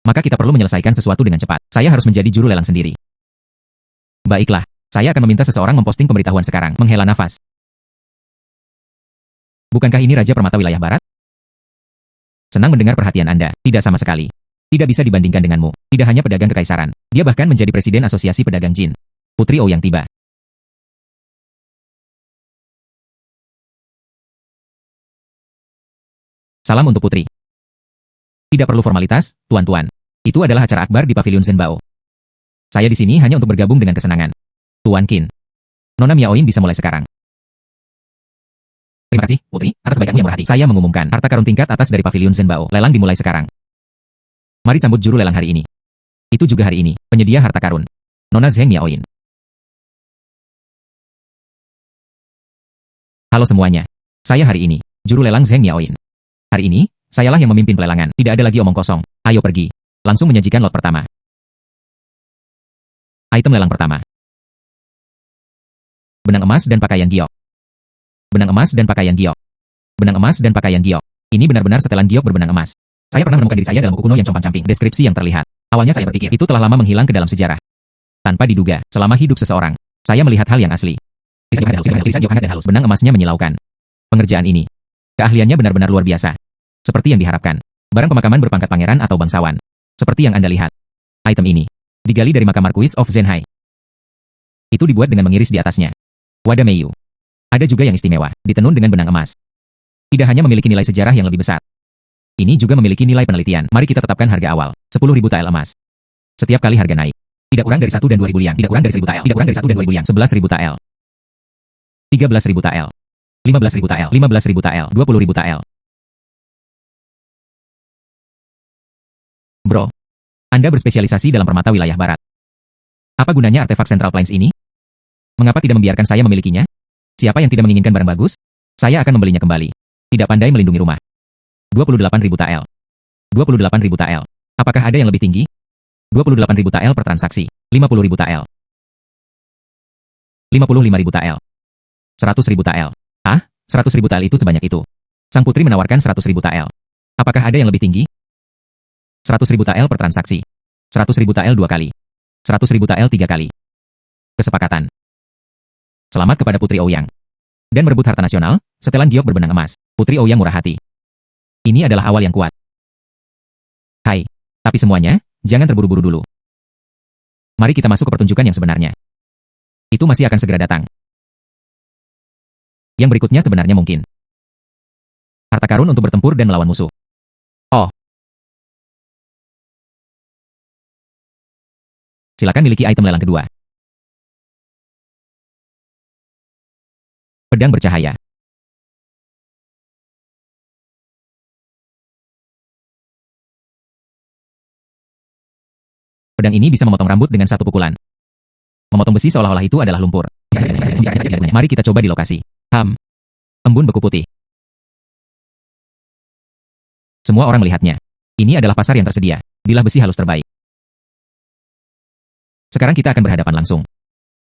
Maka kita perlu menyelesaikan sesuatu dengan cepat. Saya harus menjadi juru lelang sendiri. Baiklah, saya akan meminta seseorang memposting pemberitahuan sekarang. Menghela nafas. Bukankah ini Raja Permata Wilayah Barat? Senang mendengar perhatian Anda. Tidak sama sekali. Tidak bisa dibandingkan denganmu. Tidak hanya pedagang kekaisaran. Dia bahkan menjadi presiden Asosiasi Pedagang Jin. Putri Ouyang tiba. Salam untuk Putri. Tidak perlu formalitas, tuan-tuan. Itu adalah acara akbar di Pavilion Zhenbao. Saya di sini hanya untuk bergabung dengan kesenangan. Tuan Qin. Nona Miaoin bisa mulai sekarang. Terima kasih, Putri, atas kebaikanmu yang berhati. Saya mengumumkan harta karun tingkat atas dari Pavilion Zhenbao. Lelang dimulai sekarang. Mari sambut juru lelang hari ini. Itu juga hari ini, penyedia harta karun. Nona Zheng Miaoin. Halo semuanya. Saya hari ini, juru lelang Zheng Miaoin. Hari ini, sayalah yang memimpin pelelangan. Tidak ada lagi omong kosong. Ayo pergi. Langsung menyajikan lot pertama. Item lelang pertama. Benang emas dan pakaian giok. Benang emas dan pakaian giok. Benang emas dan pakaian giok. Ini benar-benar setelan giok berbenang emas. Saya pernah menemukan diri saya dalam buku kuno yang compang-camping. Deskripsi yang terlihat. Awalnya saya berpikir, itu telah lama menghilang ke dalam sejarah. Tanpa diduga, selama hidup seseorang, saya melihat hal yang asli. Benang emasnya menyilaukan. Pengerjaan ini. Keahliannya benar-benar luar biasa. Seperti yang diharapkan. Barang pemakaman berpangkat pangeran atau bangsawan. Seperti yang Anda lihat. Item ini digali dari makam Marquis of Zhenhai. Itu dibuat dengan mengiris di atasnya. Wadah Meiyu. Ada juga yang istimewa, ditenun dengan benang emas. Tidak hanya memiliki nilai sejarah yang lebih besar. Ini juga memiliki nilai penelitian. Mari kita tetapkan harga awal. 10.000 tael emas. Setiap kali harga naik. Tidak kurang dari 1 dan 2.000 liang. Tidak kurang dari 1.000 tael. Tidak kurang dari 1 dan 2.000 liang. 11.000 tael. 13.000 tael. 15.000 tael. 15.000 tael. 20.000 tael. Bro, Anda berspesialisasi dalam permata wilayah barat. Apa gunanya artefak Central Plains ini? Mengapa tidak membiarkan saya memilikinya? Siapa yang tidak menginginkan barang bagus? Saya akan membelinya kembali. Tidak pandai melindungi rumah. 28.000 tael. 28.000 tael. Apakah ada yang lebih tinggi? 28.000 tael per transaksi. 50.000 tael. 55.000 tael. 100.000 tael. Ah, 100.000 tael itu sebanyak itu. Sang putri menawarkan 100.000 tael. Apakah ada yang lebih tinggi? 100.000 tael per transaksi. 100.000 tael 2 kali. 100.000 tael 3 kali. Kesepakatan. Selamat kepada Putri Ouyang. Dan merebut harta nasional, setelan giok berbenang emas. Putri Ouyang murah hati. Ini adalah awal yang kuat. Hai. Tapi semuanya, jangan terburu-buru dulu. Mari kita masuk ke pertunjukan yang sebenarnya. Itu masih akan segera datang. Yang berikutnya sebenarnya mungkin. Harta karun untuk bertempur dan melawan musuh. Oh. Silakan miliki item lelang kedua. Pedang bercahaya. Pedang ini bisa memotong rambut dengan satu pukulan. Memotong besi seolah-olah itu adalah lumpur. Mari kita coba di lokasi. Embun beku putih. Semua orang melihatnya. Ini adalah pasar yang tersedia. Bilah besi halus terbaik. Sekarang kita akan berhadapan langsung.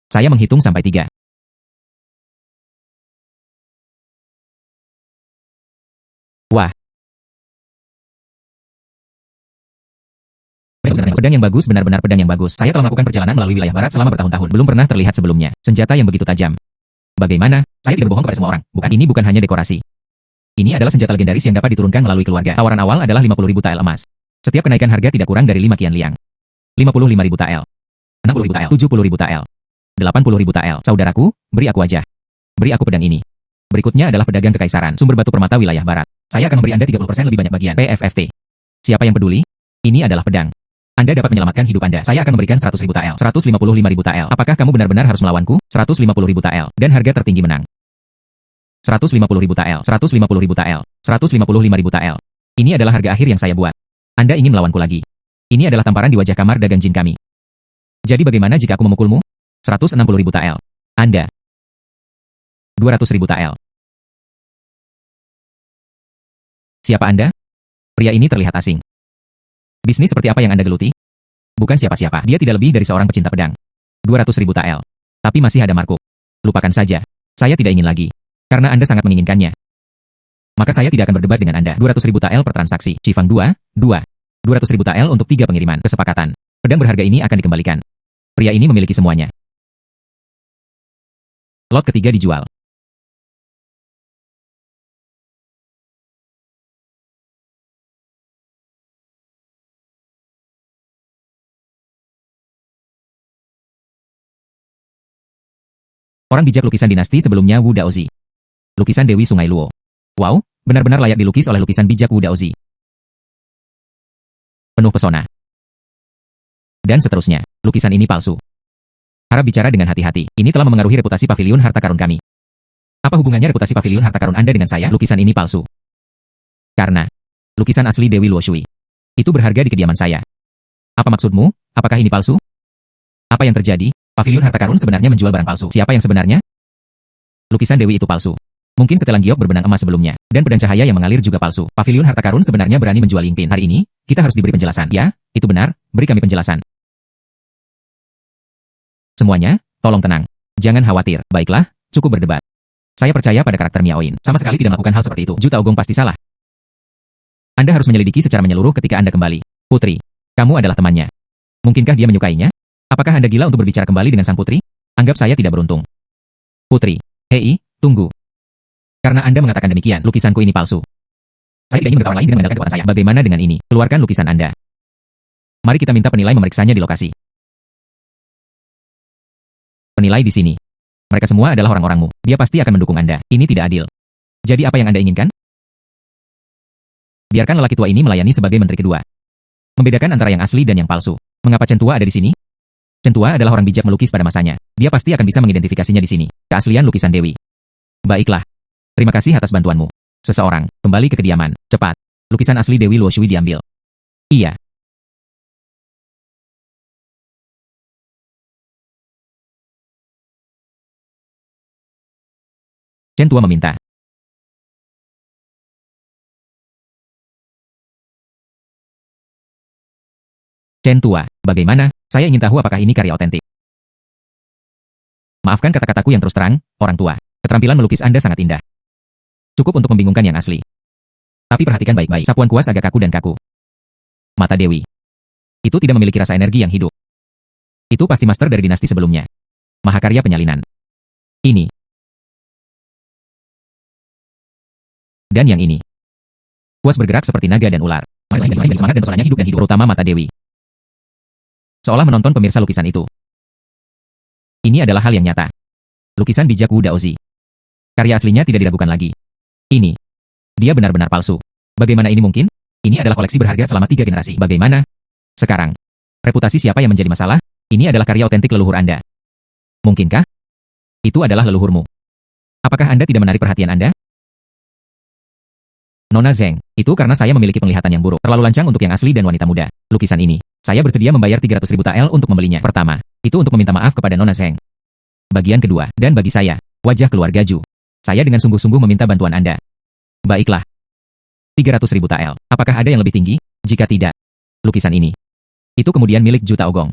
Saya menghitung sampai 3. Wah. Pedang yang bagus, benar-benar pedang yang bagus. Saya telah melakukan perjalanan melalui wilayah barat selama bertahun-tahun. Belum pernah terlihat sebelumnya. Senjata yang begitu tajam. Bagaimana? Saya tidak berbohong kepada semua orang. Bukan, ini bukan hanya dekorasi. Ini adalah senjata legendaris yang dapat diturunkan melalui keluarga. Tawaran awal adalah 50.000 tael emas. Setiap kenaikan harga tidak kurang dari 5 kian liang. 55.000 tael. 60.000 tael. 70.000 tael. 80.000 tael. Saudaraku, beri aku aja. Beri aku pedang ini. Berikutnya adalah pedagang kekaisaran. Sumber batu permata wilayah barat. Saya akan memberi Anda 30% lebih banyak bagian. PFFT. Siapa yang peduli? Ini adalah pedang. Anda dapat menyelamatkan hidup Anda. Saya akan memberikan 100.000 TL. 155.000 TL. Apakah kamu benar-benar harus melawanku? 150.000 TL. Dan harga tertinggi menang. 150.000 TL. 150.000 TL. 155.000 TL. Ini adalah harga akhir yang saya buat. Anda ingin melawanku lagi? Ini adalah tamparan di wajah kamar dagang jin kami. Jadi bagaimana jika aku memukulmu? 160.000 TL. Anda. 200.000 TL. Siapa Anda? Pria ini terlihat asing. Bisnis seperti apa yang Anda geluti? Bukan siapa-siapa. Dia tidak lebih dari seorang pecinta pedang. 200.000 TL. Tapi masih ada markup. Lupakan saja. Saya tidak ingin lagi. Karena Anda sangat menginginkannya. Maka saya tidak akan berdebat dengan Anda. 200.000 TL per transaksi. Cifang 2. 200.000 TL untuk 3 pengiriman. Kesepakatan. Pedang berharga ini akan dikembalikan. Pria ini memiliki semuanya. Lot ketiga dijual. Orang bijak lukisan dinasti sebelumnya Wu Daozi. Lukisan Dewi Sungai Luo. Wow, benar-benar layak dilukis oleh lukisan bijak Wu Daozi. Penuh pesona. Dan seterusnya, lukisan ini palsu. Harap bicara dengan hati-hati. Ini telah memengaruhi reputasi pavilion harta karun kami. Apa hubungannya reputasi pavilion harta karun Anda dengan saya? Lukisan ini palsu. Karena lukisan asli Dewi Luo Shui. Itu berharga di kediaman saya. Apa maksudmu? Apakah ini palsu? Apa yang terjadi? Pavilion harta karun sebenarnya menjual barang palsu. Siapa yang sebenarnya? Lukisan Dewi itu palsu. Mungkin setelan giok berbenang emas sebelumnya. Dan pedang cahaya yang mengalir juga palsu. Pavilion harta karun sebenarnya berani menjual Yingpin. Hari ini, kita harus diberi penjelasan. Ya, itu benar. Beri kami penjelasan. Semuanya, tolong tenang. Jangan khawatir. Baiklah, cukup berdebat. Saya percaya pada karakter Miaoin. Sama sekali tidak melakukan hal seperti itu. Juta Ogong pasti salah. Anda harus menyelidiki secara menyeluruh ketika Anda kembali. Putri, kamu adalah temannya. Mungkinkah dia menyukainya? Apakah Anda gila untuk berbicara kembali dengan sang putri? Anggap saya tidak beruntung. Putri, hei, tunggu. Karena Anda mengatakan demikian, lukisanku ini palsu. Saya tidak ingin berkawan lain dengan mengandalkan kekuatan saya. Bagaimana dengan ini? Keluarkan lukisan Anda. Mari kita minta penilai memeriksanya di lokasi. Penilai di sini. Mereka semua adalah orang-orangmu. Dia pasti akan mendukung Anda. Ini tidak adil. Jadi apa yang Anda inginkan? Biarkan lelaki tua ini melayani sebagai menteri kedua. Membedakan antara yang asli dan yang palsu. Mengapa Chen Tua ada di sini? Chen Tua adalah orang bijak melukis pada masanya. Dia pasti akan bisa mengidentifikasinya di sini. Keaslian lukisan Dewi. Baiklah. Terima kasih atas bantuanmu. Seseorang, kembali ke kediaman. Cepat. Lukisan asli Dewi Luo Shui diambil. Iya. Chen Tua meminta. Chen Tua, bagaimana? Saya ingin tahu apakah ini karya otentik. Maafkan kata-kataku yang terus terang, orang tua. Keterampilan melukis Anda sangat indah. Cukup untuk membingungkan yang asli. Tapi perhatikan baik-baik. Sapuan kuas agak kaku dan kaku. Mata Dewi. Itu tidak memiliki rasa energi yang hidup. Itu pasti master dari dinasti sebelumnya. Mahakarya penyalinan. Ini. Dan yang ini. Kuas bergerak seperti naga dan ular. Semangat dan pesonanya hidup dan hidup. Terutama mata Dewi. Seolah menonton pemirsa lukisan itu. Ini adalah hal yang nyata. Lukisan bijak Wu Daozi. Karya aslinya tidak diragukan lagi. Ini. Dia benar-benar palsu. Bagaimana ini mungkin? Ini adalah koleksi berharga selama 3 generasi. Bagaimana? Sekarang. Reputasi siapa yang menjadi masalah? Ini adalah karya otentik leluhur Anda. Mungkinkah? Itu adalah leluhurmu. Apakah Anda tidak menarik perhatian Anda? Nona Zeng, itu karena saya memiliki penglihatan yang buruk. Terlalu lancang untuk yang asli dan wanita muda. Lukisan ini. Saya bersedia membayar 300.000 TL untuk membelinya. Pertama, itu untuk meminta maaf kepada Nona Zeng. Bagian kedua, dan bagi saya, wajah keluarga Ju. Saya dengan sungguh-sungguh meminta bantuan Anda. Baiklah. 300.000 TL. Apakah ada yang lebih tinggi? Jika tidak, lukisan ini. Itu kemudian milik Juta Ogong.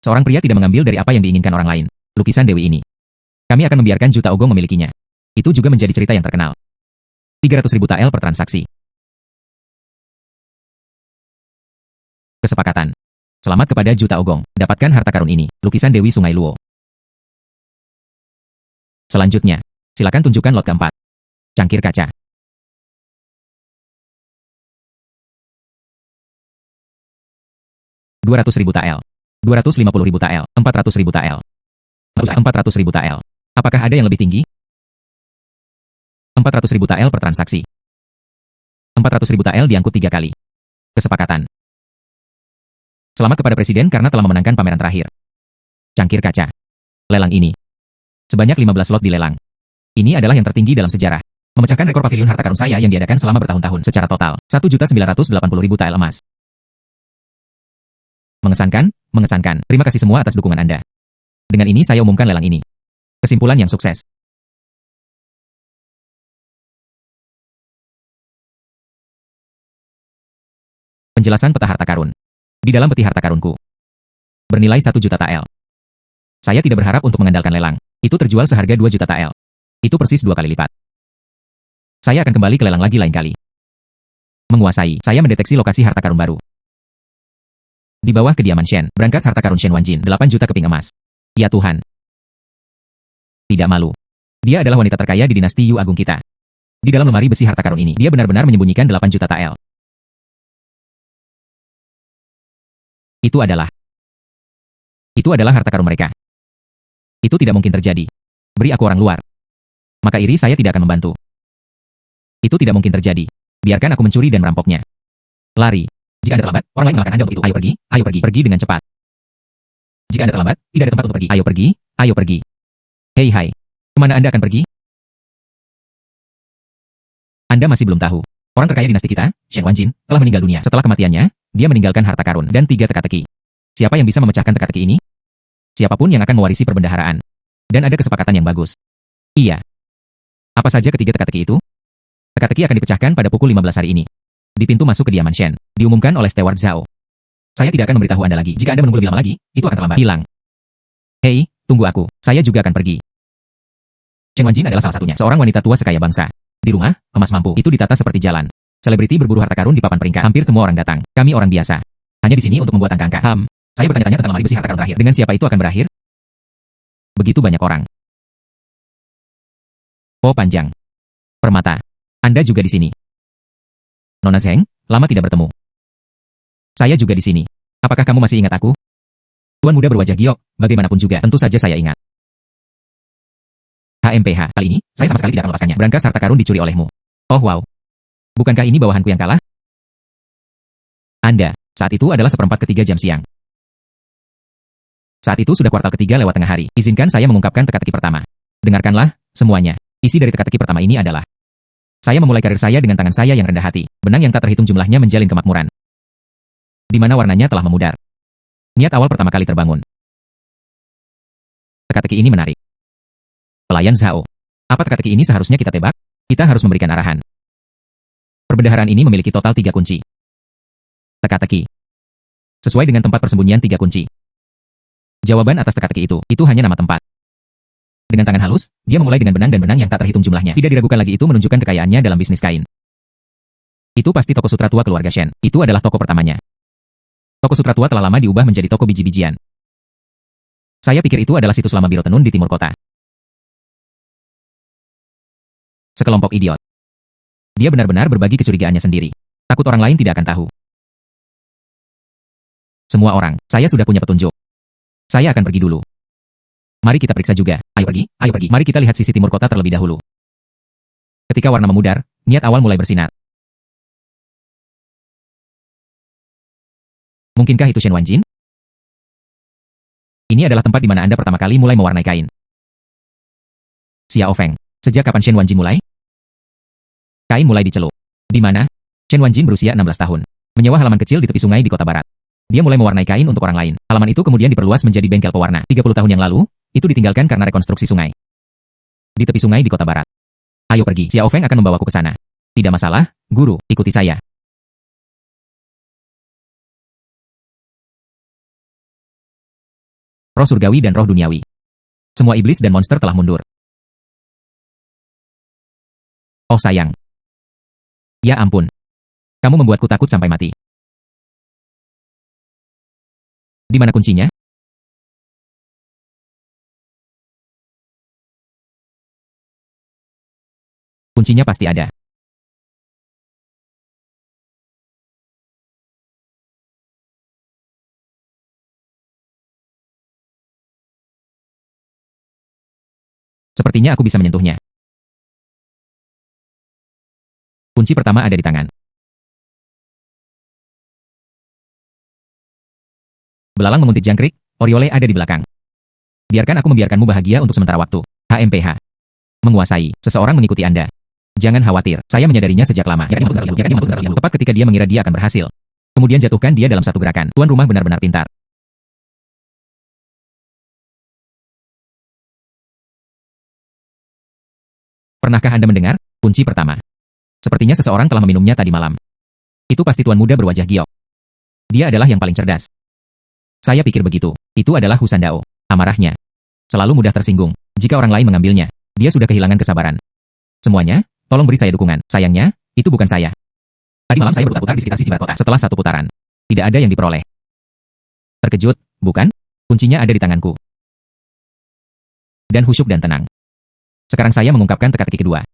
Seorang pria tidak mengambil dari apa yang diinginkan orang lain. Lukisan Dewi ini. Kami akan membiarkan Juta Ogong memilikinya. Itu juga menjadi cerita yang terkenal. 300.000 TL per transaksi. Kesepakatan. Selamat kepada Juta Ogong. Dapatkan harta karun ini. Lukisan Dewi Sungai Luo. Selanjutnya, silakan tunjukkan lot keempat. Cangkir kaca. Rp200.000 TL. Rp250.000 TL. Rp400.000 TL. Rp400.000 TL. Apakah ada yang lebih tinggi? Rp400.000 TL per transaksi. Rp400.000 TL diangkut 3 kali. Kesepakatan. Selamat kepada Presiden karena telah memenangkan pameran terakhir. Cangkir kaca. Lelang ini. Sebanyak 15 slot dilelang. Ini adalah yang tertinggi dalam sejarah. Memecahkan rekor pavilion harta karun saya yang diadakan selama bertahun-tahun secara total. 1.980.000 tael emas. Mengesankan, mengesankan. Terima kasih semua atas dukungan Anda. Dengan ini saya umumkan lelang ini. Kesimpulan yang sukses. Penjelasan peta harta karun. Di dalam peti harta karunku. Bernilai 1 juta tael. Saya tidak berharap untuk mengandalkan lelang. Itu terjual seharga 2 juta tael. Itu persis 2 kali lipat. Saya akan kembali ke lelang lagi lain kali. Menguasai. Saya mendeteksi lokasi harta karun baru. Di bawah kediaman Shen, brankas harta karun Shen Wanjin, 8 juta keping emas. Ya Tuhan. Tidak malu. Dia adalah wanita terkaya di dinasti Yu Agung kita. Di dalam lemari besi harta karun ini, dia benar-benar menyembunyikan 8 juta tael. Itu adalah harta karun mereka. Itu tidak mungkin terjadi. Beri aku orang luar. Maka iri saya tidak akan membantu. Itu tidak mungkin terjadi. Biarkan aku mencuri dan merampoknya. Lari. Jika Anda terlambat, orang lain mengalahkan Anda untuk itu. Ayo pergi, ayo pergi. Pergi dengan cepat. Jika Anda terlambat, tidak ada tempat untuk pergi. Ayo pergi, ayo pergi. Hei hai. Kemana Anda akan pergi? Anda masih belum tahu. Orang terkaya dinasti kita, Shen Wanjin, telah meninggal dunia. Setelah kematiannya, dia meninggalkan harta karun dan 3 teka-teki. Siapa yang bisa memecahkan teka-teki ini? Siapapun yang akan mewarisi perbendaharaan. Dan ada kesepakatan yang bagus. Iya. Apa saja ketiga teka-teki itu? Teka-teki akan dipecahkan pada pukul 15 hari ini. Di pintu masuk kediaman Shen, diumumkan oleh Steward Zhao. Saya tidak akan memberitahu Anda lagi. Jika Anda menunggu lebih lama lagi, itu akan terlambat. Hilang. Hei, tunggu aku. Saya juga akan pergi. Shen Wanjin adalah salah satunya. Seorang wanita tua sekaya bangsa. Di rumah, emas mampu. Itu ditata seperti jalan. Selebriti berburu harta karun di papan peringkat. Hampir semua orang datang. Kami orang biasa. Hanya di sini untuk membuat angka-angka. Saya bertanya-tanya tentang lemari besi harta karun terakhir. Dengan siapa itu akan berakhir? Begitu banyak orang. Po panjang. Permata. Anda juga di sini. Nona Zheng, lama tidak bertemu. Saya juga di sini. Apakah kamu masih ingat aku? Tuan muda berwajah giok, bagaimanapun juga, tentu saja saya ingat. HMPH, kali ini, saya sama sekali tidak akan melepaskannya. Brankas harta karun dicuri olehmu. Oh wow. Bukankah ini bawahanku yang kalah? Anda, saat itu adalah 1/4 jam siang. Saat itu sudah kuartal ketiga lewat tengah hari. Izinkan saya mengungkapkan teka-teki pertama. Dengarkanlah, semuanya. Isi dari teka-teki pertama ini adalah: saya memulai karir saya dengan tangan saya yang rendah hati. Benang yang tak terhitung jumlahnya menjalin kemakmuran. Di mana warnanya telah memudar. Niat awal pertama kali terbangun. Teka-teki ini menarik. Pelayan Zhao. Apa teka-teki ini seharusnya kita tebak? Kita harus memberikan arahan. Perbendaharaan ini memiliki total 3 kunci. Teka-teki. Sesuai dengan tempat persembunyian 3 kunci. Jawaban atas teka-teki itu hanya nama tempat. Dengan tangan halus, dia memulai dengan benang dan benang yang tak terhitung jumlahnya. Tidak diragukan lagi itu menunjukkan kekayaannya dalam bisnis kain. Itu pasti toko sutra tua keluarga Shen. Itu adalah toko pertamanya. Toko sutra tua telah lama diubah menjadi toko biji-bijian. Saya pikir itu adalah situs lama biro tenun di timur kota. Sekelompok idiot. Dia benar-benar berbagi kecurigaannya sendiri. Takut orang lain tidak akan tahu. Semua orang, saya sudah punya petunjuk. Saya akan pergi dulu. Mari kita periksa juga. Ayo pergi, ayo pergi. Mari kita lihat sisi timur kota terlebih dahulu. Ketika warna memudar, niat awal mulai bersinar. Mungkinkah itu Shen Wanjin? Ini adalah tempat di mana Anda pertama kali mulai mewarnai kain. Xiao Feng. Sejak kapan Shen Wanjin mulai? Kain mulai diceluk. Di mana? Shen Wanjin berusia 16 tahun. Menyewa halaman kecil di tepi sungai di kota barat. Dia mulai mewarnai kain untuk orang lain. Halaman itu kemudian diperluas menjadi bengkel pewarna. 30 tahun yang lalu, itu ditinggalkan karena rekonstruksi sungai. Di tepi sungai di kota barat. Ayo pergi, Xiao Feng akan membawaku ke sana. Tidak masalah, guru, ikuti saya. Roh surgawi dan roh duniawi. Semua iblis dan monster telah mundur. Oh sayang. Ya ampun. Kamu membuatku takut sampai mati. Di mana kuncinya? Kuncinya pasti ada. Sepertinya aku bisa menyentuhnya. Kunci pertama ada di tangan. Belalang menguntit jangkrik, Oriole ada di belakang. Biarkan aku membiarkanmu bahagia untuk sementara waktu. HMPH. Menguasai. Seseorang mengikuti Anda. Jangan khawatir, saya menyadarinya sejak lama. Tepat ketika dia mengira dia akan berhasil. Kemudian jatuhkan dia dalam satu gerakan. Tuan rumah benar-benar pintar. Pernahkah Anda mendengar? Kunci pertama. Sepertinya seseorang telah meminumnya tadi malam. Itu pasti tuan muda berwajah giok. Dia adalah yang paling cerdas. Saya pikir begitu. Itu adalah Husandao. Amarahnya. Selalu mudah tersinggung. Jika orang lain mengambilnya, dia sudah kehilangan kesabaran. Semuanya, tolong beri saya dukungan. Sayangnya, itu bukan saya. Tadi malam saya berputar-putar di sekitar sisi barat kota. Setelah satu putaran, tidak ada yang diperoleh. Terkejut, bukan? Kuncinya ada di tanganku. Dan khusyuk dan tenang. Sekarang saya mengungkapkan teka-teki kedua.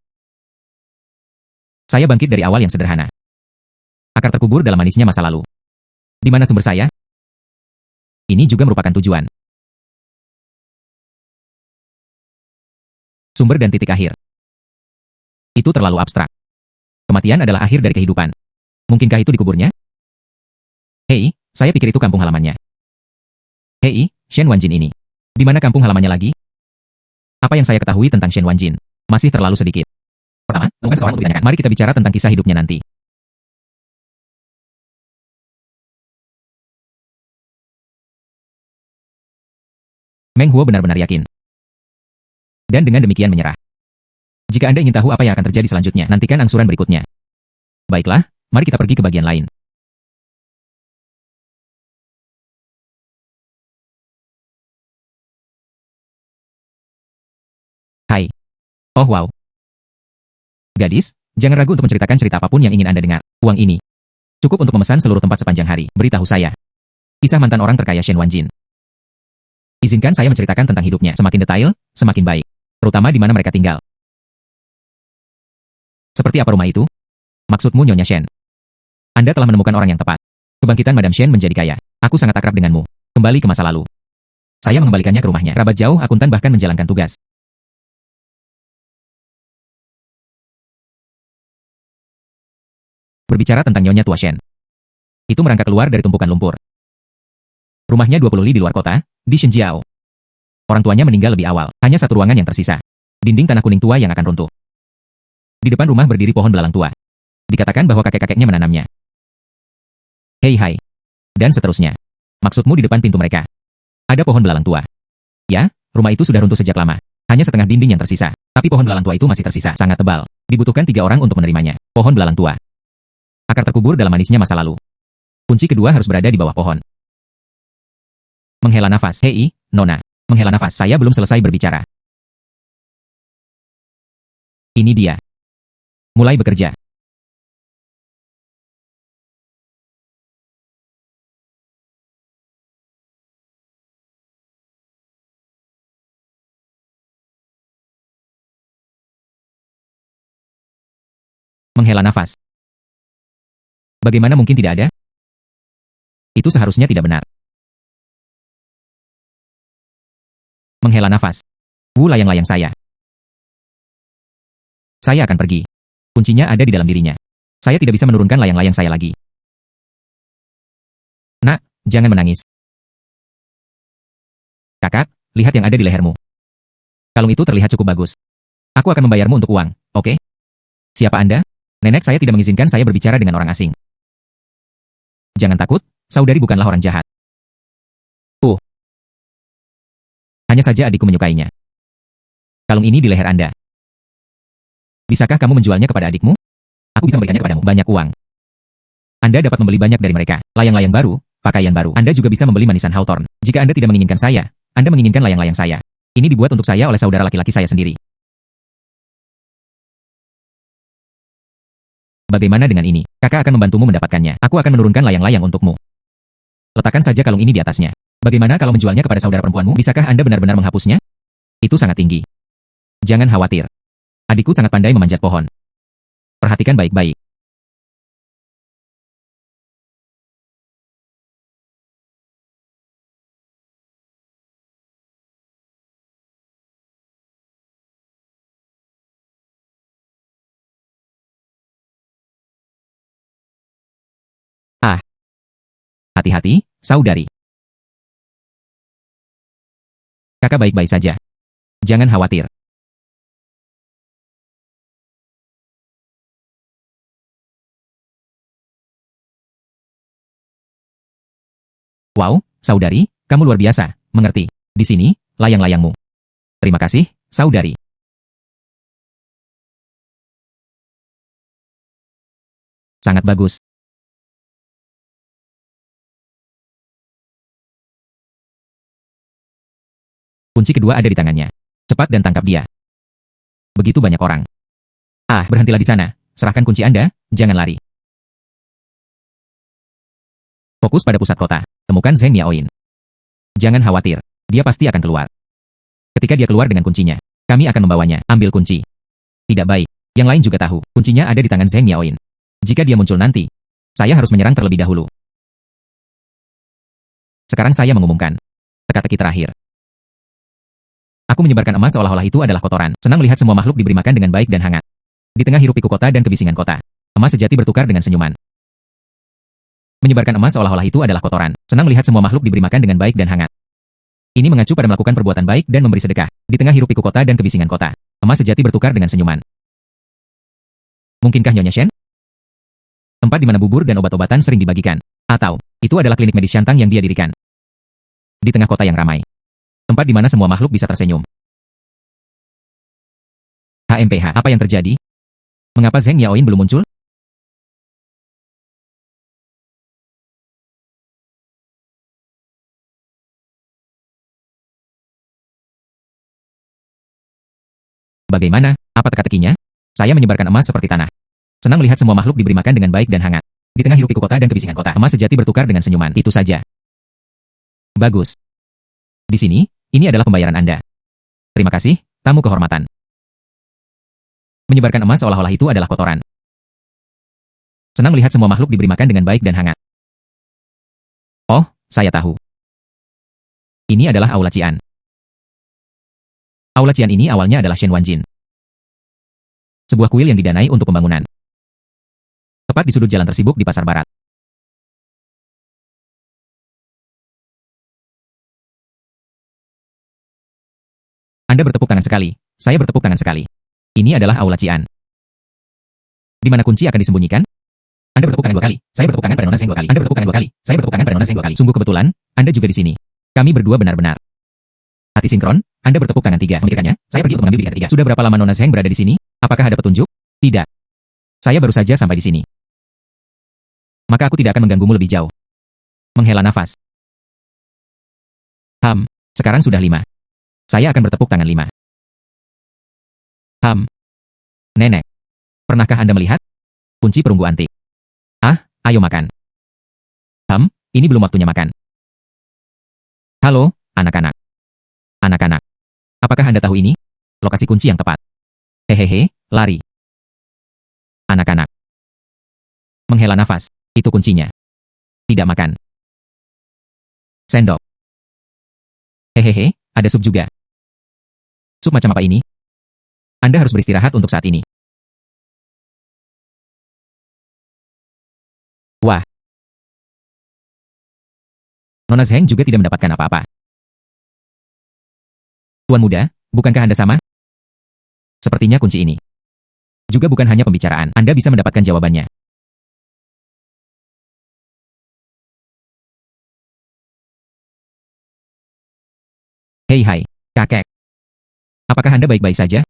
Saya bangkit dari awal yang sederhana. Akar terkubur dalam manisnya masa lalu. Di mana sumber saya? Ini juga merupakan tujuan. Sumber dan titik akhir. Itu terlalu abstrak. Kematian adalah akhir dari kehidupan. Mungkinkah itu dikuburnya? Hei, saya pikir itu kampung halamannya. Hei, Shen Wanjin ini. Di mana kampung halamannya lagi? Apa yang saya ketahui tentang Shen Wanjin? Masih terlalu sedikit. Pertama, bukan seorang untuk ditanyakan. Mari kita bicara tentang kisah hidupnya nanti. Meng Huo benar-benar yakin. Dan dengan demikian menyerah. Jika Anda ingin tahu apa yang akan terjadi selanjutnya, nantikan angsuran berikutnya. Baiklah, mari kita pergi ke bagian lain. Hai. Oh wow. Gadis, jangan ragu untuk menceritakan cerita apapun yang ingin Anda dengar. Uang ini cukup untuk memesan seluruh tempat sepanjang hari. Beritahu saya. Kisah mantan orang terkaya Shen Wanjin. Izinkan saya menceritakan tentang hidupnya. Semakin detail, semakin baik. Terutama di mana mereka tinggal. Seperti apa rumah itu? Maksudmu Nyonya Shen? Anda telah menemukan orang yang tepat. Kebangkitan Madam Shen menjadi kaya. Aku sangat akrab denganmu. Kembali ke masa lalu. Saya mengembalikannya ke rumahnya. Rabat jauh, akuntan bahkan menjalankan tugas. Berbicara tentang Nyonya Tua Shen. Itu merangkak keluar dari tumpukan lumpur. Rumahnya 20 li di luar kota, di Shenjiao. Orang tuanya meninggal lebih awal. Hanya satu ruangan yang tersisa. Dinding tanah kuning tua yang akan runtuh. Di depan rumah berdiri pohon belalang tua. Dikatakan bahwa kakek-kakeknya menanamnya. Hei hai. Dan seterusnya. Maksudmu di depan pintu mereka? Ada pohon belalang tua. Ya, rumah itu sudah runtuh sejak lama. Hanya setengah dinding yang tersisa. Tapi pohon belalang tua itu masih tersisa. Sangat tebal. Dibutuhkan 3 orang untuk menerimanya. Pohon belalang tua. Akar terkubur dalam manisnya masa lalu. Kunci kedua harus berada di bawah pohon. Menghela nafas. Hei, Nona. Menghela nafas. Saya belum selesai berbicara. Ini dia. Mulai bekerja. Menghela nafas. Bagaimana mungkin tidak ada? Itu seharusnya tidak benar. Menghela nafas. Layang-layang saya. Saya akan pergi. Kuncinya ada di dalam dirinya. Saya tidak bisa menurunkan layang-layang saya lagi. Nak, jangan menangis. Kakak, lihat yang ada di lehermu. Kalung itu terlihat cukup bagus. Aku akan membayarmu untuk uang, oke? Siapa Anda? Nenek saya tidak mengizinkan saya berbicara dengan orang asing. Jangan takut, saudari bukanlah orang jahat. Hanya saja adikku menyukainya. Kalung ini di leher Anda. Bisakah kamu menjualnya kepada adikmu? Aku bisa memberikannya kepadamu banyak uang. Anda dapat membeli banyak dari mereka. Layang-layang baru, pakaian baru. Anda juga bisa membeli manisan Hawthorne. Jika Anda tidak menginginkan saya, Anda menginginkan layang-layang saya. Ini dibuat untuk saya oleh saudara laki-laki saya sendiri. Bagaimana dengan ini? Kakak akan membantumu mendapatkannya. Aku akan menurunkan layang-layang untukmu. Letakkan saja kalung ini di atasnya. Bagaimana kalau menjualnya kepada saudara perempuanmu? Bisakah Anda benar-benar menghapusnya? Itu sangat tinggi. Jangan khawatir. Adikku sangat pandai memanjat pohon. Perhatikan baik-baik. Ah, hati-hati, saudari. Kakak baik-baik saja. Jangan khawatir. Wow, saudari, kamu luar biasa. Mengerti. Di sini, layang-layangmu. Terima kasih, saudari. Sangat bagus. Kunci kedua ada di tangannya. Cepat dan tangkap dia. Begitu banyak orang. Ah, berhentilah di sana. Serahkan kunci Anda, jangan lari. Fokus pada pusat kota. Temukan Zheng Miaoin. Jangan khawatir. Dia pasti akan keluar. Ketika dia keluar dengan kuncinya, kami akan membawanya. Ambil kunci. Tidak baik. Yang lain juga tahu. Kuncinya ada di tangan Zheng Miaoin. Jika dia muncul nanti, saya harus menyerang terlebih dahulu. Sekarang saya mengumumkan. Teka-teki terakhir. Aku menyebarkan emas seolah-olah itu adalah kotoran. Senang melihat semua makhluk diberi makan dengan baik dan hangat. Di tengah hiruk-pikuk kota dan kebisingan kota, emas sejati bertukar dengan senyuman. Menyebarkan emas seolah-olah itu adalah kotoran. Senang melihat semua makhluk diberi makan dengan baik dan hangat. Ini mengacu pada melakukan perbuatan baik dan memberi sedekah. Di tengah hiruk-pikuk kota dan kebisingan kota, emas sejati bertukar dengan senyuman. Mungkinkah Nyonya Shen? Tempat di mana bubur dan obat-obatan sering dibagikan. Atau, itu adalah klinik medis Shantang yang dia dirikan. Di tengah kota yang ramai. Tempat di mana semua makhluk bisa tersenyum. HMPH, apa yang terjadi? Mengapa Zheng Miaoin belum muncul? Bagaimana? Apa teka-tekinya? Saya menyebarkan emas seperti tanah. Senang melihat semua makhluk diberi makan dengan baik dan hangat. Di tengah hiruk-pikuk kota dan kebisingan kota, emas sejati bertukar dengan senyuman. Itu saja. Bagus. Di sini, ini adalah pembayaran Anda. Terima kasih, tamu kehormatan. Menyebarkan emas seolah-olah itu adalah kotoran. Senang melihat semua makhluk diberi makan dengan baik dan hangat. Oh, saya tahu. Ini adalah Aula Cian. Aula Cian ini awalnya adalah Shen Wanjin. Sebuah kuil yang didanai untuk pembangunan. Tepat di sudut jalan tersibuk di Pasar Barat. Anda bertepuk tangan sekali. Saya bertepuk tangan sekali. Ini adalah Aula Cian. Di mana kunci akan disembunyikan? Anda bertepuk tangan 2 kali. Saya bertepuk tangan pada Nona Zheng 2 kali. Anda bertepuk tangan 2 kali. Saya bertepuk tangan pada Nona Zheng 2 kali. Sungguh kebetulan, Anda juga di sini. Kami berdua benar-benar. Hati sinkron, Anda bertepuk tangan 3. Memikirkannya, saya pergi untuk mengambil bilik ketiga. Sudah berapa lama Nona Zheng berada di sini? Apakah ada petunjuk? Tidak. Saya baru saja sampai di sini. Maka aku tidak akan mengganggumu lebih jauh. Menghela nafas. Sekarang sudah 5. Saya akan bertepuk tangan 5. Nenek. Pernahkah Anda melihat? Kunci perunggu antik. Ah, ayo makan. Ini belum waktunya makan. Halo, anak-anak. Anak-anak. Apakah Anda tahu ini? Lokasi kunci yang tepat. Hehehe, lari. Anak-anak. Menghela nafas. Itu kuncinya. Tidak makan. Sendok. Hehehe, ada sup juga. Sup macam apa ini? Anda harus beristirahat untuk saat ini. Wah. Nona Zheng juga tidak mendapatkan apa-apa. Tuan muda, bukankah Anda sama? Sepertinya kunci ini. Juga bukan hanya pembicaraan, Anda bisa mendapatkan jawabannya. Hei hai, kakek. Apakah Anda baik-baik saja?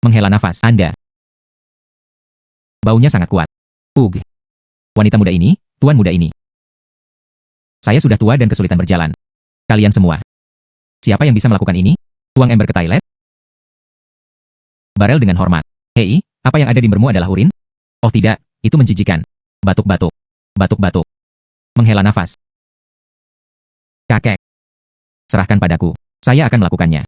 Menghela nafas, Anda. Baunya sangat kuat. Wanita muda ini, tuan muda ini. Saya sudah tua dan kesulitan berjalan. Kalian semua. Siapa yang bisa melakukan ini? Tuang ember ke toilet? Barel dengan hormat. Hei, apa yang ada di embermu adalah urin? Oh tidak, itu menjijikan. Batuk-batuk. Batuk-batuk. Menghela nafas. Kakek. Serahkan padaku. Saya akan melakukannya.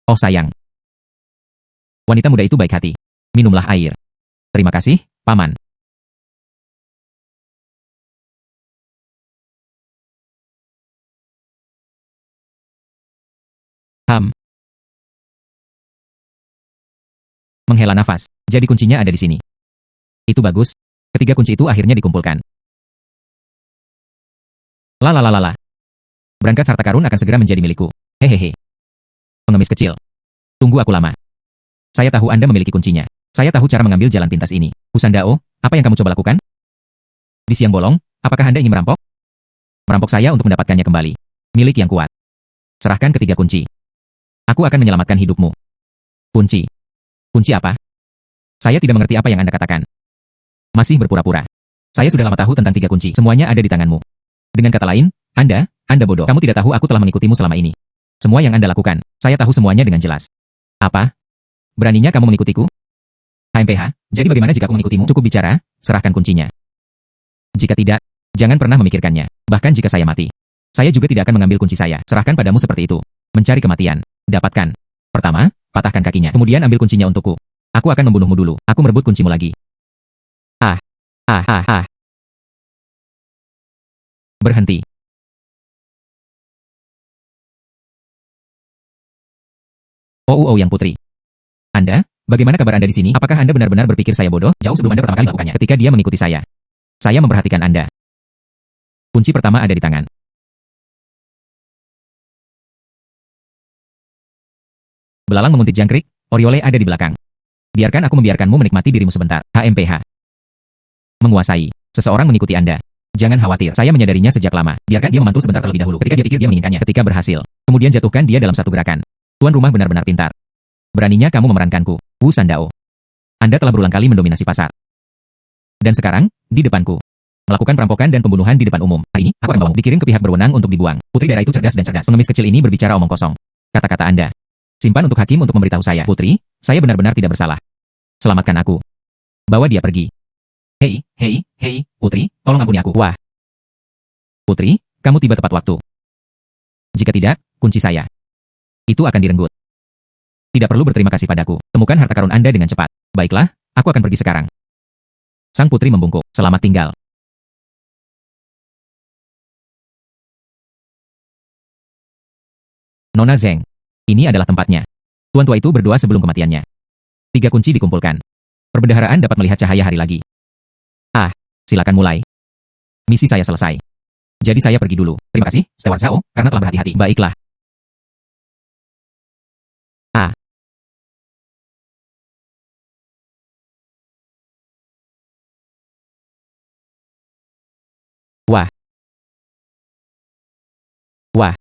Oh sayang. Wanita muda itu baik hati. Minumlah air. Terima kasih, Paman. Menghela nafas. Jadi kuncinya ada di sini. Itu bagus. Ketiga kunci itu akhirnya dikumpulkan. Lalalala. Brankas harta karun akan segera menjadi milikku. Hehehe. Pengemis kecil. Tunggu aku lama. Saya tahu Anda memiliki kuncinya. Saya tahu cara mengambil jalan pintas ini. Usandao, apa yang kamu coba lakukan? Di siang bolong, apakah Anda ingin merampok? Merampok saya untuk mendapatkannya kembali. Milik yang kuat. Serahkan ketiga kunci. Aku akan menyelamatkan hidupmu. Kunci. Kunci apa? Saya tidak mengerti apa yang Anda katakan. Masih berpura-pura. Saya sudah lama tahu tentang tiga kunci. Semuanya ada di tanganmu. Dengan kata lain, Anda bodoh. Kamu tidak tahu aku telah mengikutimu selama ini. Semua yang Anda lakukan, saya tahu semuanya dengan jelas. Apa? Beraninya kamu mengikutiku? HMPH, jadi bagaimana jika aku mengikutimu? Cukup bicara, serahkan kuncinya. Jika tidak, jangan pernah memikirkannya. Bahkan jika saya mati, saya juga tidak akan mengambil kunci saya. Serahkan padamu seperti itu. Mencari kematian. Dapatkan. Pertama, patahkan kakinya. Kemudian ambil kuncinya untukku. Aku akan membunuhmu dulu. Aku merebut kuncimu lagi. Berhenti. Oh yang putri. Anda, bagaimana kabar Anda di sini? Apakah Anda benar-benar berpikir saya bodoh? Jauh sebelum Anda pertama kali melakukannya. Ketika dia mengikuti saya memperhatikan Anda. Kunci pertama ada di tangan. Belalang menguntit jangkrik, Oriole ada di belakang. Biarkan aku membiarkanmu menikmati dirimu sebentar. HMPH. Menguasai. Seseorang mengikuti Anda. Jangan khawatir, saya menyadarinya sejak lama. Biarkan dia memantul sebentar terlebih dahulu. Ketika dia pikir dia menginginkannya. Ketika berhasil. Kemudian jatuhkan dia dalam satu gerakan. Tuan rumah benar-benar pintar. Beraninya kamu memerankanku, Wu Sandao. Anda telah berulang kali mendominasi pasar. Dan sekarang, di depanku. Melakukan perampokan dan pembunuhan di depan umum. Hari ini, aku akan dikirim ke pihak berwenang untuk dibuang. Putri daerah itu cerdas dan cerdas. Pengemis kecil ini berbicara omong kosong. Kata-kata Anda. Simpan untuk hakim untuk memberitahu saya. Putri, saya benar-benar tidak bersalah. Selamatkan aku. Bawa dia pergi. Hei, Putri, tolong ampuni aku. Wah. Putri, kamu tiba tepat waktu. Jika tidak, kunci saya. Itu akan direnggut. Tidak perlu berterima kasih padaku. Temukan harta karun Anda dengan cepat. Baiklah, aku akan pergi sekarang. Sang putri membungkuk. Selamat tinggal. Nona Zeng. Ini adalah tempatnya. Tuan tua itu berdoa sebelum kematiannya. 3 kunci dikumpulkan. Perbendaharaan dapat melihat cahaya hari lagi. Silakan mulai. Misi saya selesai. Jadi saya pergi dulu. Terima kasih, Steward Zhao, karena telah berhati-hati. Baiklah. Wah.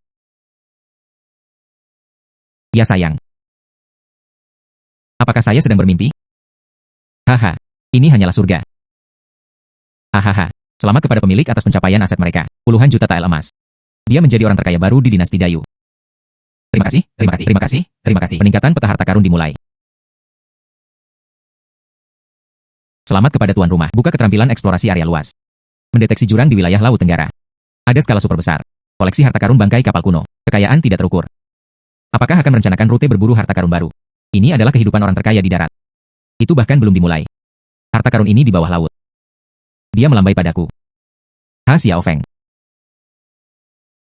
Ya sayang. Apakah saya sedang bermimpi? Haha. Ini hanyalah surga. Hahaha. Selamat kepada pemilik atas pencapaian aset mereka. Puluhan juta tael emas. Dia menjadi orang terkaya baru di dinasti Dayu. Terima kasih. Peningkatan peta harta karun dimulai. Selamat kepada tuan rumah. Buka keterampilan eksplorasi area luas. Mendeteksi jurang di wilayah Laut Tenggara. Ada skala super besar. Koleksi harta karun bangkai kapal kuno. Kekayaan tidak terukur. Apakah akan merencanakan rute berburu harta karun baru? Ini adalah kehidupan orang terkaya di darat. Itu bahkan belum dimulai. Harta karun ini di bawah laut. Dia melambai padaku. Xiao Feng.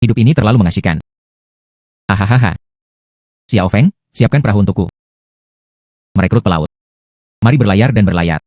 Hidup ini terlalu mengasyikan. Hahaha. Xiao Feng, siapkan perahu untukku. Merekrut pelaut. Mari berlayar dan berlayar.